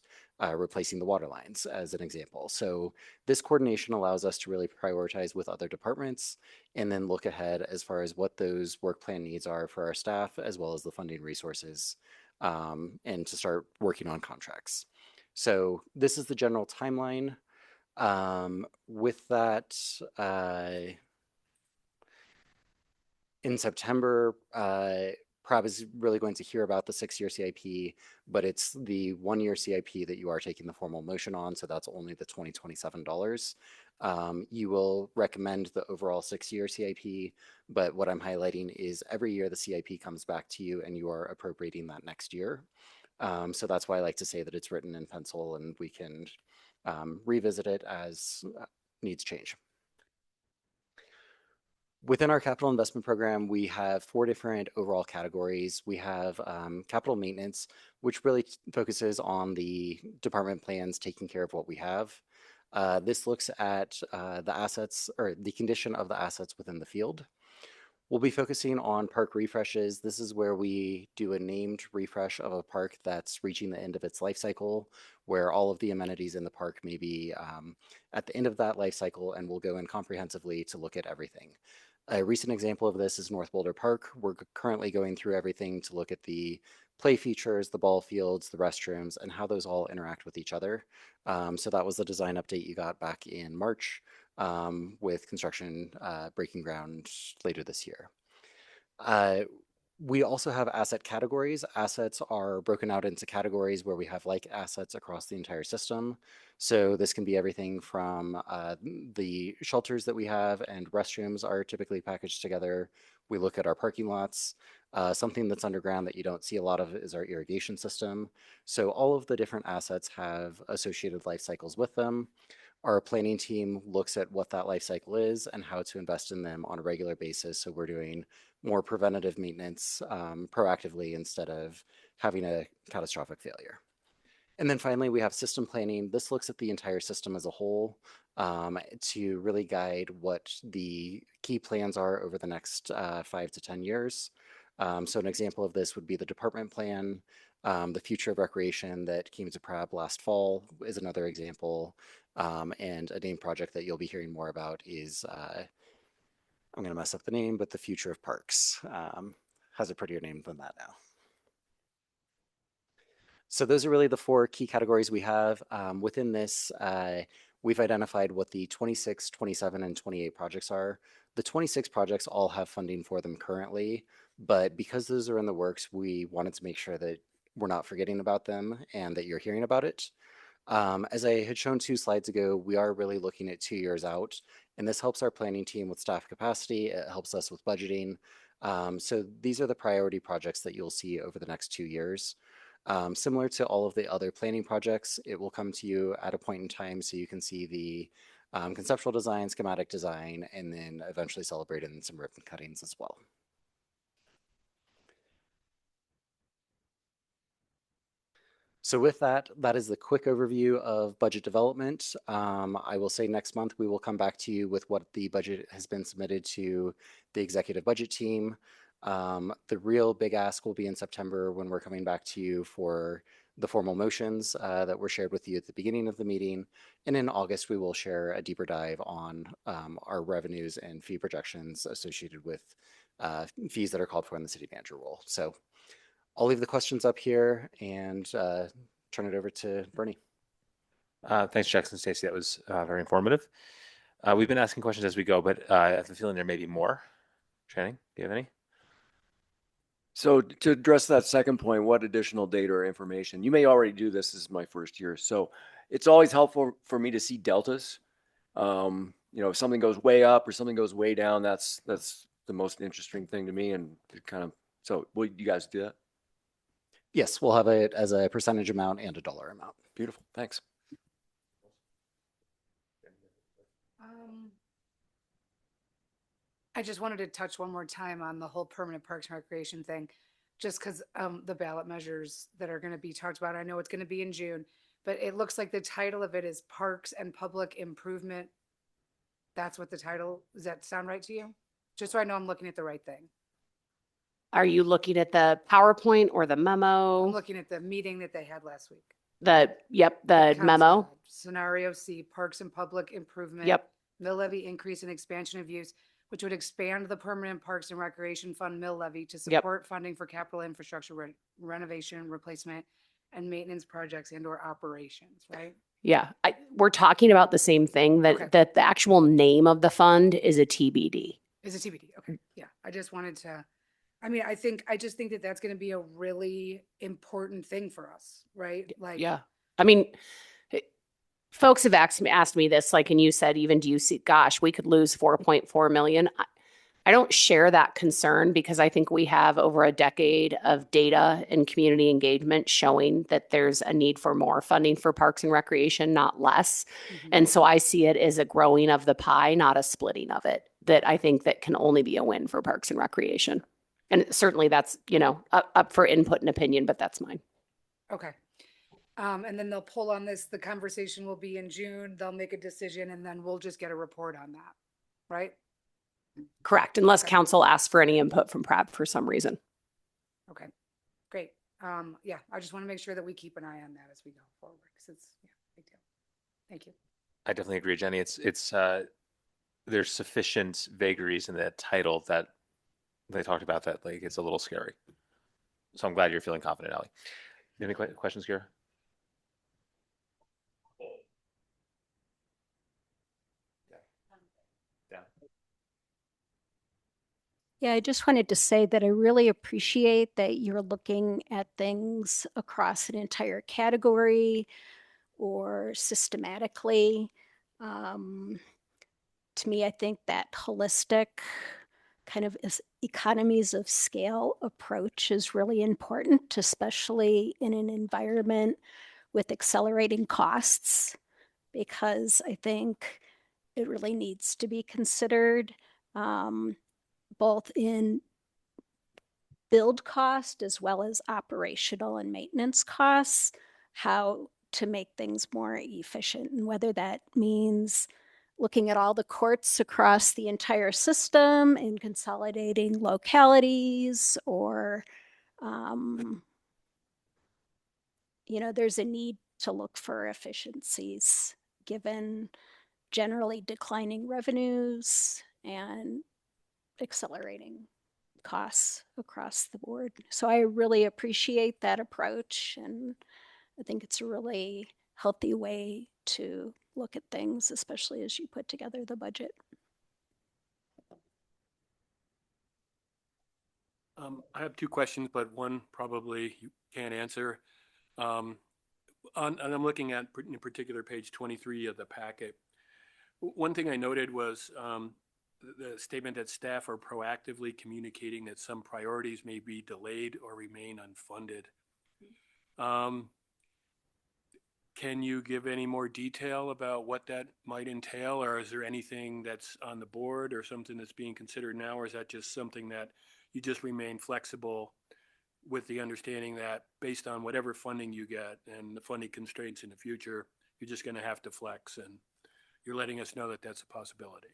replacing the water lines, as an example. So this coordination allows us to really prioritize with other departments and then look ahead as far as what those work plan needs are for our staff, as well as the funding resources, and to start working on contracts. So this is the general timeline. With that, in September, PRAB is really going to hear about the 6-year CIP, but it's the 1-year CIP that you are taking the formal motion on, so that's only the $2027. You will recommend the overall 6-year CIP, but what I'm highlighting is every year the CIP comes back to you and you are appropriating that next year. So that's why I like to say that it's written in pencil and we can revisit it as needs change. Within our capital investment program, we have 4 different overall categories. We have capital maintenance, which really focuses on the department plans taking care of what we have. This looks at the assets or the condition of the assets within the field. We'll be focusing on park refreshes. This is where we do a named refresh of a park that's reaching the end of its life cycle, where all of the amenities in the park may be at the end of that life cycle, and we'll go in comprehensively to look at everything. A recent example of this is North Boulder Park. We're currently going through everything to look at the play features, the ball fields, the restrooms, and how those all interact with each other. So that was the design update you got back in March, with construction breaking ground later this year. We also have asset categories. Assets are broken out into categories where we have like assets across the entire system. So this can be everything from the shelters that we have, and restrooms are typically packaged together. We look at our parking lots. Something that's underground that you don't see a lot of is our irrigation system. So all of the different assets have associated life cycles with them. Our planning team looks at what that life cycle is and how to invest in them on a regular basis. So we're doing more preventative maintenance proactively instead of having a catastrophic failure. And then finally, we have system planning. This looks at the entire system as a whole to really guide what the key plans are over the next 5 to 10 years. So an example of this would be the department plan. The future of recreation that came to PRAB last fall is another example. And a name project that you'll be hearing more about is, I'm going to mess up the name, but the future of parks has a prettier name than that now. So those are really the 4 key categories we have. Within this, we've identified what the 26, 27, and 28 projects are. The 26 projects all have funding for them currently, but because those are in the works, we wanted to make sure that we're not forgetting about them and that you're hearing about it. As I had shown 2 slides ago, we are really looking at 2 years out, and this helps our planning team with staff capacity. It helps us with budgeting. So these are the priority projects that you'll see over the next 2 years. Similar to all of the other planning projects, it will come to you at a point in time so you can see the conceptual design, schematic design, and then eventually celebrate in some ribbon cuttings as well. So with that, that is the quick overview of budget development. I will say next month we will come back to you with what the budget has been submitted to the executive budget team. The real big ask will be in September when we're coming back to you for the formal motions that were shared with you at the beginning of the meeting. And in August, we will share a deeper dive on our revenues and fee projections associated with fees that are called for in the city manager role. So I'll leave the questions up here and turn it over to Bernie. Thanks, Jackson and Stacy. That was very informative. We've been asking questions as we go, but I have a feeling there may be more. Channing, do you have any? So to address that second point, what additional data or information? You may already do this. This is my first year. So it's always helpful for me to see deltas. If something goes way up or something goes way down, that's the most interesting thing to me. And it kind of, so will you guys do that? Yes, we'll have it as a percentage amount and a dollar amount. Beautiful. Thanks. I just wanted to touch one more time on the whole permanent parks and recreation thing, just because the ballot measures that are going to be talked about. I know it's going to be in June, but it looks like the title of it is Parks and Public Improvement. That's what the title, does that sound right to you? Just so I know I'm looking at the right thing. Are you looking at the PowerPoint or the I'm memo? looking at the meeting that they had last week. The Council memo. had Scenario C, Parks and Public Improvement. Yep. Mill levy increase and expansion of use, which would expand the permanent Parks and Recreation Fund mill levy to Yep. support funding for capital infrastructure renovation, replacement, and maintenance projects and or operations, right? Yeah, we're talking about the same thing, that Okay. that the actual name of the fund is a TBD. Is it TBD? Okay, yeah. I just wanted to, I just think that that's going to be a really important thing for us, right? Like, Yeah. I mean, folks have asked me this, like, and you said, even, do you see, gosh, we could lose 4.4 million. I don't share that concern, because I think we have over a decade of data and community engagement showing that there's a need for more funding for parks and recreation, not less. And so I see it as a growing of the pie, not a splitting of it, that I think that can only be a win for parks and recreation. And certainly that's, up for input and opinion, but that's mine. okay. And then they'll pull on this. The conversation will be in June. They'll make a decision and then we'll just get a report on that, right? Correct, unless council asks for any input from PrAB for some reason. Okay, great. Yeah, I just want to make sure that we keep an eye on that as we go forward, because it's, big deal. Thank you. I definitely agree, Jenny. It's there's sufficient vagaries in that title that they talked about that, like, it's a little scary. So I'm glad you're feeling confident, Ally. You have any questions, Kira? Yeah, I just wanted to say that I really appreciate that you're looking at things across an entire category or systematically. To me, I think that holistic kind of economies of scale approach is really important, especially in an environment with accelerating costs, because I think it really needs to be considered. Both in build cost as well as operational and maintenance costs, how to make things more efficient, and whether that means looking at all the courts across the entire system and consolidating localities, or there's a need to look for efficiencies given generally declining revenues and accelerating costs across the board. So I really appreciate that approach, and I think it's a really healthy way to look at things, especially as you put together the budget. I have two questions, but one probably you can't answer. And I'm looking at, in particular, page 23 of the packet. One thing I noted was the statement that staff are proactively communicating that some priorities may be delayed or remain unfunded. Can you give any more detail about what that might entail, or is there anything that's on the board or something that's being considered now, or is that just something that you just remain flexible with the understanding that based on whatever funding you get and the funding constraints in the future, you're just going to have to flex, and you're letting us know that that's a possibility?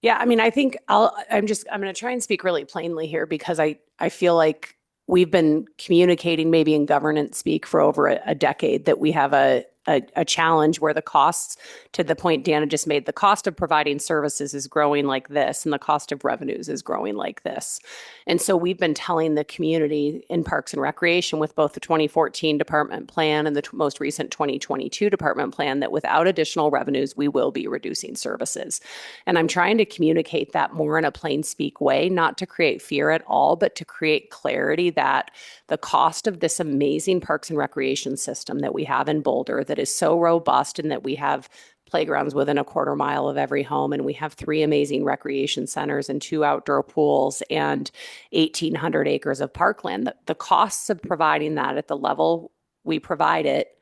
Yeah, I mean, I think I'm going to try and speak really plainly here, because I feel like we've been communicating maybe in governance speak for over a decade that we have a a challenge where the costs, to the point Dana just made, the cost of providing services is growing like this, and the cost of revenues is growing like this. And so we've been telling the community in Parks and Recreation with both the 2014 department plan and the most recent 2022 department plan that without additional revenues, we will be reducing services. And I'm trying to communicate that more in a plain speak way, not to create fear at all, but to create clarity that the cost of this amazing Parks and Recreation system that we have in Boulder that is so robust, and that we have playgrounds within a quarter mile of every home, and we have 3 amazing recreation centers and 2 outdoor pools and 1,800 acres of parkland. The costs of providing that at the level we provide it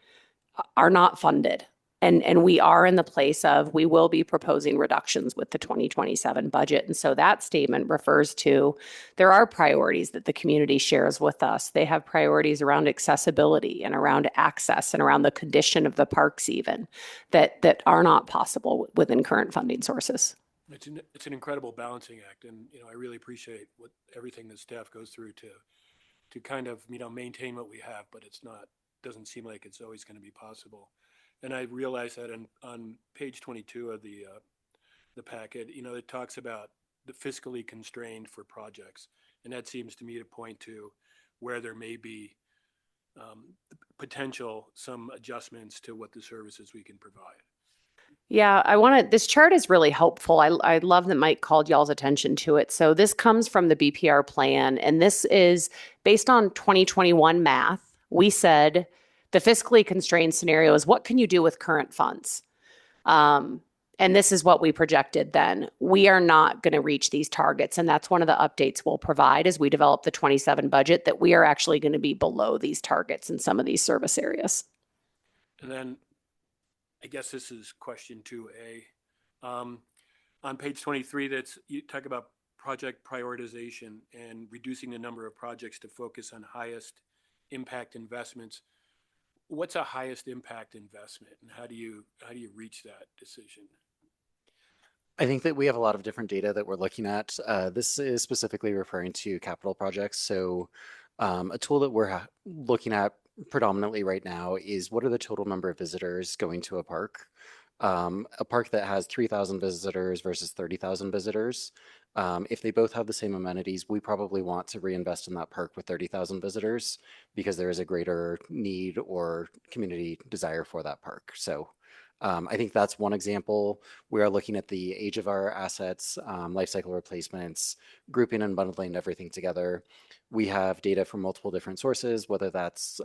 are not funded. And we are in the place of, we will be proposing reductions with the 2027 budget. And so that statement refers to, there are priorities that the community shares with us. They have priorities around accessibility and around access and around the condition of the parks even, that are not possible within current funding sources. It's an incredible balancing act. And, I really appreciate everything that staff goes through to kind of, maintain what we have, but doesn't seem like it's always going to be possible. And I realize that on page 22 of the packet, it talks about the fiscally constrained for projects. And that seems to me to point to where there may be potential some adjustments to what the services we can provide. Yeah, this chart is really helpful. I love that Mike called y'all's attention to it. So this comes from the BPR plan, and this is based on 2021 math. We said, the fiscally constrained scenario is, what can you do with current funds? And this is what we projected then. We are not going to reach these targets. And that's one of the updates we'll provide as we develop the 27 budget, that we are actually going to be below these targets in some of these service areas. And then I guess this is question 2A. On page 23, you talk about project prioritization and reducing the number of projects to focus on highest impact investments. What's a highest impact investment, and how do you reach that decision? I think that we have a lot of different data that we're looking at. This is specifically referring to capital projects. So a tool that we're looking at predominantly right now is, what are the total number of visitors going to a park? A park that has 3,000 visitors versus 30,000 visitors. If they both have the same amenities, we probably want to reinvest in that park with 30,000 visitors because there is a greater need or community desire for that park. So I think that's one example. We are looking at the age of our assets, life cycle replacements, grouping and bundling everything together. We have data from multiple different sources, whether that's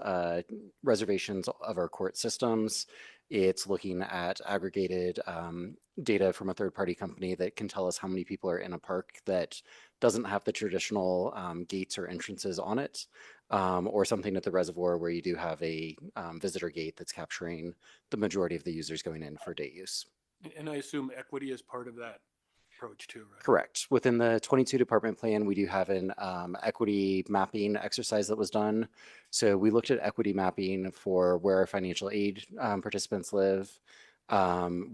reservations of our court systems. It's looking at aggregated data from a third-party company that can tell us how many people are in a park that doesn't have the traditional gates or entrances on it, or something at the reservoir where you do have a visitor gate that's capturing the majority of the users going in for day use. And I assume equity is part of that approach too, right? Correct. Within the 22 department plan, we do have an equity mapping exercise that was done. So we looked at equity mapping for where our financial aid participants live.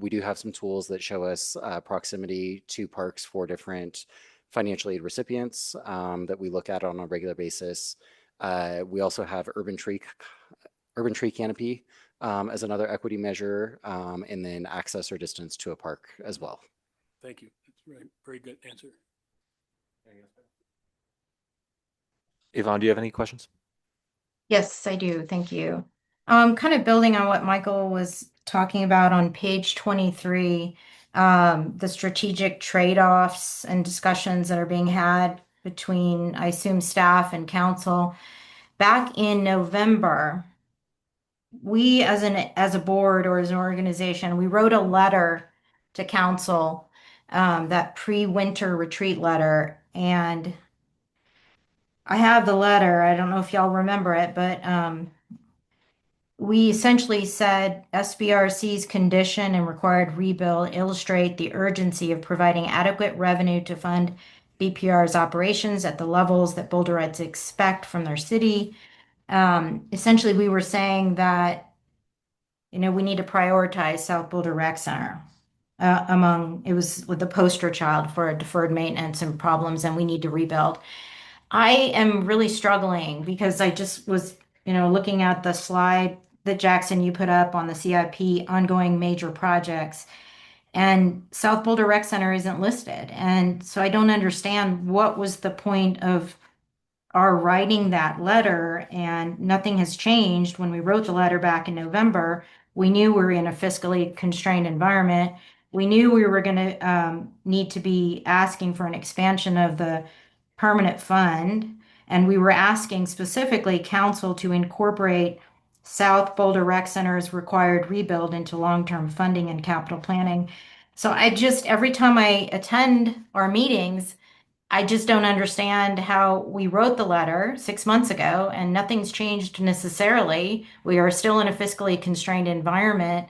We do have some tools that show us proximity to parks for different financial aid recipients that we look at on a regular basis. We also have urban tree canopy as another equity measure, and then access or distance to a park as well. Thank you. That's right. Very good answer. Yvonne, do you have any questions? Yes, I do. Thank you. Kind of building on what Michael was talking about on page 23, the strategic trade-offs and discussions that are being had between, I assume, staff and council. Back in November, we as a board or as an organization, we wrote a letter to council, that pre-winter retreat letter. And I have the letter. I don't know if y'all remember it, but we essentially said SBRC's condition and required rebuild illustrate the urgency of providing adequate revenue to fund BPR's operations at the levels that Boulderites expect from their city. Essentially, we were saying that, we need to prioritize South Boulder Rec Center. It was with the poster child for deferred maintenance and problems, and we need to rebuild. I am really struggling because I just was, looking at the slide that Jackson, you put up on the CIP ongoing major projects. And South Boulder Rec Center isn't listed. And so I don't understand what was the point of our writing that letter, and nothing has changed. When we wrote the letter back in November, we knew we were in a fiscally constrained environment. We knew we were going to need to be asking for an expansion of the permanent fund. And we were asking specifically council to incorporate South Boulder Rec Center's required rebuild into long-term funding and capital planning. So every time I attend our meetings, I just don't understand how we wrote the letter 6 months ago and nothing's changed necessarily. We are still in a fiscally constrained environment.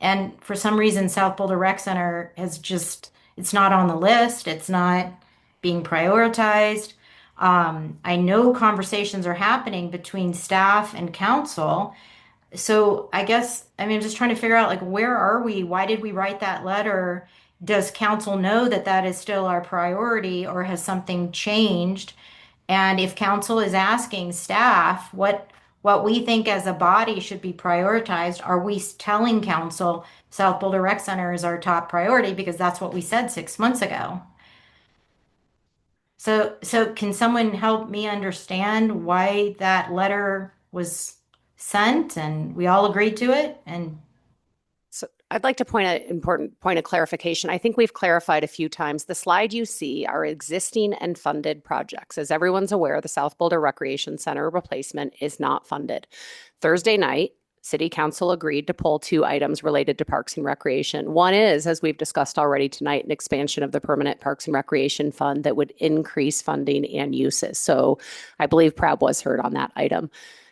And for some reason, South Boulder Rec Center it's not on the list. It's not being prioritized. I know conversations are happening between staff and council. So I'm just trying to figure out, like, where are we? Why did we write that letter? Does council know that that is still our priority, or has something changed? And if council is asking staff what we think as a body should be prioritized, are we telling council South Boulder Rec Center is our top priority because that's what we said 6 months ago? So can someone help me understand why that letter was sent and we all agreed to it? And So I'd like to point an important point of clarification. I think we've clarified a few times. The slide you see are existing and funded projects. As everyone's aware, the South Boulder Recreation Center replacement is not funded. Thursday night, City Council agreed to pull 2 items related to Parks and Recreation. One is, as we've discussed already tonight, an expansion of the Permanent Parks and Recreation Fund that would increase funding and uses. So I believe PRAB was heard on that item.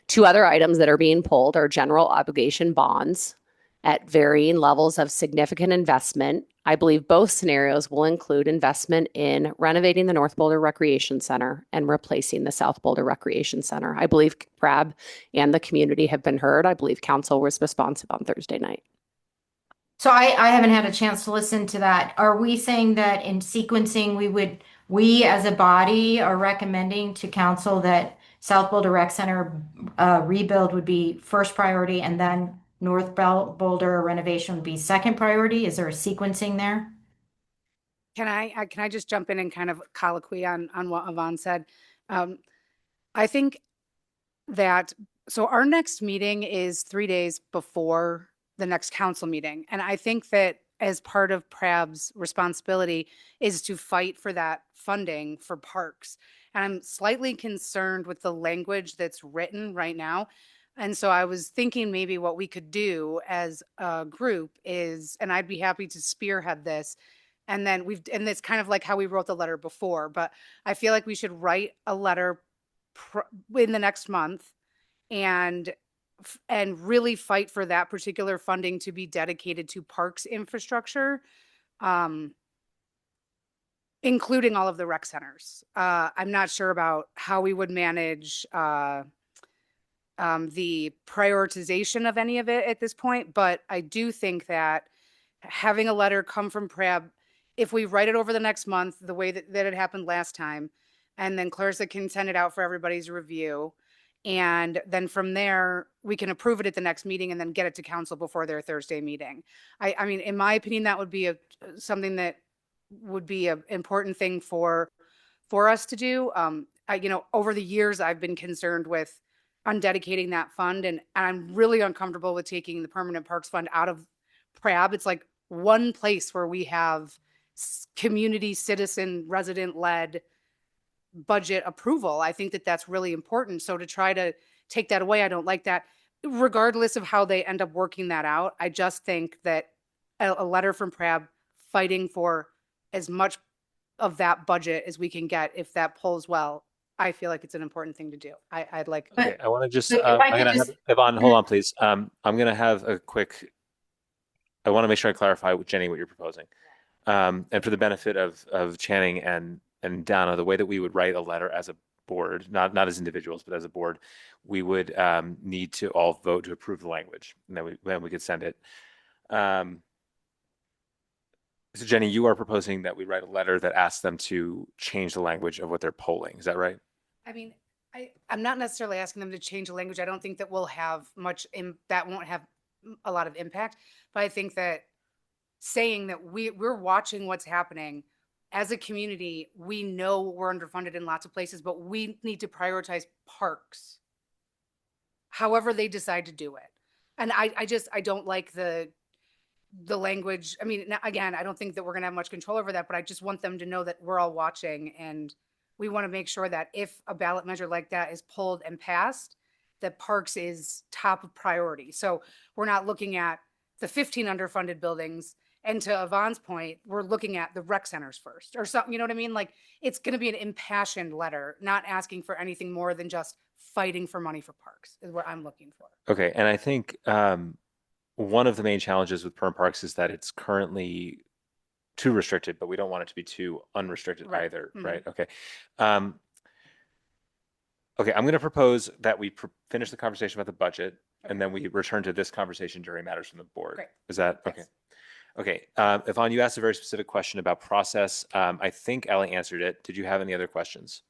2 other items that are being pulled are general obligation bonds at varying levels of significant investment. I believe both scenarios will include investment in renovating the North Boulder Recreation Center and replacing the South Boulder Recreation Center. I believe PRAB and the community have been heard. I believe council was responsive on Thursday night. so I haven't had a chance to listen to that. Are we saying that in sequencing, we as a body are recommending to council that South Boulder Rec Center rebuild would be first priority, and then North Boulder renovation would be second priority? Is there a sequencing there? Can I just jump in and kind of colloquy on what Yvonne said? I think that, so our next meeting is 3 days before the next council meeting. And I think that as part of PRAB's responsibility is to fight for that funding for parks. And I'm slightly concerned with the language that's written right now. And so I was thinking maybe what we could do as a group is, and I'd be happy to spearhead this. And then and it's kind of like how we wrote the letter before, but I feel like we should write a letter in the next month and really fight for that particular funding to be dedicated to parks infrastructure, including all of the rec centers. I'm not sure about how we would manage the prioritization of any of it at this point, but I do think that having a letter come from PRAB, if we write it over the next month, the way that it happened last time, and then Clarissa can send it out for everybody's review, and then from there, we can approve it at the next meeting and then get it to council before their Thursday meeting. I mean, in my opinion, that would be something that would be an important thing for us to do. Over the years, I've been concerned with undedicating that fund, and I'm really uncomfortable with taking the Permanent Parks Fund out of PRAB. It's like one place where we have community, citizen, resident-led budget approval. I think that that's really important. So to try to take that away, I don't like that. Regardless of how they end up working that out, I just think that a letter from PRAB fighting for as much of that budget as we can get, if that pulls well, I feel like it's an important thing to do. I'd like. Okay, I want to just, But if I'm I going could to have, Yvonne, hold on, please. I'm going to have a quick, I want to make sure I clarify with Jenny what you're proposing. And for the benefit of Channing and Donna, the way that we would write a letter as a board, not as individuals, but as a board, we would need to all vote to approve the language, and then we could send it. So Jenny, you are proposing that we write a letter that asks them to change the language of what they're polling. Is that right? I mean, I'm not necessarily asking them to change the language. I don't think that we'll have that won't have a lot of impact. But I think that saying that we're watching what's happening as a community, we know we're underfunded in lots of places, but we need to prioritize parks, however they decide to do it. And I don't like the language. I mean, again, I don't think that we're going to have much control over that, but I just want them to know that we're all watching, and we want to make sure that if a ballot measure like that is pulled and passed, that parks is top of priority. So we're not looking at the 15 underfunded buildings. And to Yvonne's point, we're looking at the rec centers first or something, you know what I mean? Like, it's going to be an impassioned letter, not asking for anything more than just fighting for money for parks is what I'm looking for. Okay. And I think one of the main challenges with perm parks is that it's currently too restricted, but we don't want it to be too unrestricted either, right? Okay. Okay, I'm going to propose that we finish the conversation about the budget, and then we return to this conversation during matters from the board. Great. Is that okay? Okay. Yvonne, you asked a very specific question about process. I think Ally answered it. Did you have any other questions?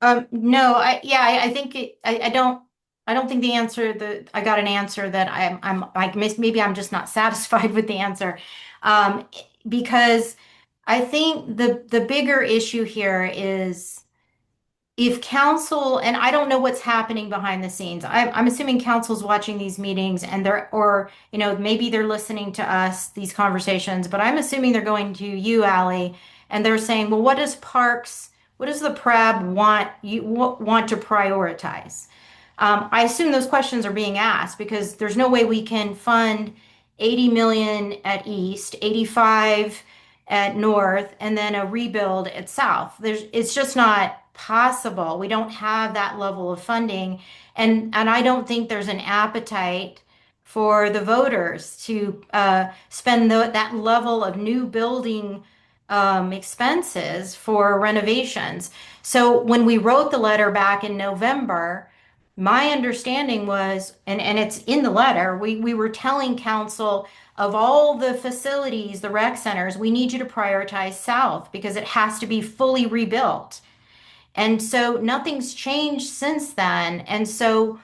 No, I think I don't think the answer I got an answer that I'm like, maybe I'm just not satisfied with the answer. Because I think the bigger issue here is if council, and I don't know what's happening behind the scenes. I'm assuming council's watching these meetings and maybe they're listening to us, these conversations, but I'm assuming they're going to you, Ally, and they're saying, well, what does the PRAB want to prioritize? I assume those questions are being asked because there's no way we can fund 80 million at East, 85 at North, and then a rebuild at South. It's just not possible. We don't have that level of funding. And I don't think there's an appetite for the voters to spend that level of new building expenses for renovations. So when we wrote the letter back in November, my understanding was, and it's in the letter, we were telling council of all the facilities, the rec centers, we need you to prioritize South because it has to be fully rebuilt. And so nothing's changed since then. And so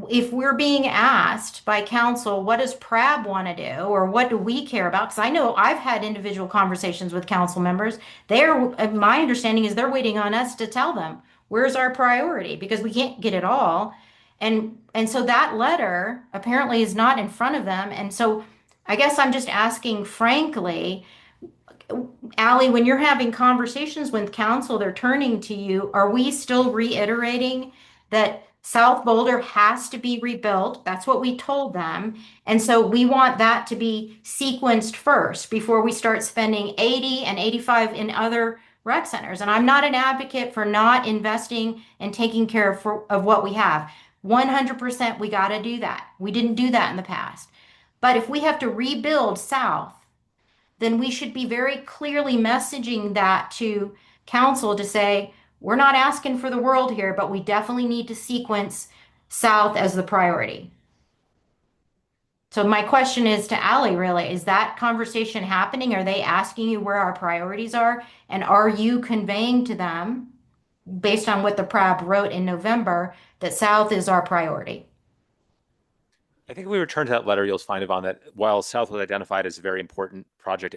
if we're being asked by council, what does PRAB want to do or what do we care about? Because I know I've had individual conversations with council members. My understanding is they're waiting on us to tell them where's our priority because we can't get it all. And so that letter apparently is not in front of them. And so I guess I'm just asking frankly, Ally, when you're having conversations with council, they're turning to you. Are we still reiterating that South Boulder has to be rebuilt? That's what we told them. And so we want that to be sequenced first before we start spending 80 and 85 in other rec centers. And I'm not an advocate for not investing and taking care of what we have. 100% we got to do that. We didn't do that in the past. But if we have to rebuild South, then we should be very clearly messaging that to council to say, we're not asking for the world here, but we definitely need to sequence South as the priority. So my question is to Ally, really, is that conversation happening? Are they asking you where our priorities are? And are you conveying to them, based on what the PRAB wrote in November, that South is our priority? I think if we return to that letter, you'll find, Yvonne, that while South was identified as a very important project,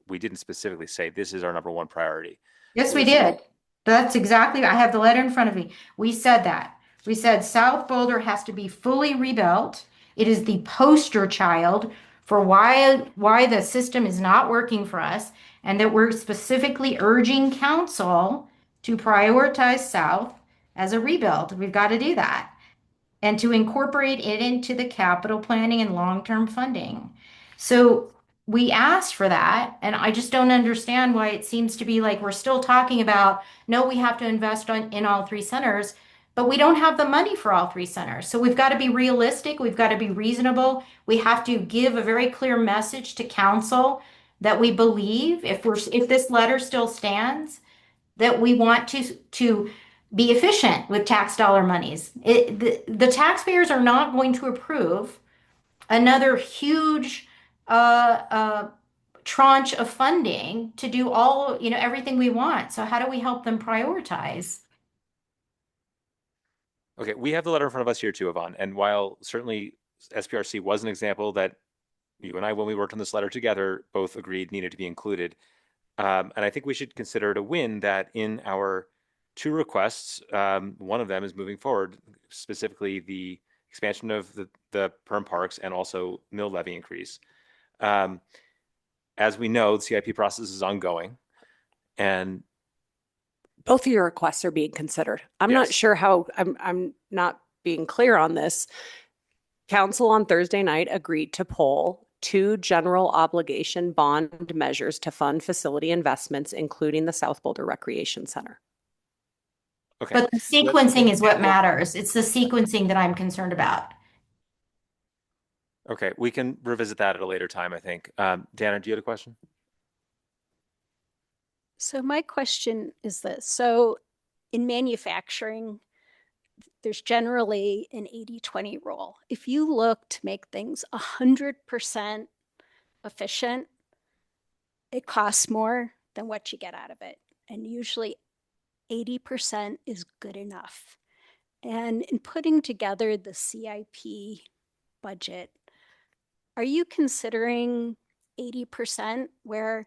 we didn't specifically say this is our number one priority. Yes, we did. That's exactly, I have the letter in front of me. We said that. We said South Boulder has to be fully rebuilt. It is the poster child for why the system is not working for us, and that we're specifically urging council to prioritize South as a rebuild. We've got to do that. And to incorporate it into the capital planning and long-term funding. So we asked for that, and I just don't understand why it seems to be like we're still talking about, no, we have to invest in all three centers, but we don't have the money for all three centers. So we've got to be realistic, we've got to be reasonable. We have to give a very clear message to council that we believe, if this letter still stands, that we want to be efficient with tax dollar monies. The taxpayers are not going to approve another huge tranche of funding to do everything we want. So how do we help them prioritize? Okay, we have the letter in front of us here too, Yvonne. And while certainly SPRC was an example that you and I, when we worked on this letter together, both agreed needed to be included. And I think we should consider it a win that in our two requests, one of them is moving forward, specifically the expansion of the perm parks and also mill levy increase. As we know, the CIP process is ongoing, and Both of your requests are being considered. I'm not Yes. sure how, I'm not being clear on this. Council on Thursday night agreed to pull 2 general obligation bond measures to fund facility investments, including the South Boulder Recreation Center. okay. But the sequencing is what matters. It's the sequencing that I'm concerned about. Okay, we can revisit that at a later time, I think. Dana, do you have a question? So my question is this. So in manufacturing, there's generally an 80-20 rule. If you look to make things 100% efficient, it costs more than what you get out of it. And usually 80% is good enough. And in putting together the CIP budget, are you considering 80% where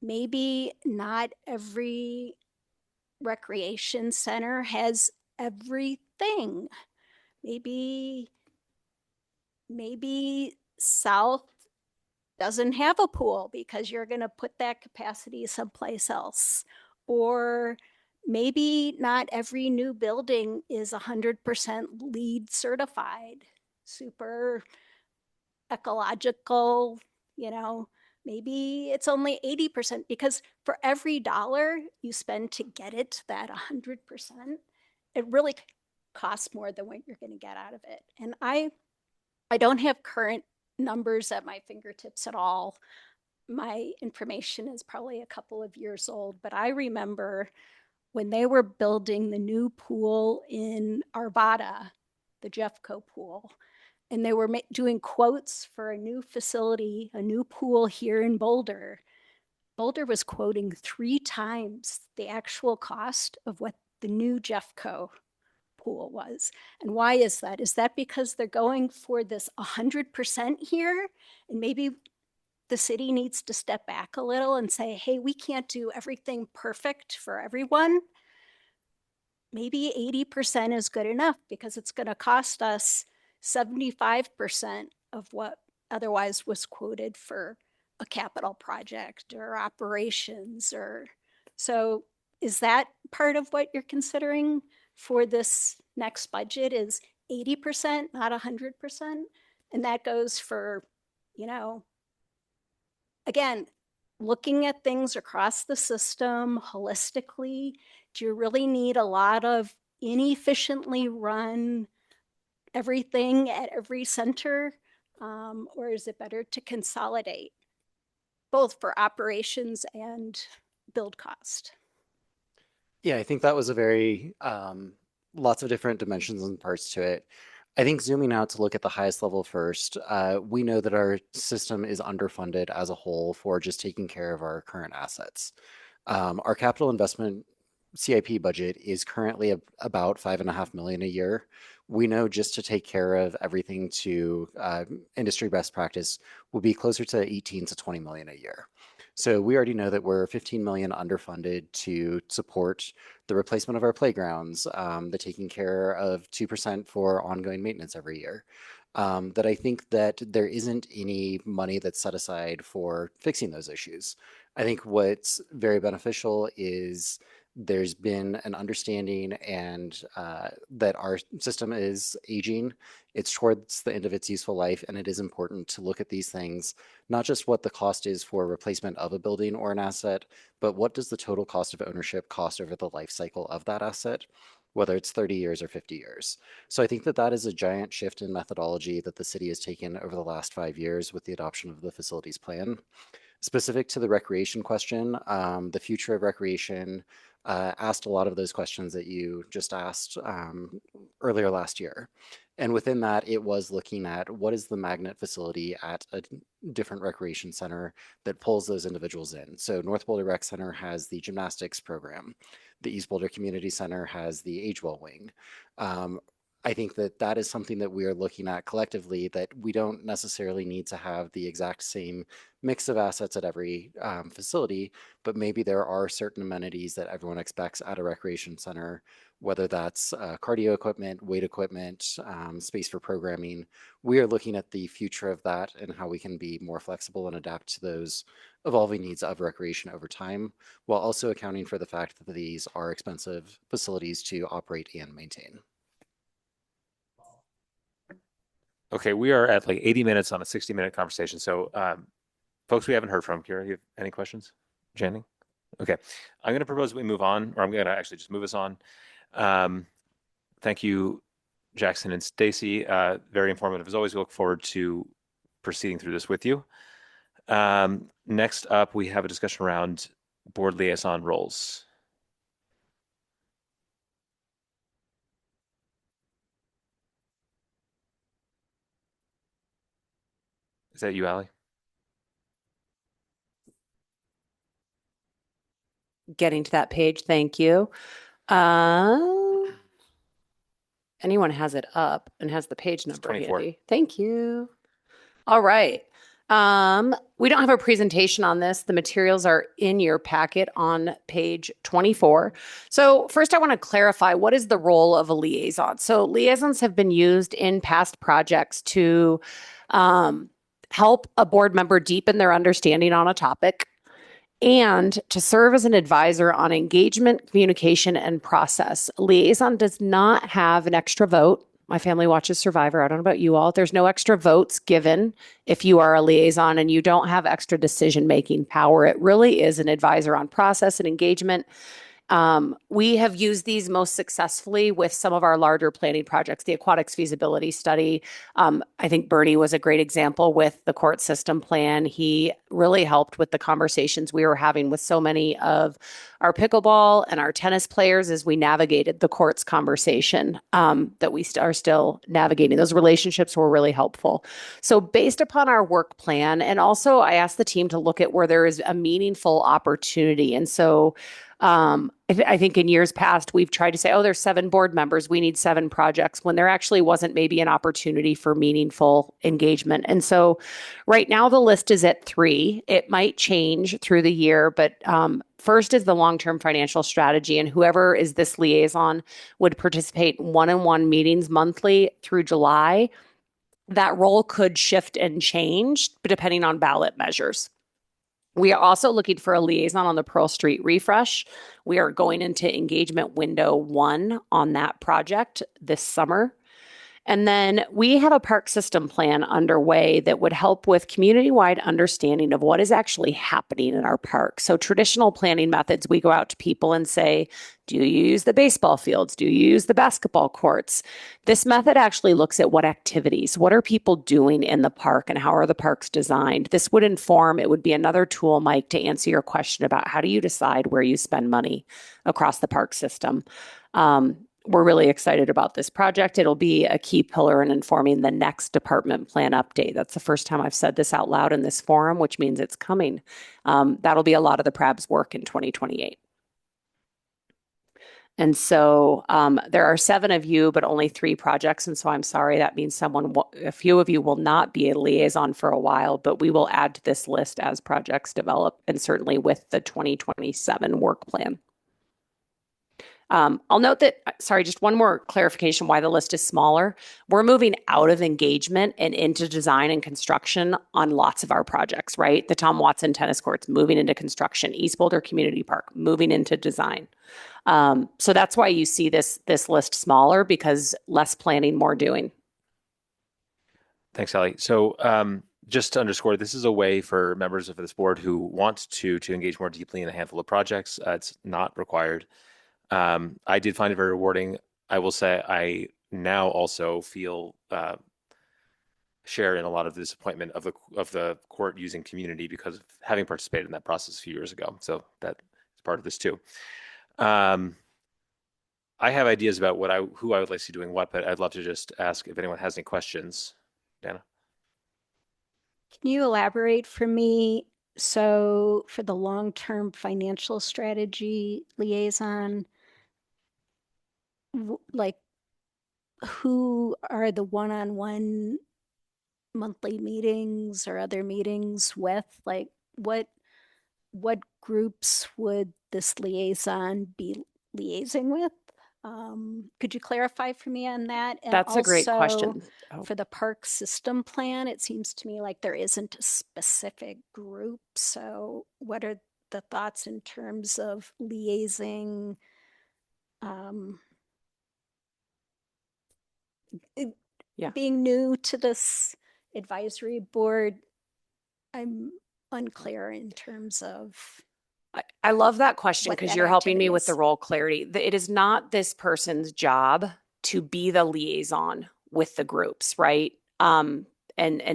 maybe not every recreation center has everything? Maybe South doesn't have a pool because you're going to put that capacity someplace else. Or maybe not every new building is 100% LEED certified, super ecological, maybe it's only 80%, because for every dollar you spend to get it to that 100%, it really costs more than what you're going to get out of it. And I don't have current numbers at my fingertips at all. My information is probably a couple of years old, but I remember when they were building the new pool in Arvada, the Jeffco pool, and they were doing quotes for a new facility, a new pool here in Boulder. Boulder was quoting 3 times the actual cost of what the new Jeffco pool was. And why is that? Is that because they're going for this 100% here? And maybe the city needs to step back a little and say, hey, we can't do everything perfect for everyone. Maybe 80% is good enough because it's going to cost us 75% of what otherwise was quoted for a capital project or operations. Or so is that part of what you're considering for this next budget, is 80%, not 100%? And that goes for, again, looking at things across the system holistically. Do you really need a lot of inefficiently run everything at every center? Or is it better to consolidate both for operations and build cost? Yeah, I think that was a very, lots of different dimensions and parts to it. I think zooming out to look at the highest level first, we know that our system is underfunded as a whole for just taking care of our current assets. Our capital investment CIP budget is currently about $5.5 million a year. We know just to take care of everything to industry best practice will be closer to 18 to 20 million a year. So we already know that we're 15 million underfunded to support the replacement of our playgrounds, the taking care of 2% for ongoing maintenance every year. That I think that there isn't any money that's set aside for fixing those issues. I think what's very beneficial is there's been an understanding and that our system is aging. It's towards the end of its useful life, and it is important to look at these things, not just what the cost is for replacement of a building or an asset, but what does the total cost of ownership cost over the life cycle of that asset, whether it's 30 years or 50 years. So I think that that is a giant shift in methodology that the city has taken over the last 5 years with the adoption of the facilities plan. Specific to the recreation question, the future of recreation asked a lot of those questions that you just asked earlier last year. And within that, it was looking at what is the magnet facility at a different recreation center that pulls those individuals in. So North Boulder Rec Center has the gymnastics program. The East Boulder Community Center has the Age Well wing. I think that that is something that we are looking at collectively, that we don't necessarily need to have the exact same mix of assets at every facility, but maybe there are certain amenities that everyone expects at a recreation center, whether that's cardio equipment, weight equipment, space for programming. We are looking at the future of that and how we can be more flexible and adapt to those evolving needs of recreation over time, while also accounting for the fact that these are expensive facilities to operate and maintain. Okay, we are at like 80 minutes on a 60-minute conversation. So folks we haven't heard from, Kira, you have any questions? Channing? Okay, I'm going to propose we move on, or I'm going to actually just move us on. Thank you, Jackson and Stacy. Very informative as always. We look forward to proceeding through this with you. Next up, we have a discussion around board liaison roles. Is that you, Allie? Getting to that page, thank you. Anyone has it up and has the page number 24. handy? Thank you. All right. We don't have a presentation on this. The materials are in your packet on page 24. So first I want to clarify, what is the role of a liaison? So liaisons have been used in past projects to help a board member deepen their understanding on a topic and to serve as an advisor on engagement, communication, and process. A liaison does not have an extra vote. My family watches Survivor. I don't know about you all. There's no extra votes given if you are a liaison, and you don't have extra decision-making power. It really is an advisor on process and engagement. We have used these most successfully with some of our larger planning projects, the aquatics feasibility study. I think Bernie was a great example with the court system plan. He really helped with the conversations we were having with so many of our pickleball and our tennis players as we navigated the courts conversation that we are still navigating. Those relationships were really helpful. So based upon our work plan, and also I asked the team to look at where there is a meaningful opportunity. And so I think in years past, we've tried to say, oh, there's 7 board members, we need 7 projects, when there actually wasn't maybe an opportunity for meaningful engagement. And so right now the list is at 3. It might change through the year, but first is the long-term financial strategy, and whoever is this liaison would participate in one-on-one meetings monthly through July. That role could shift and change depending on ballot measures. We are also looking for a liaison on the Pearl Street refresh. We are going into engagement window 1 on that project this summer. And then we have a park system plan underway that would help with community-wide understanding of what is actually happening in our park. So traditional planning methods, we go out to people and say, do you use the baseball fields? Do you use the basketball courts? This method actually looks at what activities, what are people doing in the park, and how are the parks designed? This would inform, it would be another tool, Mike, to answer your question about how do you decide where you spend money across the park system. We're really excited about this project. It'll be a key pillar in informing the next department plan update. That's the first time I've said this out loud in this forum, which means it's coming. That'll be a lot of the PRAB's work in 2028. And so there are 7 of you, but only 3 projects. And so I'm sorry, that means a few of you will not be a liaison for a while, but we will add to this list as projects develop, and certainly with the 2027 work plan. I'll note that, sorry, just one more clarification why the list is smaller. We're moving out of engagement and into design and construction on lots of our projects, right? The Tom Watson tennis courts moving into construction, East Boulder Community Park moving into design. So that's why you see this list smaller, because less planning, more doing. Thanks, Allie. So just to underscore, this is a way for members of this board who want to engage more deeply in a handful of projects. It's not required. I did find it very rewarding. I will say I now also feel share in a lot of the disappointment of the court using community because of having participated in that process a few years ago. So that is part of this too. I have ideas about who I would like to see doing what, but I'd love to just ask if anyone has any questions. Dana? Can you elaborate for me? So for the long-term financial strategy liaison, like who are the one-on-one monthly meetings or other meetings with? Like what groups would this liaison be liaising with? Could you clarify for me on that? And That's a great also, question. Oh. For the park system plan, it seems to me like there isn't a specific group. So what are the thoughts in terms of liaising? Yeah. Being new to this advisory board, I'm unclear in terms of I love that question what because that you're helping me activity with the is. role clarity. It is not this person's job to be the liaison with the groups, right? And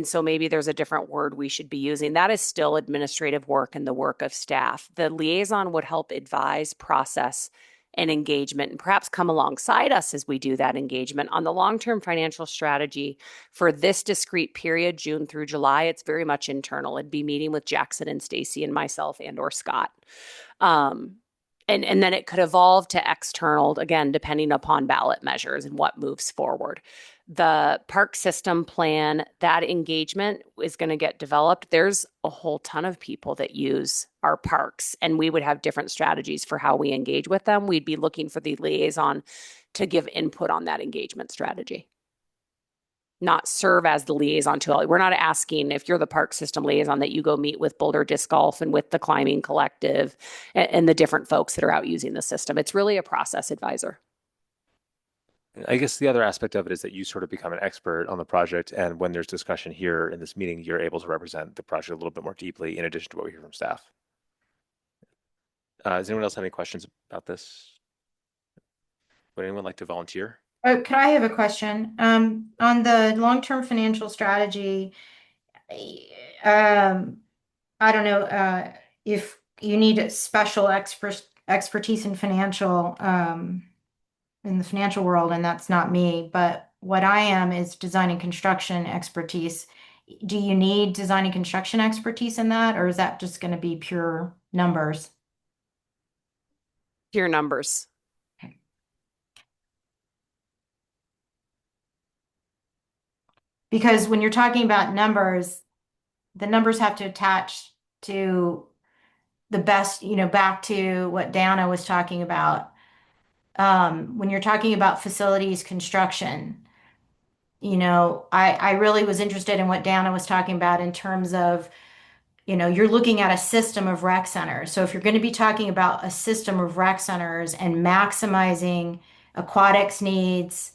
so maybe there's a different word we should be using. That is still administrative work and the work of staff. The liaison would help advise, process, and engagement, and perhaps come alongside us as we do that engagement on the long-term financial strategy for this discrete period, June through July. It's very much internal. It'd be meeting with Jackson and Stacy and myself and or Scott. And then it could evolve to external, again, depending upon ballot measures and what moves forward. The park system plan, that engagement is going to get developed. There's a whole ton of people that use our parks, and we would have different strategies for how we engage with them. We'd be looking for the liaison to give input on that engagement strategy, not serve as the liaison to all. We're not asking if you're the park system liaison that you go meet with Boulder Disc Golf and with the Climbing Collective and the different folks that are out using the system. It's really a process advisor. I guess the other aspect of it is that you sort of become an expert on the project, and when there's discussion here in this meeting, you're able to represent the project a little bit more deeply in addition to what we hear from staff. Does anyone else have any questions about this? Would anyone like to volunteer? Oh, could I have a question? On the long-term financial strategy, I don't know if you need special expertise in financial, in the financial world, and that's not me, but what I am is design and construction expertise. Do you need design and construction expertise in that, or is that just going to be pure numbers? Pure numbers. Because when you're talking about numbers, the numbers have to attach to the best, back to what Dana was talking about. When you're talking about facilities construction, I really was interested in what Dana was talking about in terms of, you're looking at a system of rec centers. So if you're going to be talking about a system of rec centers and maximizing aquatics needs,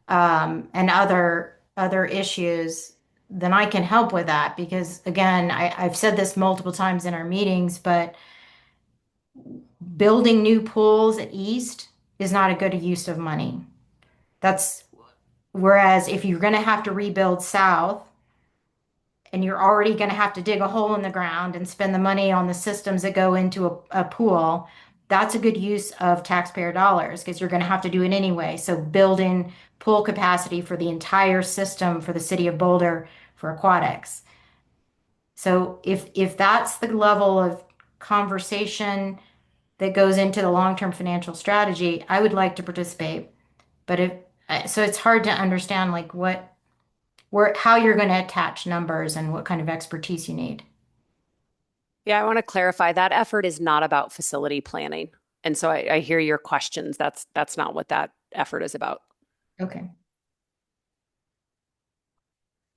and other issues, then I can help with that. Because again, I've said this multiple times in our meetings, but building new pools at East is not a good use of money. Whereas if you're going to have to rebuild South, and you're already going to have to dig a hole in the ground and spend the money on the systems that go into a pool, that's a good use of taxpayer dollars because you're going to have to do it anyway. So building pool capacity for the entire system for the city of Boulder for aquatics. So if that's the level of conversation that goes into the long-term financial strategy, I would like to participate. But so it's hard to understand like how you're going to attach numbers and what kind of expertise you need. Yeah, I want to clarify that effort is not about facility planning. And so I hear your questions. That's not what that effort is about. Okay.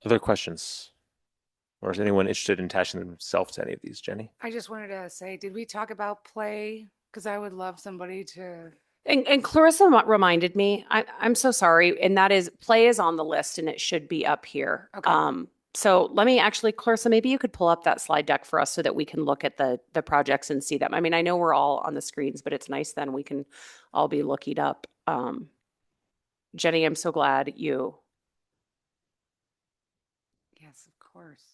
Other questions? Or is anyone interested in attaching themselves to any of these, Jenny? I just wanted to say, did we talk about play? Because I would love somebody to. And Clarissa reminded me, I'm so sorry. And that is play is on the list and it should be up here. Okay. So let me actually, Clarissa, maybe you could pull up that slide deck for us so that we can look at the projects and see them. I mean, I know we're all on the screens, but it's nice then we can all be looking up. Jenny, I'm so glad you. Yes, of course.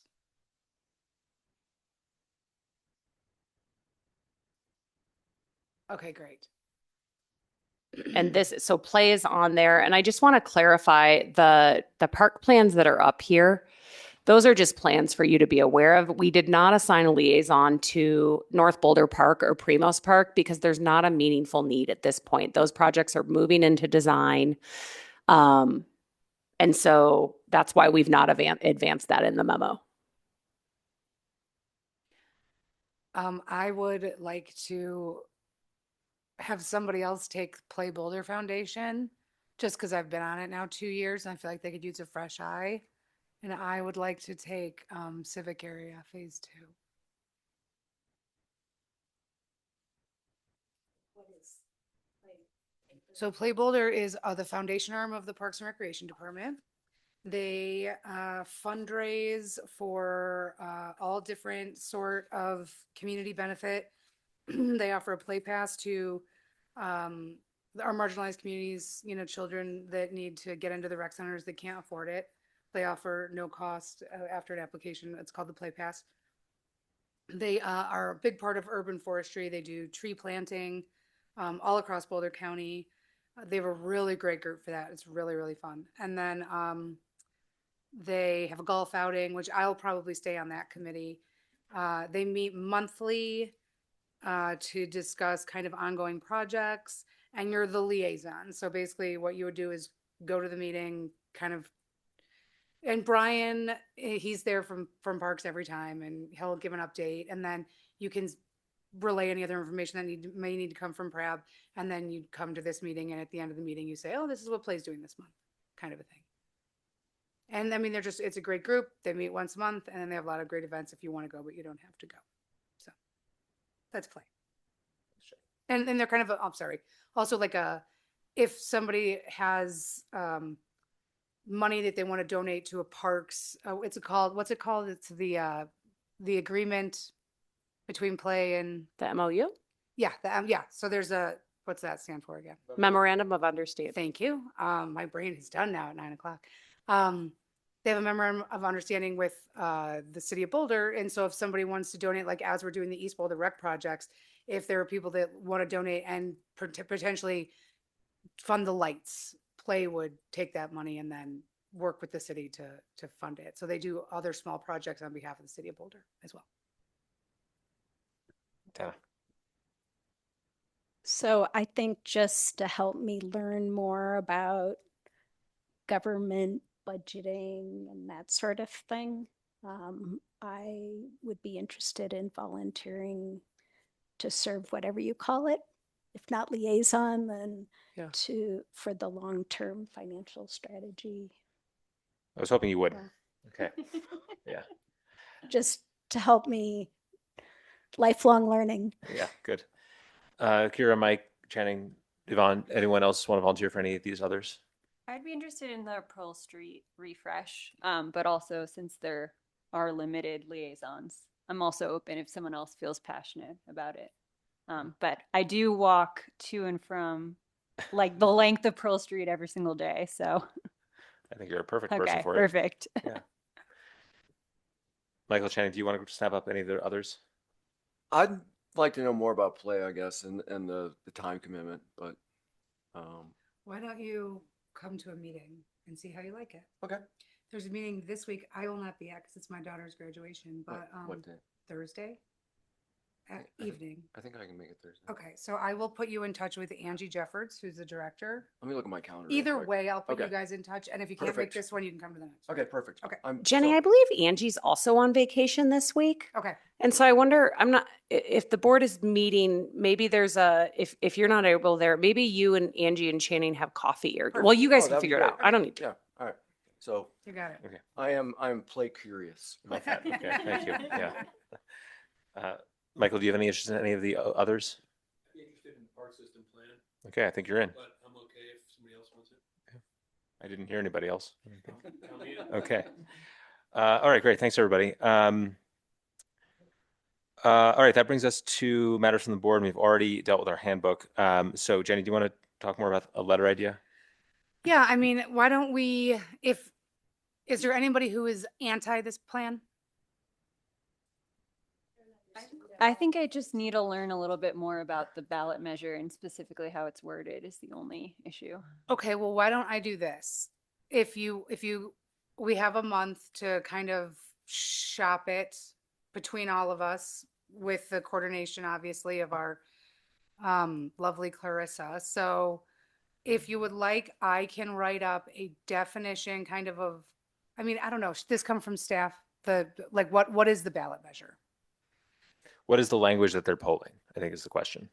Okay, great. And so play is on there. And I just want to clarify the park plans that are up here. Those are just plans for you to be aware of. We did not assign a liaison to North Boulder Park or Primos Park because there's not a meaningful need at this point. Those projects are moving into design. And so that's why we've not advanced that in the memo. I would like to have somebody else take Play Boulder Foundation, just because I've been on it now 2 years and I feel like they could use a fresh eye. And I would like to take Civic Area Phase 2. So Play Boulder is the foundation arm of the Parks and Recreation Department. They fundraise for all different sort of community benefit. They offer a play pass to our marginalized communities, children that need to get into the rec centers that can't afford it. They offer no cost after an application. It's called the Play Pass. They are a big part of urban forestry. They do tree planting all across Boulder County. They have a really great group for that. It's really, really fun. And then they have a golf outing, which I'll probably stay on that committee. They meet monthly to discuss kind of ongoing projects, and you're the liaison. So basically what you would do is go to the meeting, and Brian, he's there from Parks every time, and he'll give an update, and then you can relay any other information that may need to come from Prab, and then you come to this meeting, and at the end of the meeting you say, oh, this is what Play's doing this month, kind of a thing. And I mean, it's a great group. They meet once a month, and then they have a lot of great events if you want to go, but you don't have to go. So that's Play. And they're kind of, I'm sorry, also like if somebody has money that they want to donate to a parks, what's it called? It's the agreement between Play and the MOU. Yeah, So there's what's that stand for again? Memorandum of Understanding. Thank you. My brain is done now at 9:00. They have a memorandum of understanding with the city of Boulder, and so if somebody wants to donate, like as we're doing the East Boulder rec projects, if there are people that want to donate and potentially fund the lights, Play would take that money and then work with the city to fund it. So they do other small projects on behalf of the city of Boulder as well. Tana. So I think just to help me learn more about government budgeting and that sort of thing, I would be interested in volunteering to serve whatever you call it. If not liaison, then for the long-term financial strategy. I was hoping you would. Okay. Yeah. Just to help me lifelong learning. Yeah, good. Kira, Mike, Channing, Yvonne, anyone else want to volunteer for any of these others? I'd be interested in the Pearl Street refresh, but also since there are limited liaisons, I'm also open if someone else feels passionate about it. But I do walk to and from like the length of Pearl Street every single day. So I think you're a perfect person for it. Perfect. Yeah. Michael, Channing, do you want to snap up any of the others? I'd like to know more about Play, I guess, and the time commitment, but Why don't you come to a meeting and see how you like it? Okay. There's a meeting this week. I will not be at because it's my daughter's graduation, but what day? Thursday at evening. I think I can make it Thursday. Okay, so I will put you in touch with Angie Jeffords, who's the director. Let me look at my calendar. real Either quick. way, I'll put you Okay. guys in touch, and if you can't make Perfect. this one, you can come to the next. Okay, perfect. Okay. Jenny, I believe Angie's also on vacation this week. Okay. And so I wonder, if the board is meeting, maybe there's if you're not able there, maybe you and Angie and Channing have coffee well, you guys can that'd be figure it great. out. I don't need to. Yeah. All right. So You got it. Okay. I'm Play curious. About that. Okay, thank you. Yeah. Michael, do you have any interest in any of the others? I'd be interested in the park system plan, Okay, I think you're in. but I'm okay if somebody else wants it. I didn't hear anybody else. Tell me. Okay. All right, great. Thanks, everybody. All right, that brings us to matters from the board. And we've already dealt with our handbook. So Jenny, do you want to talk more about a letter idea? Yeah, I mean, why don't we, is there anybody who is anti this plan? I think I just need to learn a little bit more about the ballot measure and specifically how it's worded is the only issue. Okay, well, why don't I do this? We have a month to kind of shop it between all of us with the coordination, obviously, of our lovely Clarissa. So if you would like, I can write up a definition kind of, I mean, I don't know, should this come from staff? Like what is the ballot measure? What is the language that they're polling? I think is the question.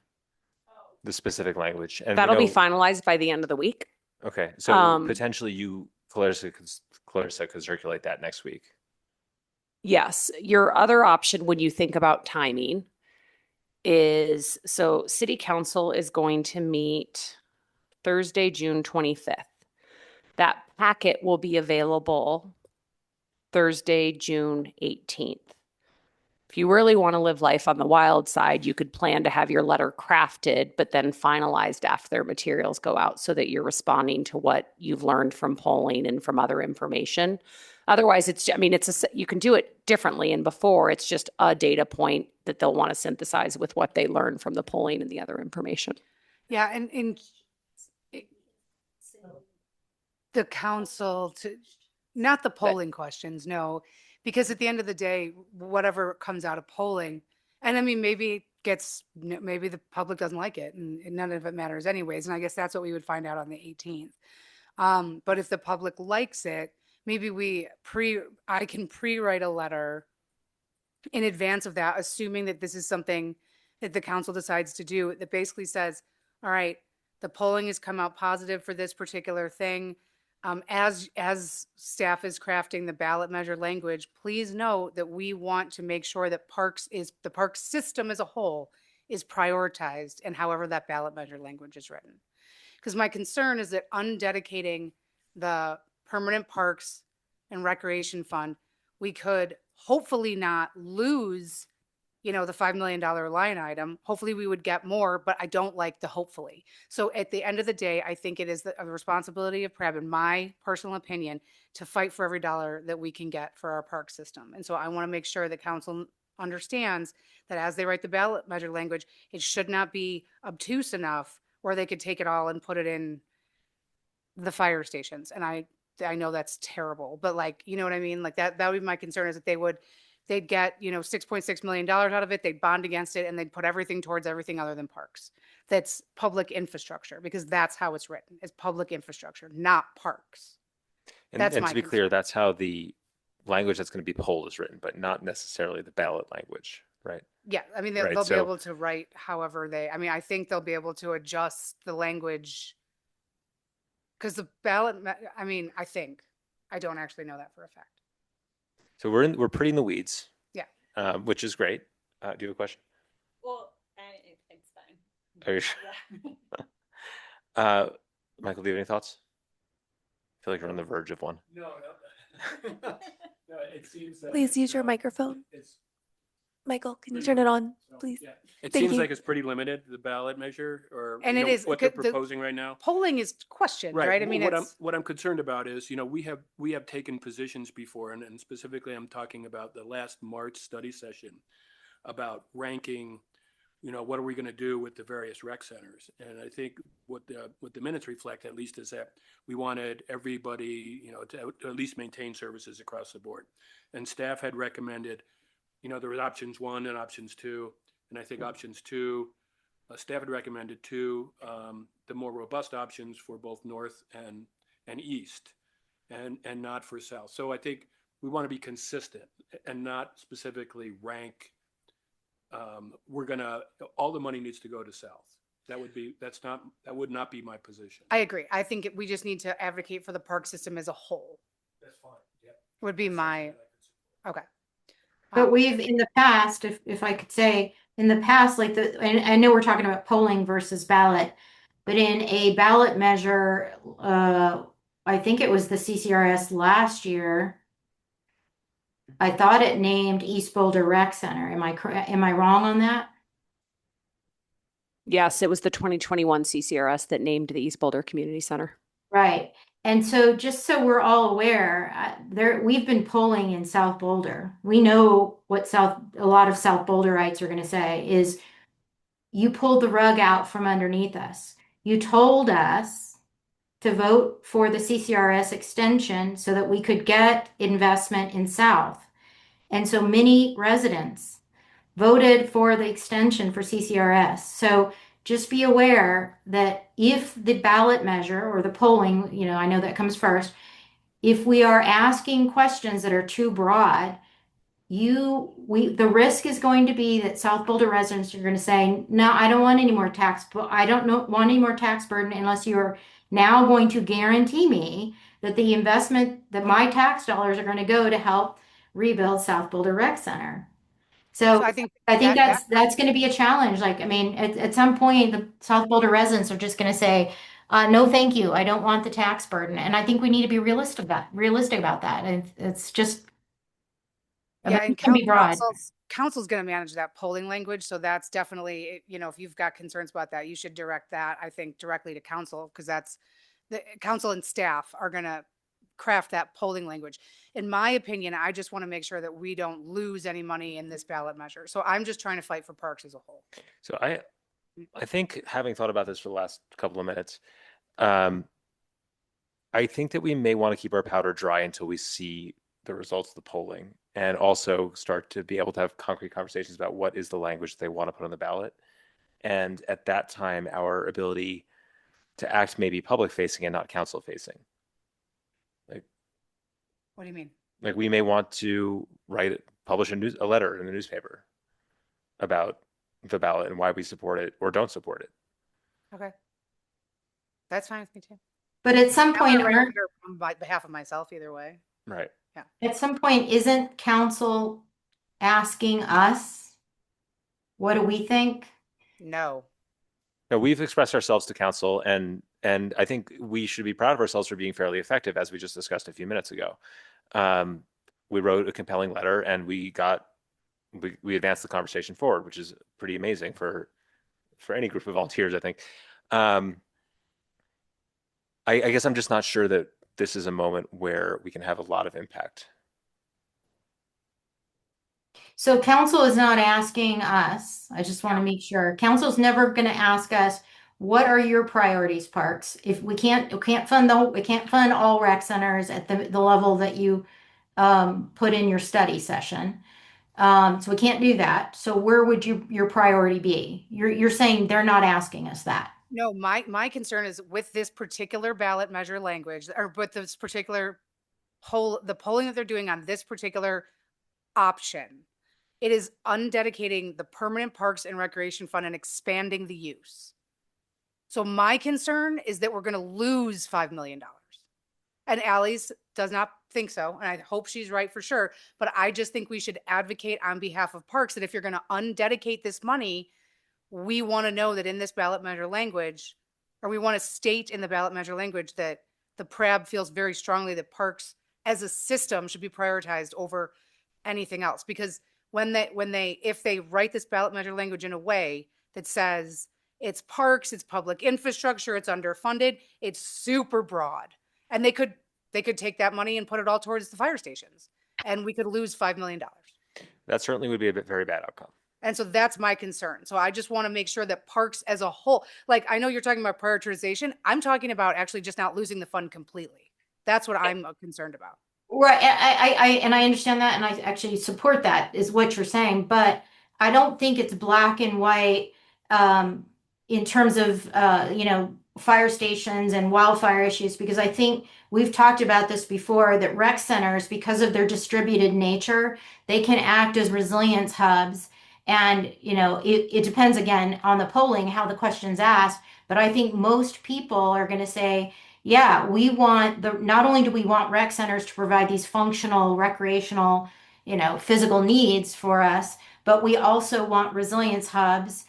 The specific language. And we That'll be know- finalized by the end of the week. Okay, so Um, potentially you, Clarissa could circulate that next week. Yes. Your other option when you think about timing is, so city council is going to meet Thursday, June 25th. That packet will be available Thursday, June 18th. If you really want to live life on the wild side, you could plan to have your letter crafted, but then finalized after their materials go out so that you're responding to what you've learned from polling and from other information. Otherwise, you can do it differently. And before, it's just a data point that they'll want to synthesize with what they learned from the polling and the other information. Yeah, and the council not the polling questions, no, because at the end of the day, whatever comes out of polling, and I mean, maybe the public doesn't like it and none of it matters anyways. And I guess that's what we would find out on the 18th. But if the public likes it, maybe I can pre-write a letter in advance of that, assuming that this is something that the council decides to do, that basically says, all right, the polling has come out positive for this particular thing. As staff is crafting the ballot measure language, please note that we want to make sure that the park system as a whole is prioritized and however that ballot measure language is written. Because my concern is that undedicating the permanent parks and recreation fund, we could hopefully not lose, the $5 million line item. Hopefully we would get more, but I don't like the hopefully. So at the end of the day, I think it is a responsibility of PREB, in my personal opinion, to fight for every dollar that we can get for our park system. And so I want to make sure that council understands that as they write the ballot measure language, it should not be obtuse enough where they could take it all and put it in the fire stations. And I know that's terrible, but you know what I mean? Like that would be my concern, is that they'd get, $6.6 million out of it. They'd bond against it and they'd put everything towards everything other than parks. That's public infrastructure, because that's how it's written. It's public infrastructure, not parks. And That's my to be clear, that's how the language that's going to be polled is written, but not necessarily the ballot language, right? Yeah, I mean, they'll be able to write however I think they'll be able to adjust the language, because the ballot, I think, I don't actually know that for a fact. So we're pretty in the weeds. Yeah. Which is great. Do you have a question? Well, it's fine. Are you sure? Michael, do you have any thoughts? I feel like we're on the verge of one. No, it seems that. Please use your microphone. Michael, can you turn it on, please? It Thank seems you. like it's pretty limited, the ballot measure, or And it is what they're because the proposing right now. Polling is questioned, right? I mean, What I'm concerned about is, we have taken positions before, and specifically I'm talking about the last March study session about ranking, what are we going to do with the various rec centers? And I think what the minutes reflect, at least, is that we wanted everybody, to at least maintain services across the board. And staff had recommended, there was options 1 and options 2, and I think options 2, staff had recommended 2, the more robust options for both north and east, and not for south. So I think we want to be consistent and not specifically rank. All the money needs to go to south. That would not be my position. I agree. I think we just need to advocate for the park system as a whole. That's fine. Yeah. Would be my, okay. But we've, in the past, if I could say, in the past, and I know we're talking about polling versus ballot, but in a ballot measure, I think it was the CCRS last year, I thought it named East Boulder Rec Center. Am I wrong on that? Yes, it was the 2021 CCRS that named the East Boulder Community Center. Right. And so just so we're all aware, we've been polling in South Boulder. We know what a lot of South Boulderites are going to say is, you pulled the rug out from underneath us. You told us to vote for the CCRS extension so that we could get investment in South. And so many residents voted for the extension for CCRS. So just be aware that if the ballot measure or the polling, I know that comes first, if we are asking questions that are too broad, the risk is going to be that South Boulder residents are going to say, no, I don't want any more tax, but I don't want any more tax burden unless you're now going to guarantee me that the investment that my tax dollars are going to go to help rebuild South Boulder Rec Center. So I think that's going to be a challenge. Like, I mean, at some point, the South Boulder residents are just going to say, no, thank you. I don't want the tax burden. And I think we need to be realistic about that. And it's just, Yeah, it and can be broad. council's going to manage that polling language. So that's definitely, if you've got concerns about that, you should direct that, I think, directly to council, because that's the council and staff are going to craft that polling language. In my opinion, I just want to make sure that we don't lose any money in this ballot measure. So I'm just trying to fight for parks as a whole. So I think, having thought about this for the last couple of minutes, I think that we may want to keep our powder dry until we see the results of the polling, and also start to be able to have concrete conversations about what is the language they want to put on the ballot. And at that time, our ability to act may be public facing and not council facing. What do you mean? Like, we may want to publish a letter in the newspaper about the ballot and why we support it or don't support it. Okay. That's fine with me too. But at some point, on behalf of myself, either way. Right. Yeah. At some point, isn't council asking us, what do we think? No. No, we've expressed ourselves to council, and I think we should be proud of ourselves for being fairly effective, as we just discussed a few minutes ago. We wrote a compelling letter, and we advanced the conversation forward, which is pretty amazing for any group of volunteers, I think. I guess I'm just not sure that this is a moment where we can have a lot of impact. So council is not asking us. I just want to make sure. Council's never going to ask us, what are your priorities, parks? If we can't fund all rec centers at the level that you put in your study session. So we can't do that. So where would your priority be? You're saying they're not asking us that. No, my concern is with this particular ballot measure language, or with this particular the polling that they're doing on this particular option. It is undedicating the permanent parks and recreation fund and expanding the use. So my concern is that we're going to lose $5 million. And Allie's does not think so. And I hope she's right for sure. But I just think we should advocate on behalf of parks that if you're going to undedicate this money, we want to know that in this ballot measure language, or we want to state in the ballot measure language that the PRAB feels very strongly that parks as a system should be prioritized over anything else. Because if they write this ballot measure language in a way that says it's parks, it's public infrastructure, it's underfunded, it's super broad. And they could take that money and put it all towards the fire stations, and we could lose $5 million. That certainly would be a very bad outcome. And so that's my concern. So I just want to make sure that parks as a whole, like, I know you're talking about prioritization. I'm talking about actually just not losing the fund completely. That's what I'm concerned about. Right. I understand that. And I actually support that is what you're saying, but I don't think it's black and white, in terms of, fire stations and wildfire issues, because I think we've talked about this before, that rec centers, because of their distributed nature, they can act as resilience hubs. And, it depends again on the polling, how the question's asked, but I think most people are going to say, yeah, not only do we want rec centers to provide these functional, recreational, physical needs for us, but we also want resilience hubs.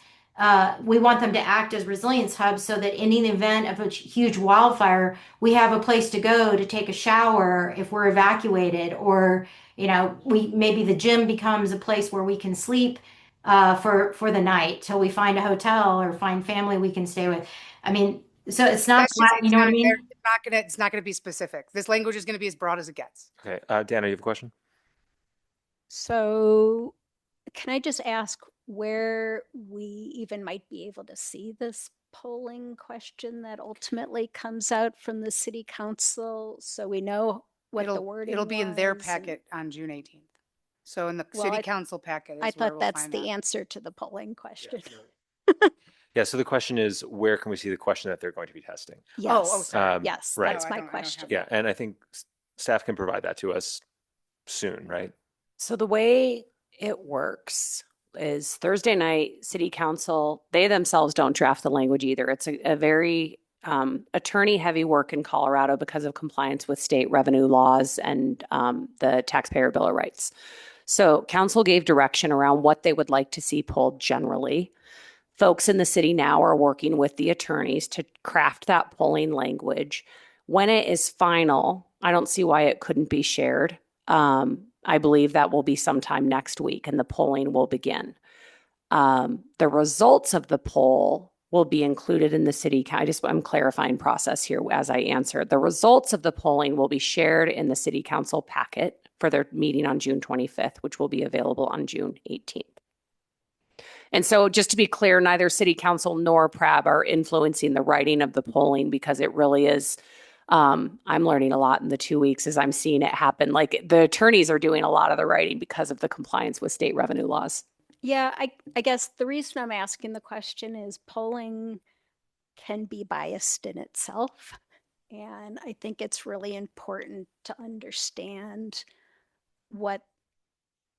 We want them to act as resilience hubs so that in the event of a huge wildfire, we have a place to go to take a shower if we're evacuated, or, maybe the gym becomes a place where we can sleep for the night till we find a hotel or find family we can stay with. I mean, so it's not, you know what I mean? It's not going to be specific. This language is going to be as broad as it gets. Okay. Dana, you have a question? So can I just ask where we even might be able to see this polling question that ultimately comes out from the city council, so we know what the wording It'll be in their was packet on June 18th. So in the Well, city council packet. I is where thought we'll that's find the that. answer to the polling question. Yeah, so the question is, where can we see the question that they're going to be testing? Yes. sorry. Yes, right. that's I my don't have question. Yeah, and I think staff can provide that to us soon, right? So the way it works is Thursday night, city council, they themselves don't draft the language either. It's a very attorney heavy work in Colorado because of compliance with state revenue laws and the taxpayer bill of rights. So council gave direction around what they would like to see pulled generally. Folks in the city now are working with the attorneys to craft that polling language. When it is final, I don't see why it couldn't be shared. I believe that will be sometime next week and the polling will begin. The results of the poll will be included in the city. I'm clarifying process here as I answer. The results of the polling will be shared in the city council packet for their meeting on June 25th, which will be available on June 18th. And so just to be clear, neither city council nor PRAB are influencing the writing of the polling because it really is, I'm learning a lot in the 2 weeks as I'm seeing it happen. Like the attorneys are doing a lot of the writing because of the compliance with state revenue laws. Yeah, I guess the reason I'm asking the question is polling can be biased in itself. And I think it's really important to understand what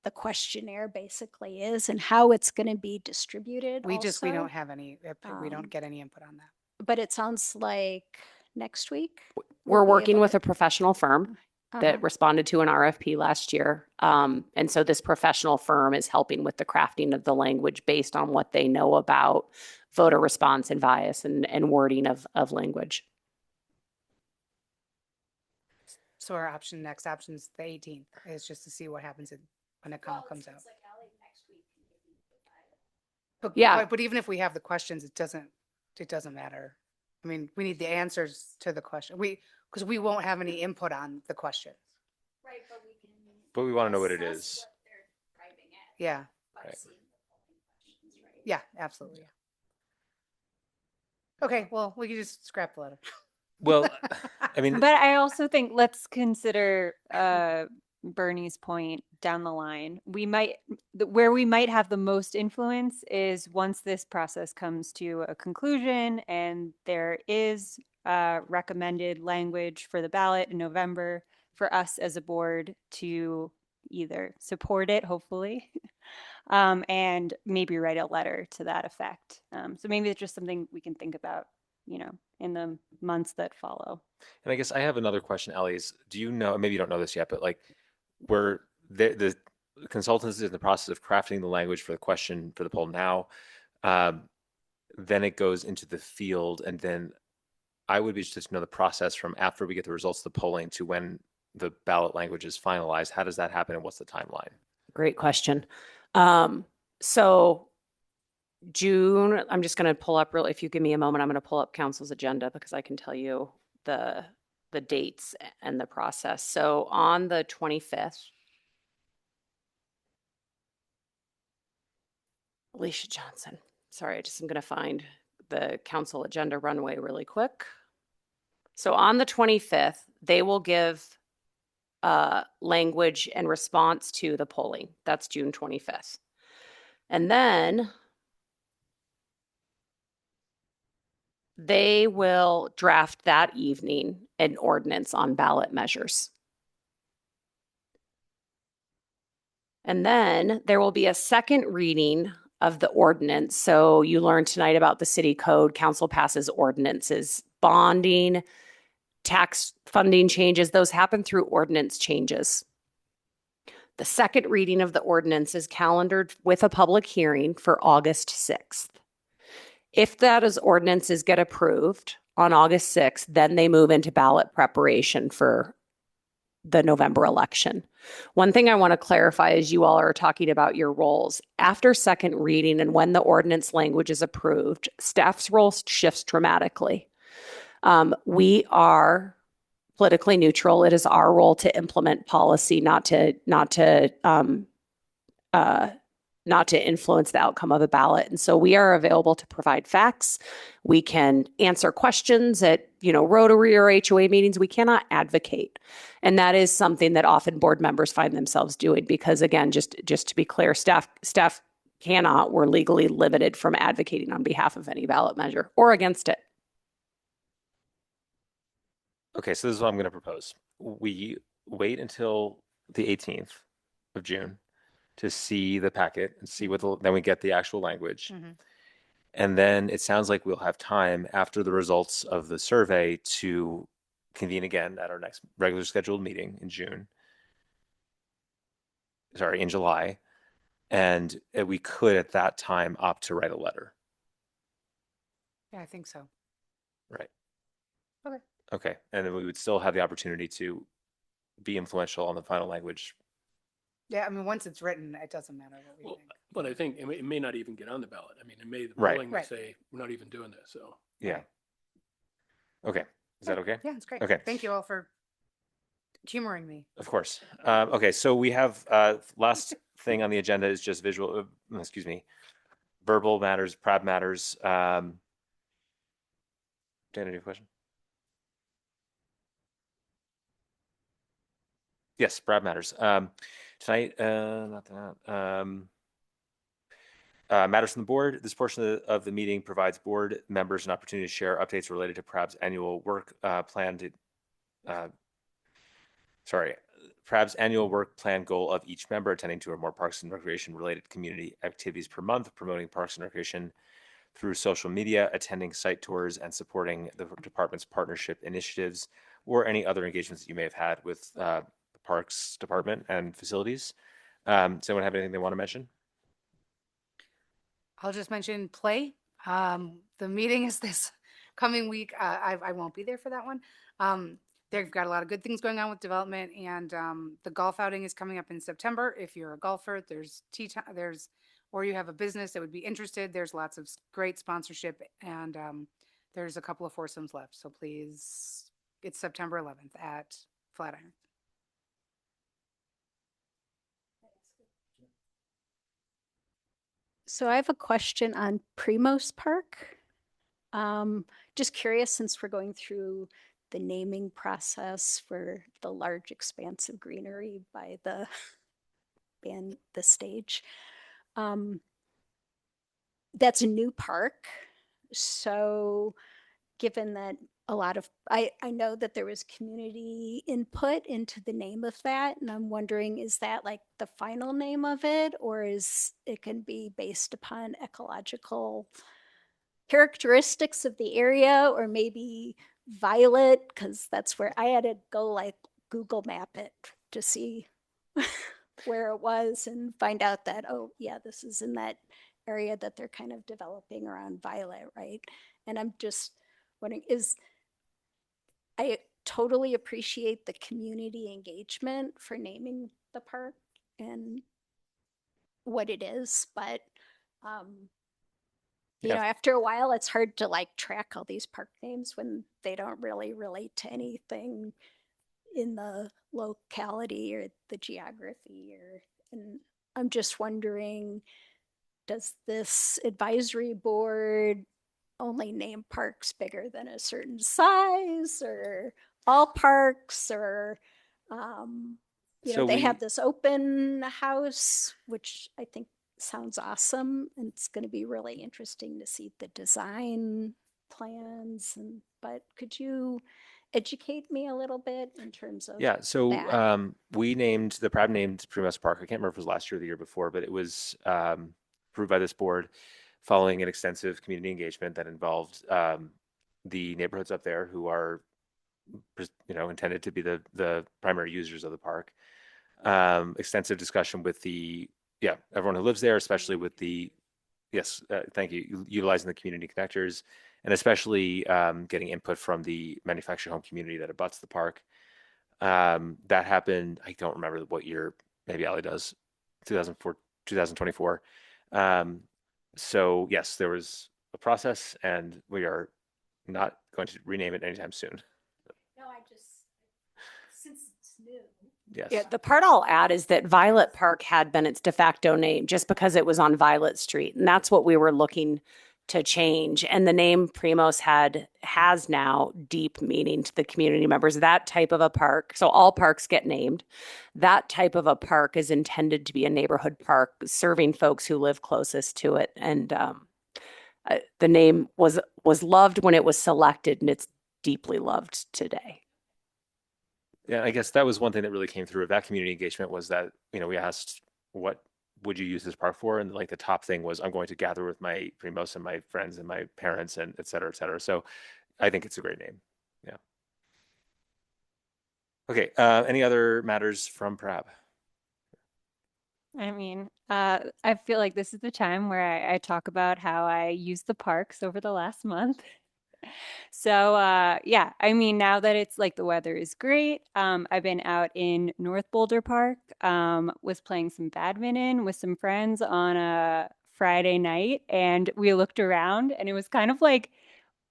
the questionnaire basically is and how it's going to be distributed. We also. don't have any, we don't get any input on that. But it sounds like next week. We're we'll be working able with to- a professional firm that responded to an RFP last year. And so this professional firm is helping with the crafting of the language based on what they know about voter response and bias and wording of language. So our next option is the 18th, is just to see what happens when it comes out. Yeah. But even if we have the questions, it doesn't matter. I mean, we need the answers to the question. Because we won't have any input on the questions. Right, But we want to know what it is. Yeah. Right. Yeah, absolutely. Okay, well, we can just scrap the letter. Well, I mean, But I also think let's consider Bernie's point down the line. Where we might have the most influence is once this process comes to a conclusion and there is recommended language for the ballot in November for us as a board to either support it, hopefully, and maybe write a letter to that effect. So maybe it's just something we can think about, in the months that follow. and I guess I have another question, Ellie. Do you know, maybe you don't know this yet, but like the consultants is in the process of crafting the language for the question for the poll now. Then it goes into the field, and then I would be interested to know the process from after we get the results of the polling to when the ballot language is finalized. How does that happen, and what's the timeline? Great question. So June, I'm just going to pull up if you give me a moment, I'm going to pull up council's agenda because I can tell you the dates and the process. So on the 25th, Alicia Johnson. Sorry, I'm going to find the council agenda runway really quick. So on the 25th, they will give language and response to the polling. That's June 25th. And then they will draft that evening an ordinance on ballot measures. And then there will be a second reading of the ordinance. So you learned tonight about the city code. Council passes ordinances, bonding, tax funding changes. Those happen through ordinance changes. The second reading of the ordinance is calendared with a public hearing for August 6th. If those ordinances get approved on August 6th, then they move into ballot preparation for the November election. One thing I want to clarify is you all are talking about your roles. After second reading and when the ordinance language is approved, staff's role shifts dramatically. We are politically neutral. It is our role to implement policy, not to influence the outcome of a ballot. And so we are available to provide facts. We can answer questions at, Rotary or HOA meetings. We cannot advocate. And that is something that often board members find themselves doing because, again, just to be clear, staff cannot, we're legally limited from advocating on behalf of any ballot measure or against it. Okay, so this is what I'm going to propose. We wait until the 18th of June to see the packet and see then we get the actual language. And then it sounds like we'll have time after the results of the survey to convene again at our next regular scheduled meeting in July. And we could at that time opt to write a letter. Yeah, I think so. Right. Okay. Okay. And then we would still have the opportunity to be influential on the final language. Yeah, I mean, once it's written, it doesn't matter what we think. But I think it may not even get on the ballot. I mean, the Right. polling may Right. say, we're not even doing this, so. Yeah. Okay. Is that okay? Yeah, it's great. Okay. Thank you all for humoring me. Of course. Okay, so we have last thing on the agenda is just verbal matters, PRAB matters. Dan, do you have a question? Yes, PRAB matters. Tonight, not that. Matters from the board. This portion of the meeting provides board members an opportunity to share updates related to PRAB's annual work plan PRAB's annual work plan goal of each member attending two or more parks and recreation related community activities per month, promoting parks and recreation through social media, attending site tours, and supporting the department's partnership initiatives or any other engagements that you may have had with the Parks Department and facilities. Does anyone have anything they want to mention? I'll just mention play. The meeting is this coming week. I won't be there for that one. They've got a lot of good things going on with development, and the golf outing is coming up in September. If you're a golfer, there's tea time, or you have a business that would be interested, there's lots of great sponsorship, and there's a couple of foursomes left. So please, it's September 11th at Flatiron. So I have a question on Primos Park. Just curious, since we're going through the naming process for the large expanse of greenery by the stage. That's a new park. So given that a lot of, I know that there was community input into the name of that, and I'm wondering, is that like the final name of it, or is it can be based upon ecological characteristics of the area, or maybe Violet, because that's where I had to go like Google map it to see where it was and find out that, oh yeah, this is in that area that they're kind of developing around Violet, right? And I'm just wondering, I totally appreciate the community engagement for naming the park and what it is, but you know, after a while, it's hard to like track all these park names when they don't really relate to anything in the locality or the geography. And I'm just wondering, does this advisory board only name parks bigger than a certain size, or all parks, or you know, they have this open house, which I think sounds awesome, and it's going to be really interesting to see the design plans. But could you educate me a little bit in terms of So that? we named the PRAB named Primos Park. I can't remember if it was last year or the year before, but it was approved by this board following an extensive community engagement that involved the neighborhoods up there who are, you know, intended to be the primary users of the park. Extensive discussion with everyone who lives there, especially with thank you, utilizing the community connectors, and especially getting input from the manufactured home community that abuts the park. That happened, I don't remember what year, maybe Ali does, 2024. So yes, there was a process, and we are not going to rename it anytime soon. No, since it's new. Yes. Yeah, the part I'll add is that Violet Park had been its de facto name just because it was on Violet Street. And that's what we were looking to change. And the name Primos has now deep meaning to the community members. That type of a park, so all parks get named. That type of a park is intended to be a neighborhood park serving folks who live closest to it. And the name was loved when it was selected, and it's deeply loved today. Yeah, I guess that was one thing that really came through of that community engagement was that, we asked, what would you use this park for? And like the top thing was, I'm going to gather with my Primos and my friends and my parents and et cetera, et cetera. So I think it's a great name. Yeah. Okay. Any other matters from Prab? I mean, I feel like this is the time where I talk about how I used the parks over the last month. So, yeah, I mean, now that it's like the weather is great, I've been out in North Boulder Park, was playing some badminton with some friends on a Friday night, and we looked around, and it was kind of like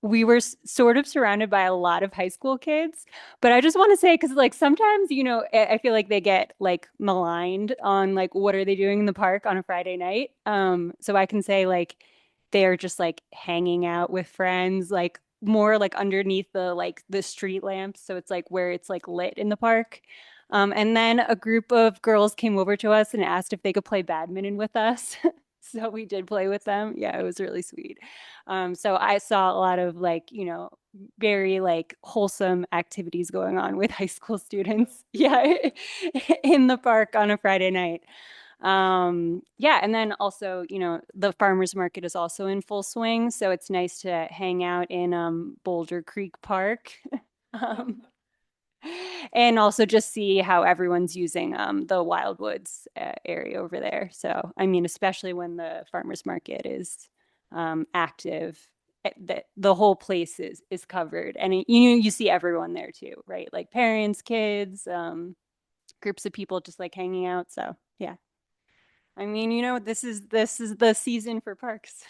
we were sort of surrounded by a lot of high school kids. But I just want to say, because like sometimes, I feel like they get like maligned on like what are they doing in the park on a Friday night. So I can say like they're just like hanging out with friends, like more like underneath the street lamps. So it's like where it's like lit in the park. And then a group of girls came over to us and asked if they could play badminton with us. So we did play with them. Yeah, it was really sweet. So I saw a lot of like, very like wholesome activities going on with high school students. Yeah, in the park on a Friday night. Yeah, and then also, the farmers market is also in full swing, so it's nice to hang out in Boulder Creek Park. And also just see how everyone's using the Wildwoods area over there. So, I mean, especially when the farmers market is active, the whole place is covered, and you see everyone there too, right? Like parents, kids, groups of people just like hanging out. So, yeah. I mean, this is the season for parks.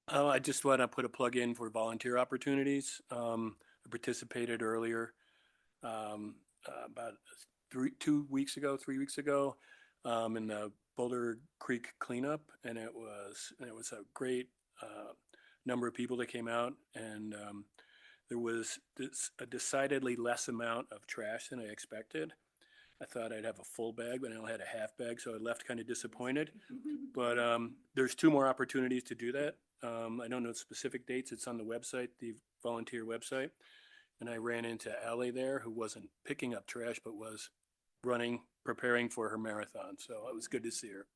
I just want to put a plug in for volunteer opportunities. I participated earlier about 3 weeks ago in the Boulder Creek cleanup, and it was a great number of people that came out, and there was a decidedly less amount of trash than I expected. I thought I'd have a full bag, but I only had a half bag, so I left kind of disappointed. But there's 2 more opportunities to do that. I don't know specific dates. It's on the website, the volunteer website. And I ran into Allie there, who wasn't picking up trash, but was preparing for her marathon. So it was good to see her.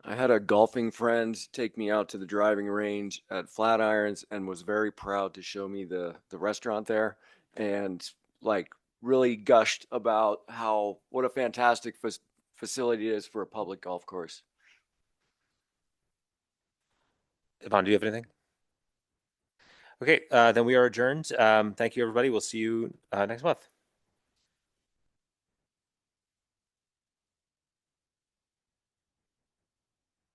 I had a golfing friend take me out to the driving range at Flatirons and was very proud to show me the restaurant there, and like really gushed about what a fantastic facility it is for a public golf course. Yvonne, do you have anything? Okay, then we are adjourned. Thank you, everybody. We'll see you next month.